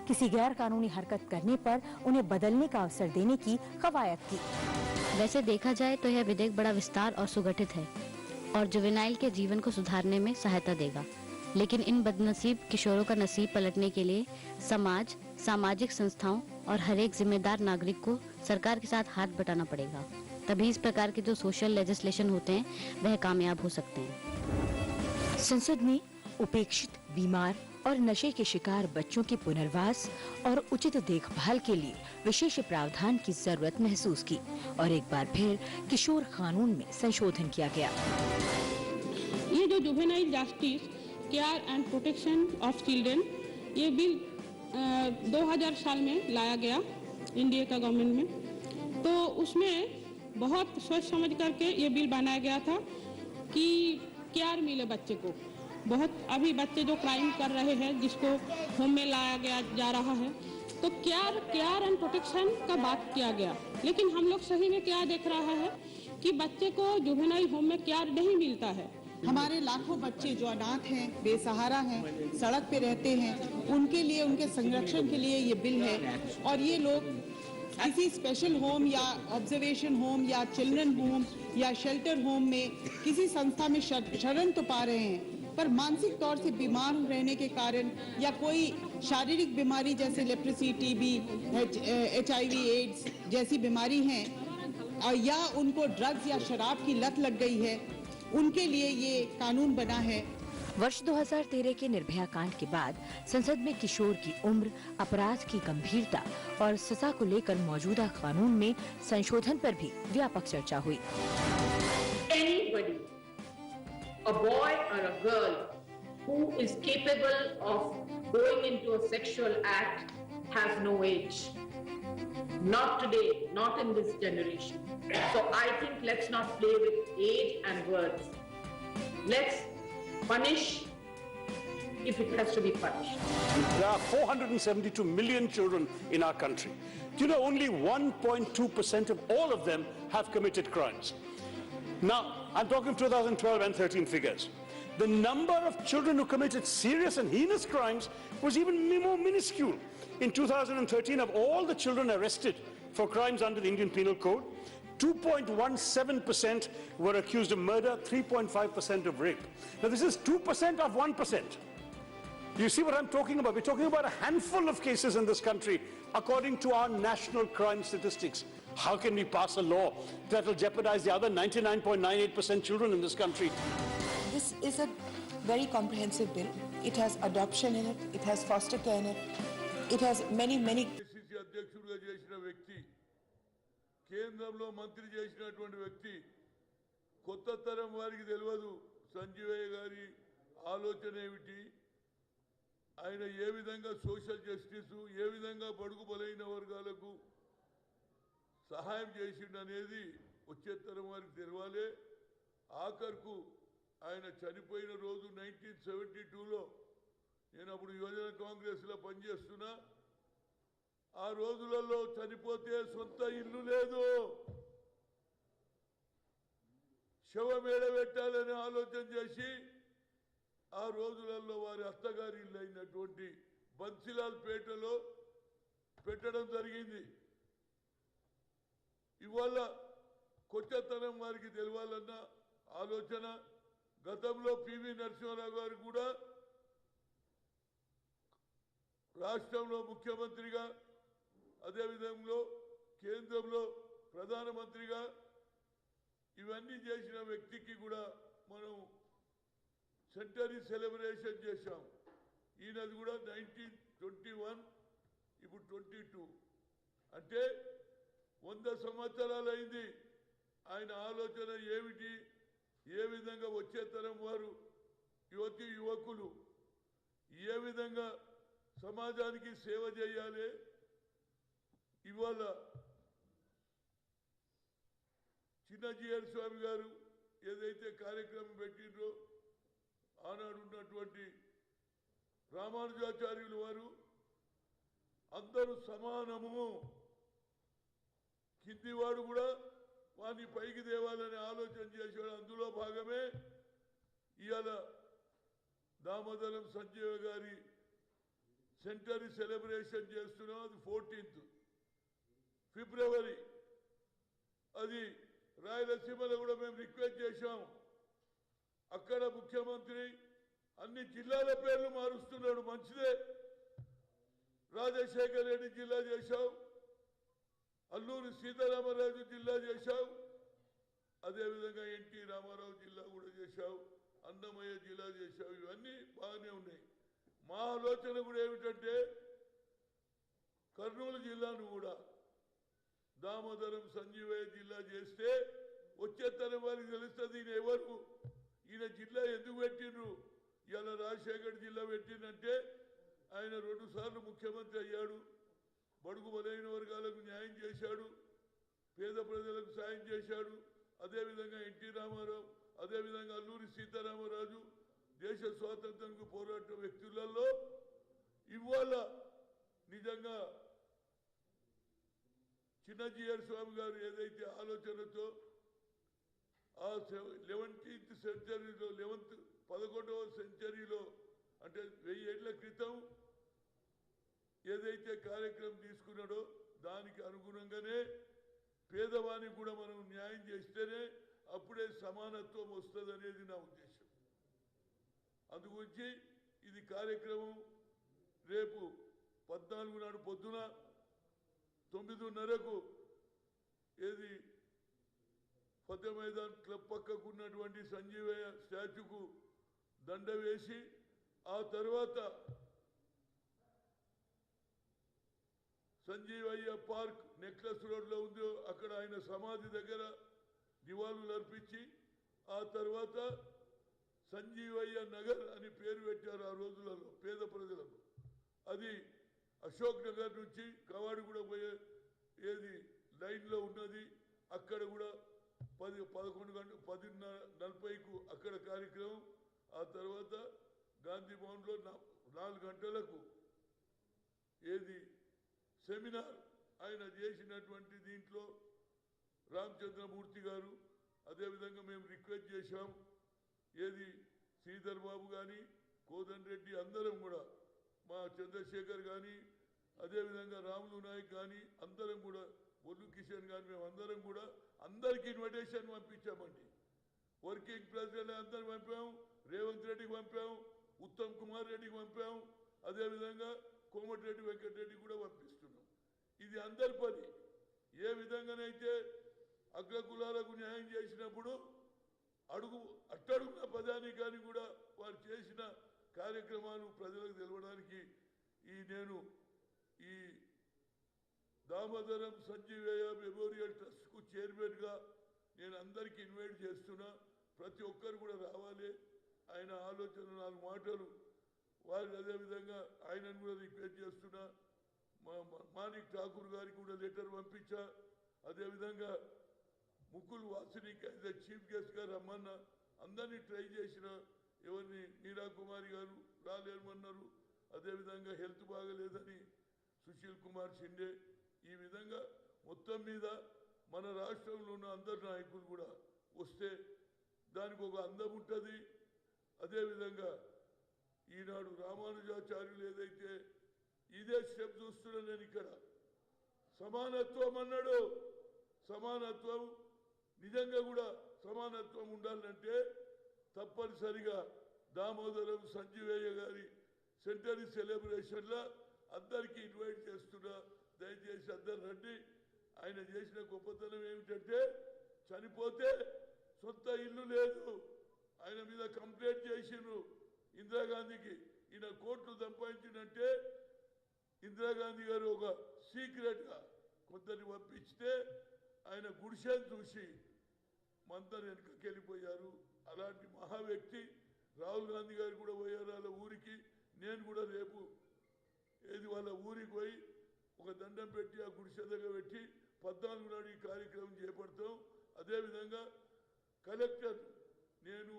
किसी गैर कानूनी हरकत करने पर उन्हें बदलने का अवसर देने की कवायद की। वैसे देखा जाए तो यह विधेयक बड़ा विस्तार और सुगठित है और जुवेनाइल के जीवन को सुधारने में सहायता देगा। लेकिन इन बदनसीब किशोरों का नसीब पलटने के लिए समाज, सामाजिक संस्थाओं और हर एक जिम्मेदार नागरिक को सरकार के साथ हाथ बटाना पड़ेगा। तभी इस प्रकार के जो सोशल लेजिस्लेशन होते हैं वह कामयाब हो सकते हैं। संसद ने उपेक्षित, बीमार और नशे के शिकार बच्चों के पुनर्वास और उचित देखभाल के लिए विशेष प्रावधान की जरूरत महसूस की और एक बार फिर किशोर कानून में संशोधन किया गया। ये जो juvenile justice, care and protection of children, ये बिल 2000 साल में लाया गया इंडिया का गवर्नमेंट में। तो उसमें बहुत सोच समझ करके ये बिल बनाया गया था कि केयर मिले बच्चे को। बहुत अभी बच्चे जो क्राइम कर रहे हैं, जिसको होम में लाया गया जा रहा है, तो केयर एंड प्रोटेक्शन का बात किया गया। लेकिन हम लोग सही में क्या देख रहा है कि बच्चे को जुवेनाइल होम में क्या नहीं मिलता है। हमारे लाखों बच्चे जो अनाथ हैं, बेसहारा हैं, सड़क पे रहते हैं, उनके लिए, उनके संरक्षण के लिए ये बिल है। और ये लोग किसी स्पेशल होम या ऑब्जर्वेशन होम या चिल्ड्रन होम या शेल्टर होम में किसी संस्था में शरण तो पा रहे हैं, पर मानसिक तौर से बीमार रहने के कारण या कोई शारीरिक बीमारी जैसे लेप्रेसी, टीबी, HIV, एड्स जैसी बीमारी है, या उनको ड्रग्स या शराब की लत लग गई है, उनके लिए ये कानून बना है। वर्ष 2013 के निर्भया कांड के बाद संसद में किशोर की उम्र, अपराध की गंभीरता और सजा को लेकर मौजूदा कानून में संशोधन पर भी व्यापक चर्चा हुई। Anybody, a boy or a girl who is capable of going into a sexual act has no age. Not today, not in this generation. So I think let's not play with age and words. Let's punish if it has to be punished. There are 472 million children in our country. Do you know only 1.2% of all of them have committed crimes? Now, I'm talking 2012 and 13 figures. The number of children who committed serious and heinous crimes was even more minuscule. In 2013, of all the children arrested for crimes under the Indian Penal Code, 2.17% were accused of murder, 3.5% of rape. Now this is 2% of 1%. You see what I'm talking about? We're talking about a handful of cases in this country according to our national crime statistics. How can we pass a law that will jeopardize the other 99.98% children in this country? This is a very comprehensive bill. It has adoption in it, it has foster care in it, it has many కేంద్రంలో మంత్రి చేసినటువంటి వ్యక్తి కొత్త తరం వారికి తెలియదు సంజీవయ్య గారి ఆలోచన ఏమిటి, ఆయన ఏ విధంగా సోషల్ జస్టిస్, ఏ విధంగా బడుగు బలైన వర్గాలకు సహాయం చేసిండు అనేది వచ్చే తరం వారికి తెలియాలి. ఆఖరుకు ఆయన చనిపోయిన రోజు 1972లో నేను అప్పుడు యువజన కాంగ్రెస్లో పనిచేస్తున్నా. ఆ రోజులలో చనిపోతే సొంత ఇల్లు లేదు, శవం ఏడబెట్టాలని ఆలోచన చేసి ఆ రోజులలో వారి అత్తగారి ఇల్లు అయినటువంటి బన్సిలాల్ పేటలో పెట్టడం జరిగింది. ఇవాళ కొత్తతనం వారికి తెలియాలన్న ఆలోచన గతంలో పివి నరసింహారావు గారు కూడా రాష్ట్రంలో ముఖ్యమంత్రిగా, అదేవిధంగా కేంద్రంలో ప్రధానమంత్రిగా ఇవన్నీ చేసిన వ్యక్తికి కూడా మనం సెంటరీ సెలబ్రేషన్ చేశాం. ఈయనది కూడా 1921, ఇప్పుడు 22, అంటే 100 సంవత్సరాలు అయింది. ఆయన ఆలోచన ఏమిటి, ఏ విధంగా వచ్చే తరం వారు యువతి యువకులు ఏ విధంగా సమాజానికి సేవ చేయాలి. ఇవాళ చిన్నజీఆర్ స్వామి గారు ఏదైతే కార్యక్రమం పెట్టిండ్రో, ఆనాడు ఉన్నటువంటి రామానుజాచార్యులు వారు అందరూ సమానము, కిందివాడు కూడా వాడిని పైకి తేవాలని ఆలోచన చేసేవాడు. అందులో భాగమే ఇవాళ దామోదరం సంజీవ గారి సెంటరీ సెలబ్రేషన్ చేస్తున్నాం. అది 14th ఫిబ్రవరి. అది రాయలసీమలో కూడా మేము రిక్వెస్ట్ చేశాం. అక్కడ ముఖ్యమంత్రి అన్ని జిల్లాల పేర్లు మారుస్తున్నాడు, మంచిదే. రాజశేఖర రెడ్డి జిల్లా చేశావు, అల్లూరి సీతారామరాజు జిల్లా చేశావు, అదేవిధంగా ఎన్టీ రామారావు జిల్లా కూడా చేశావు, అన్నమయ్య జిల్లా చేశావు. ఇవన్నీ బాగానే ఉన్నాయి. మా ఆలోచన కూడా ఏమిటంటే కర్నూలు జిల్లాను కూడా దామోదరం సంజీవయ్య జిల్లా చేస్తే వచ్చే తరం వారికి తెలుస్తుంది ఈయన ఎవరు, ఈయన జిల్లా ఎందుకు పెట్టిండ్రు. ఇలా రాజశేఖర్ జిల్లా పెట్టిందంటే ఆయన 2 సార్లు ముఖ్యమంత్రి అయ్యాడు, బడుగు బలైన వర్గాలకు న్యాయం చేశాడు, పేద ప్రజలకు సాయం చేశాడు. అదేవిధంగా ఎన్టీ రామారావు, అదేవిధంగా అల్లూరి సీతారామరాజు దేశ స్వాతంత్రానికి పోరాట వ్యక్తులలో ఇవాళ నిజంగా చిన్నజీఆర్ స్వామి గారు ఏదైతే ఆలోచనతో ఆ 11th సెంచరీలో 11వ సెంచరీలో అంటే 1000 ఏళ్ల క్రితం ఏదైతే కార్యక్రమం తీసుకున్నాడో దానికి అనుగుణంగానే పేదవానికి కూడా మనం న్యాయం చేస్తేనే అప్పుడే సమానత్వం వస్తుంది అనేది నా ఉద్దేశం. అందుగురించి ఇది కార్యక్రమం రేపు 14 నాడు పొద్దున 9:30కు ఏది ఫతే మైదాన్ క్లబ్ పక్కకు ఉన్నటువంటి సంజీవయ్య స్టాచ్యూకు దండ వేసి ఆ తర్వాత సంజీవయ్య పార్క్ నెక్లెస్ రోడ్లో ఉందో అక్కడ ఆయన సమాధి దగ్గర నివాళులు అర్పించి ఆ తర్వాత సంజీవయ్య నగర్ అని పేరు పెట్టారు ఆ రోజులలో పేద ప్రజలకు. అది అశోక్ నగర్ నుంచి కవాడిగూడ పోయే ఏది లైన్లో ఉన్నది. అక్కడ కూడా 10:40కు అక్కడ కార్యక్రమం. ఆ తర్వాత గాంధీ భవన్లో 4 గంటలకు ఏది సెమినార్ ఆయన చేసినటువంటి దీంట్లో రామచంద్రమూర్తి గారు అదేవిధంగా మేము రిక్వెస్ట్ చేశాం. ఏది శ్రీధర్ బాబు కానీ కోదండ్ రెడ్డి అందరం కూడా మా చంద్రశేఖర్ కానీ అదేవిధంగా రాములు నాయక్ కానీ అందరం కూడా బొల్లు కిషన్ కానీ మేము అందరం కూడా అందరికి ఇన్విటేషన్ పంపించామండి. వర్కింగ్ ప్రెసిడెంట్ అందరు పంపాము, రేవంత్ రెడ్డికి పంపాము, ఉత్తమ్ కుమార్ రెడ్డికి పంపాము, అదేవిధంగా కోమటిరెడ్డి వెంకటరెడ్డి కూడా పంపిస్తున్నాం. ఇది అందరి పని. ఏ విధంగానైతే అగ్రకులాలకు న్యాయం చేసినప్పుడు అట్టడుగున్న పదానికాన్ని కూడా వారు చేసిన కార్యక్రమాలు ప్రజలకు తెలవడానికి నేను ఈ దామోదరం సంజీవయ్య మెమోరియల్ ట్రస్ట్కు చైర్మన్గా నేను అందరికీ ఇన్వైట్ చేస్తున్నా. ప్రతి ఒక్కరు కూడా రావాలి. ఆయన ఆలోచన 4 మాటలు వారు అదేవిధంగా ఆయనను కూడా రిక్వెస్ట్ చేస్తున్నా. మాణిక్ ఠాకూర్ గారికి కూడా లెటర్ పంపించా. అదేవిధంగా ముకుల్ వాసినికి అయితే చీఫ్ గెస్ట్గా రమ్మన్నా. అందరినీ ట్రై చేసిన ఎవరిని మీరా కుమారి గారు రాలేమన్నారు. అదేవిధంగా హెల్త్ బాగలేదని సుశీల్ కుమార్ షిండే. ఈ విధంగా మొత్తం మీద మన రాష్ట్రంలో ఉన్న అందరు నాయకులు కూడా వస్తే దానికి ఒక అందం ఉంటుంది. అదేవిధంగా ఈనాడు రామానుజాచార్యులు ఏదైతే ఇదే స్టెప్ చూస్తున్నా నేను ఇక్కడ సమానత్వం అన్నాడు. సమానత్వం నిజంగా కూడా సమానత్వం ఉండాలంటే తప్పనిసరిగా దామోదరం సంజీవయ్య గారి సెంటరీ సెలబ్రేషన్లో అందరికీ ఇన్వైట్ చేస్తున్నా. దయచేసి అందరు రండి. ఆయన చేసిన గొప్పతనం ఏమిటంటే చనిపోతే సొంత ఇల్లు లేదు. ఆయన మీద కంప్లైంట్ చేసిండ్రు ఇందిరాగాంధీకి. ఈయన కోట్లు సంపాదించినంటే ఇందిరాగాంధీ గారు ఒక సీక్రెట్గా కొందరిని పంపిస్తే ఆయన గుడిసెను చూసి మందరు వెనుకకి వెళ్ళిపోయారు. అలాంటి మహా వ్యక్తి రాహుల్ గాంధీ గారు కూడా పోయారు వాళ్ళ ఊరికి. నేను కూడా రేపు ఏది వాళ్ళ ఊరికి పోయి ఒక దండం పెట్టి ఆ గుడిసె దగ్గర పెట్టి 14 నాడు ఈ కార్యక్రమం చేపడతాం. అదేవిధంగా కలెక్టర్ నేను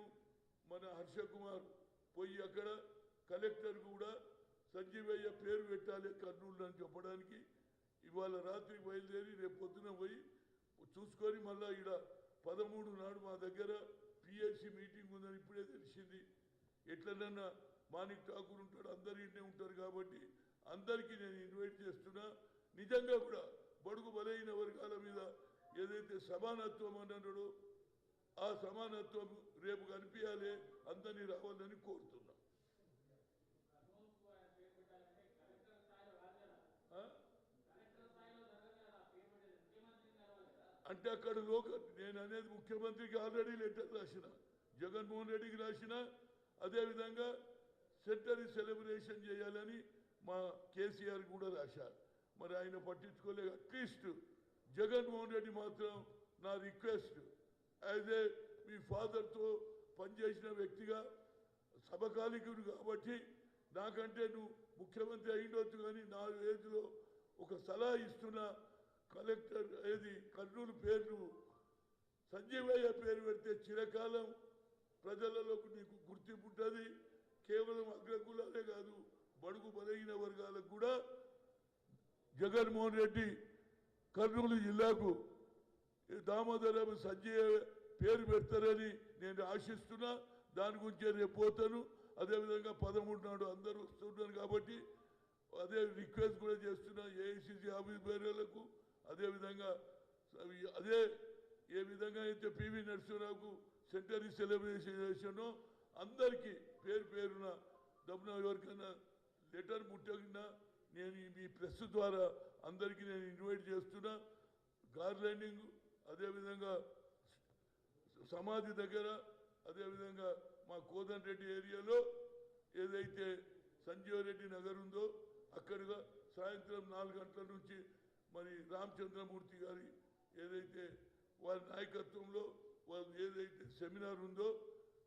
మన హర్ష కుమార్ పోయి అక్కడ కలెక్టర్ కూడా సంజీవయ్య పేరు పెట్టాలి కర్నూలు అని చెప్పడానికి ఇవాళ రాత్రి బయలుదేరి రేపు పొద్దున పోయి చూసుకొని మళ్ళీ ఇక్కడ 13 నాడు మా దగ్గర పిఎస్సి మీటింగ్ ఉందని ఇప్పుడే తెలిసింది. ఎట్లనన్నా మాణిక్ ఠాకూర్ ఉంటాడు, అందరు ఇంటే ఉంటారు కాబట్టి అందరికీ నేను ఇన్వైట్ చేస్తున్నా. నిజంగా కూడా బడుగు బలైన వర్గాల మీద ఏదైతే సమానత్వం అన్నాడో ఆ సమానత్వం రేపు కనిపించాలి, అందరినీ రావాలని కోరుతున్నా. అంటే అక్కడ నేను అనేది ముఖ్యమంత్రికి ఆల్రెడీ లెటర్ రాసిన, జగన్మోహన్ రెడ్డికి రాసిన. అదేవిధంగా సెంటరీ సెలబ్రేషన్ చేయాలని మా కేసీఆర్ కూడా రాశారు. మరి ఆయన పట్టించుకోలేదు. అట్లీస్ట్ జగన్మోహన్ రెడ్డి మాత్రం నా రిక్వెస్ట్ యాజ్ ఏ మీ ఫాదర్తో పనిచేసిన వ్యక్తిగా సమకాలికుడు కాబట్టి నాకంటే నువ్వు ముఖ్యమంత్రి అయ్యిండొచ్చు కానీ నా ఏజ్లో ఒక సలహా ఇస్తున్నా. కలెక్టర్ ఏది కర్నూలు పేరు సంజీవయ్య పేరు పెడితే చిరకాలం ప్రజలలోకి నీకు గుర్తింపు ఉంటుంది. కేవలం అగ్రకులాలే కాదు బడుగు బలహీన వర్గాలకు కూడా జగన్మోహన్ రెడ్డి కర్నూలు జిల్లాకు దామోదరం సంజీవ పేరు పెడతారని నేను ఆశిస్తున్నా. దాని గురించి రేపు పోతాను. అదేవిధంగా 13 నాడు అందరూ వస్తున్నారు కాబట్టి అదే రిక్వెస్ట్ కూడా చేస్తున్నా ఏఐసిసి ఆఫీస్ బేరేలకు. అదేవిధంగా అదే ఏ విధంగా అయితే పివి నరసింహరావుకు సెంటరీ సెలబ్రేషన్ చేసానో అందరికీ పేరు పేరున దమ్మున ఎవరికైనా లెటర్ ముట్టగినా నేను మీ ప్రెస్ ద్వారా అందరికీ నేను ఇన్వైట్ చేస్తున్నా. గార్లెండింగ్ అదేవిధంగా సమాధి దగ్గర అదేవిధంగా మా కోదన్ రెడ్డి ఏరియాలో ఏదైతే సంజీవ్ రెడ్డి నగర్ ఉందో అక్కడగా సాయంత్రం 4 గంటల నుంచి మరి రామచంద్రమూర్తి గారి ఏదైతే వారి నాయకత్వంలో వాళ్ళు ఏదైతే సెమినార్ ఉందో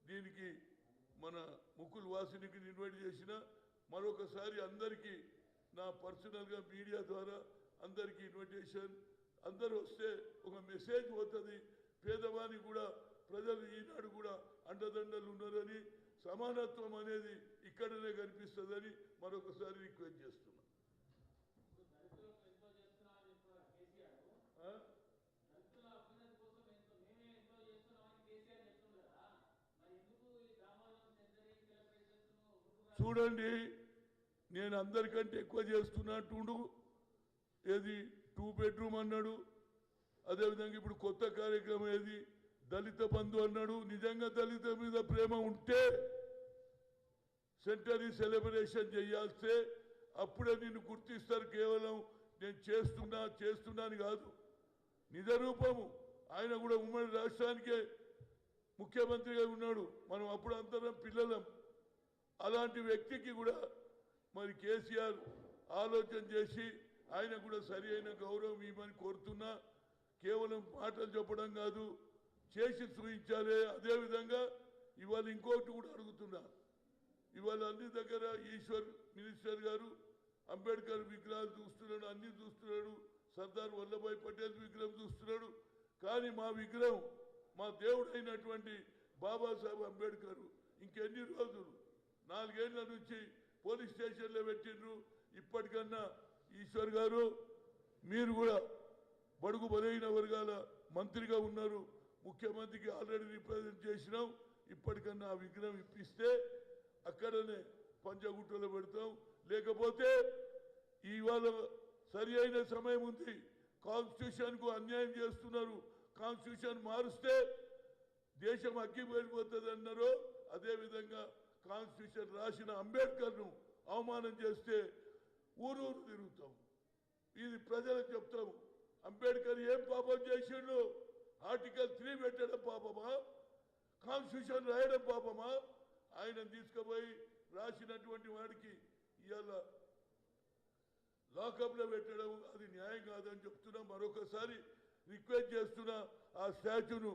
దీనికి మన ముకుల్ వాసినికి ఇన్వైట్ చేసిన మరొకసారి అందరికీ నా పర్సనల్గా మీడియా ద్వారా అందరికీ ఇన్విటేషన్. అందరూ వస్తే ఒక మెసేజ్ పోతుంది పేదవానికి కూడా ప్రజలు ఈనాడు కూడా అండదండలు ఉన్నారని సమానత్వం అనేది ఇక్కడనే కనిపిస్తుందని మరొకసారి రిక్వెస్ట్ చేస్తున్నా. చూడండి నేను అందరికంటే ఎక్కువ చేస్తున్నట్టుండు. ఏది 2 బెడ్రూమ్ అన్నాడు. అదేవిధంగా ఇప్పుడు కొత్త కార్యక్రమం ఏది దళిత బంధు అన్నాడు. నిజంగా దళిత మీద ప్రేమ ఉంటే సెంటరీ సెలబ్రేషన్ చేయాల్సే అప్పుడే నిన్ను గుర్తిస్తారు. కేవలం నేను చేస్తున్నాను కాదు నిజ రూపము. ఆయన కూడా ఉమ్మడి రాష్ట్రానికే ముఖ్యమంత్రిగా ఉన్నాడు. మనం అప్పుడు అందరం పిల్లలం. అలాంటి వ్యక్తికి కూడా మరి కేసీఆర్ ఆలోచన చేసి ఆయన కూడా సరి అయిన గౌరవం ఇవ్వమని కోరుతున్నా. కేవలం మాటలు చెప్పడం కాదు చేసి చూపించాలి. అదేవిధంగా ఇవాళ ఇంకోటి కూడా అడుగుతున్నా. ఇవాళ అన్ని దగ్గర ఈశ్వర్ మినిస్టర్ గారు అంబేద్కర్ విగ్రహాలు చూస్తున్నాడు, అన్ని చూస్తున్నాడు, సర్దార్ వల్లభాయ్ పటేల్ విగ్రహం చూస్తున్నాడు. కానీ మా విగ్రహం మా దేవుడైనటువంటి బాబాసాహెబ్ అంబేద్కర్ ఇంకెన్ని రోజులు 4 ఏళ్ల నుంచి పోలీస్ స్టేషన్లో పెట్టిండ్రు. ఇప్పటికన్నా ఈశ్వర్ గారు మీరు కూడా బడుగు బలైన వర్గాల మంత్రిగా ఉన్నారు. ముఖ్యమంత్రికి ఆల్రెడీ రిప్రజెంట్ చేసినాం. ఇప్పటికన్నా ఆ విగ్రహం ఇప్పిస్తే అక్కడనే పంచగుట్టలో పెడతాం. లేకపోతే ఇవాళ సరి అయిన సమయం ఉంది. కాన్స్టిట్యూషన్కు అన్యాయం చేస్తున్నారు. కాన్స్టిట్యూషన్ మారుస్తే దేశం అగ్గిపోయిపోతుంది అన్నారు. అదేవిధంగా కాన్స్టిట్యూషన్ రాసిన అంబేద్కర్ను అవమానం చేస్తే ఊరూరు తిరుగుతాం. ఇది ప్రజలకు చెప్తాం. అంబేద్కర్ ఏం పాపం చేసిండు? ఆర్టికల్ 3 పెట్టడం పాపమా? కాన్స్టిట్యూషన్ రాయడం పాపమా? ఆయన తీసుకుపోయి రాసినటువంటి వాడికి ఇవాళ లాకప్లో పెట్టడం అది న్యాయం కాదని చెప్తున్నా. మరొకసారి రిక్వెస్ట్ చేస్తున్నా ఆ స్టాచ్యూను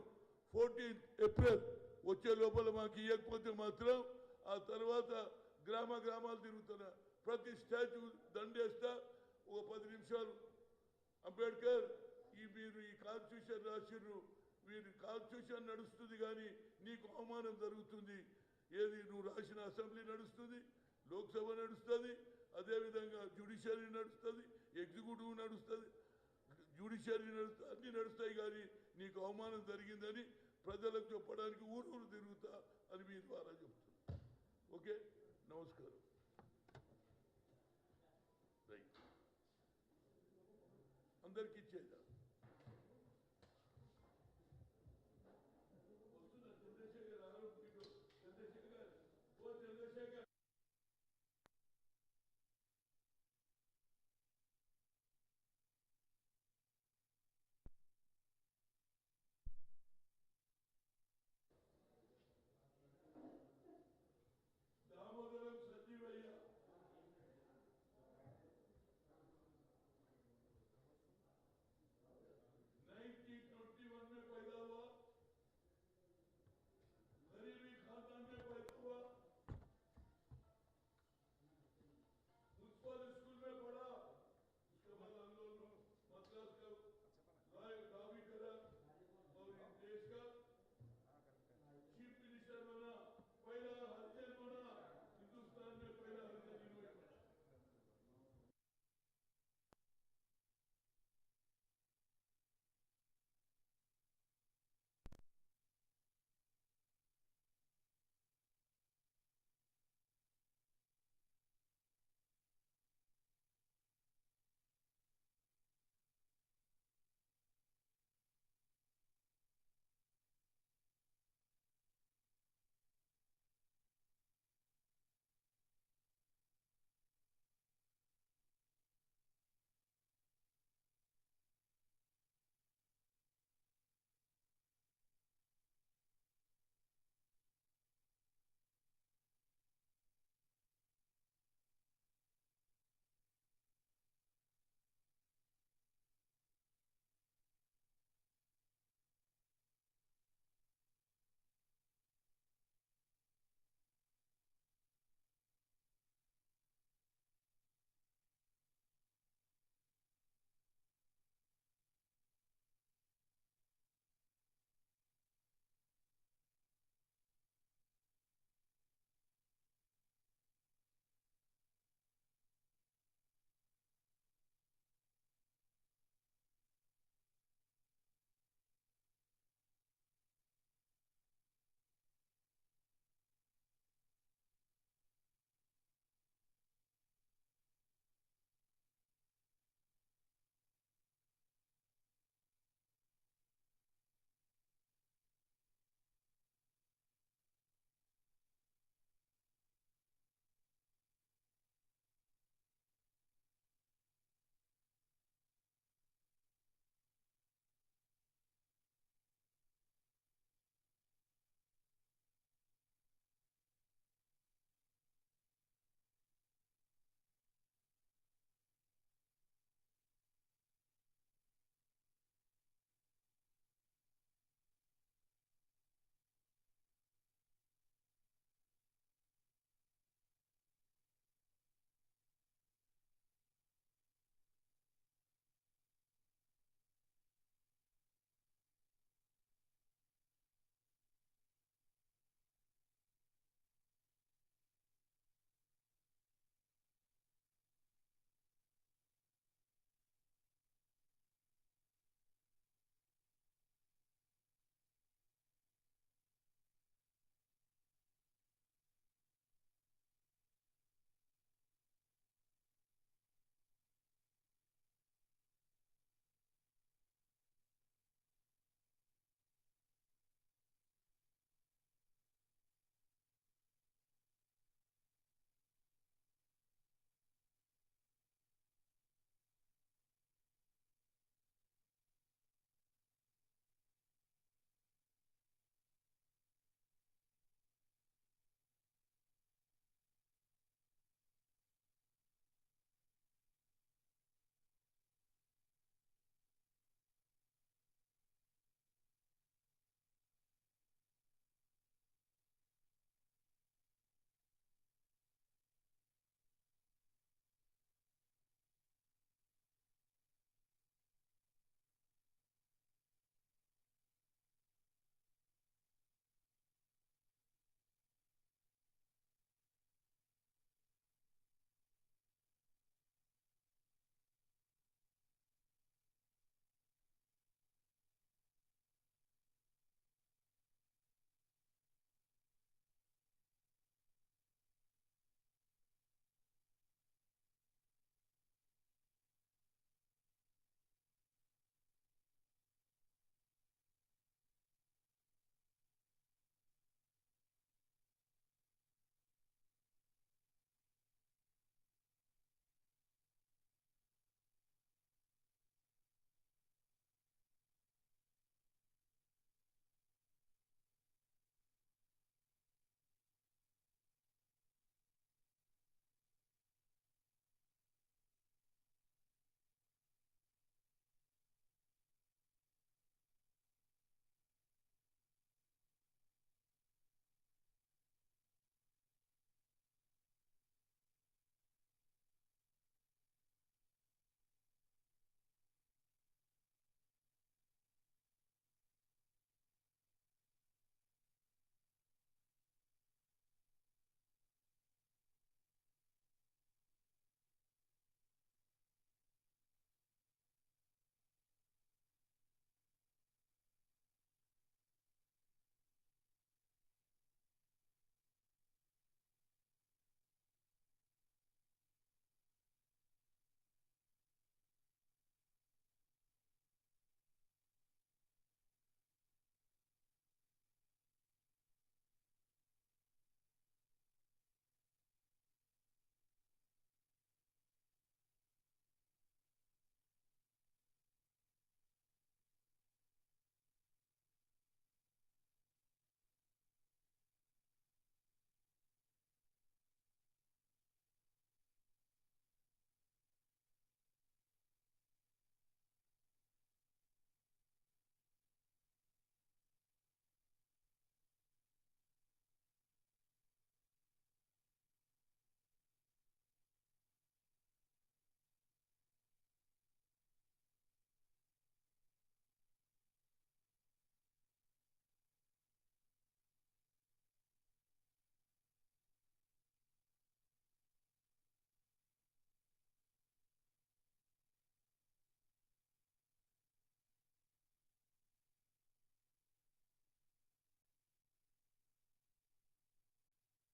14 ఏప్రిల్ వచ్చే లోపల మాకు ఇవ్వకపోతే మాత్రం ఆ తర్వాత గ్రామాలు తిరుగుతున్నా. ప్రతి స్టాచ్యూ దండేస్తా. ఒక 10 నిమిషాలు అంబేద్కర్ మీరు ఈ కాన్స్టిట్యూషన్ రాసిర్రు, వీరి కాన్స్టిట్యూషన్ నడుస్తుంది కానీ నీకు అవమానం జరుగుతుంది. ఏది నువ్వు రాసిన అసెంబ్లీ నడుస్తుంది, లోక్సభ నడుస్తుంది, అదేవిధంగా జ్యుడిషియరీ నడుస్తుంది, ఎగ్జిక్యూటివ్ నడుస్తుంది, జ్యుడిషియరీ నడుస్తుంది, అన్నీ నడుస్తాయి. కానీ నీకు అవమానం జరిగిందని ప్రజలకు చెప్పడానికి ఊరు తిరుగుతా అని మీ ద్వారా చెప్తున్నా. ఓకే, నమస్కారం. రైట్, అందరికి ఇచ్చేదా?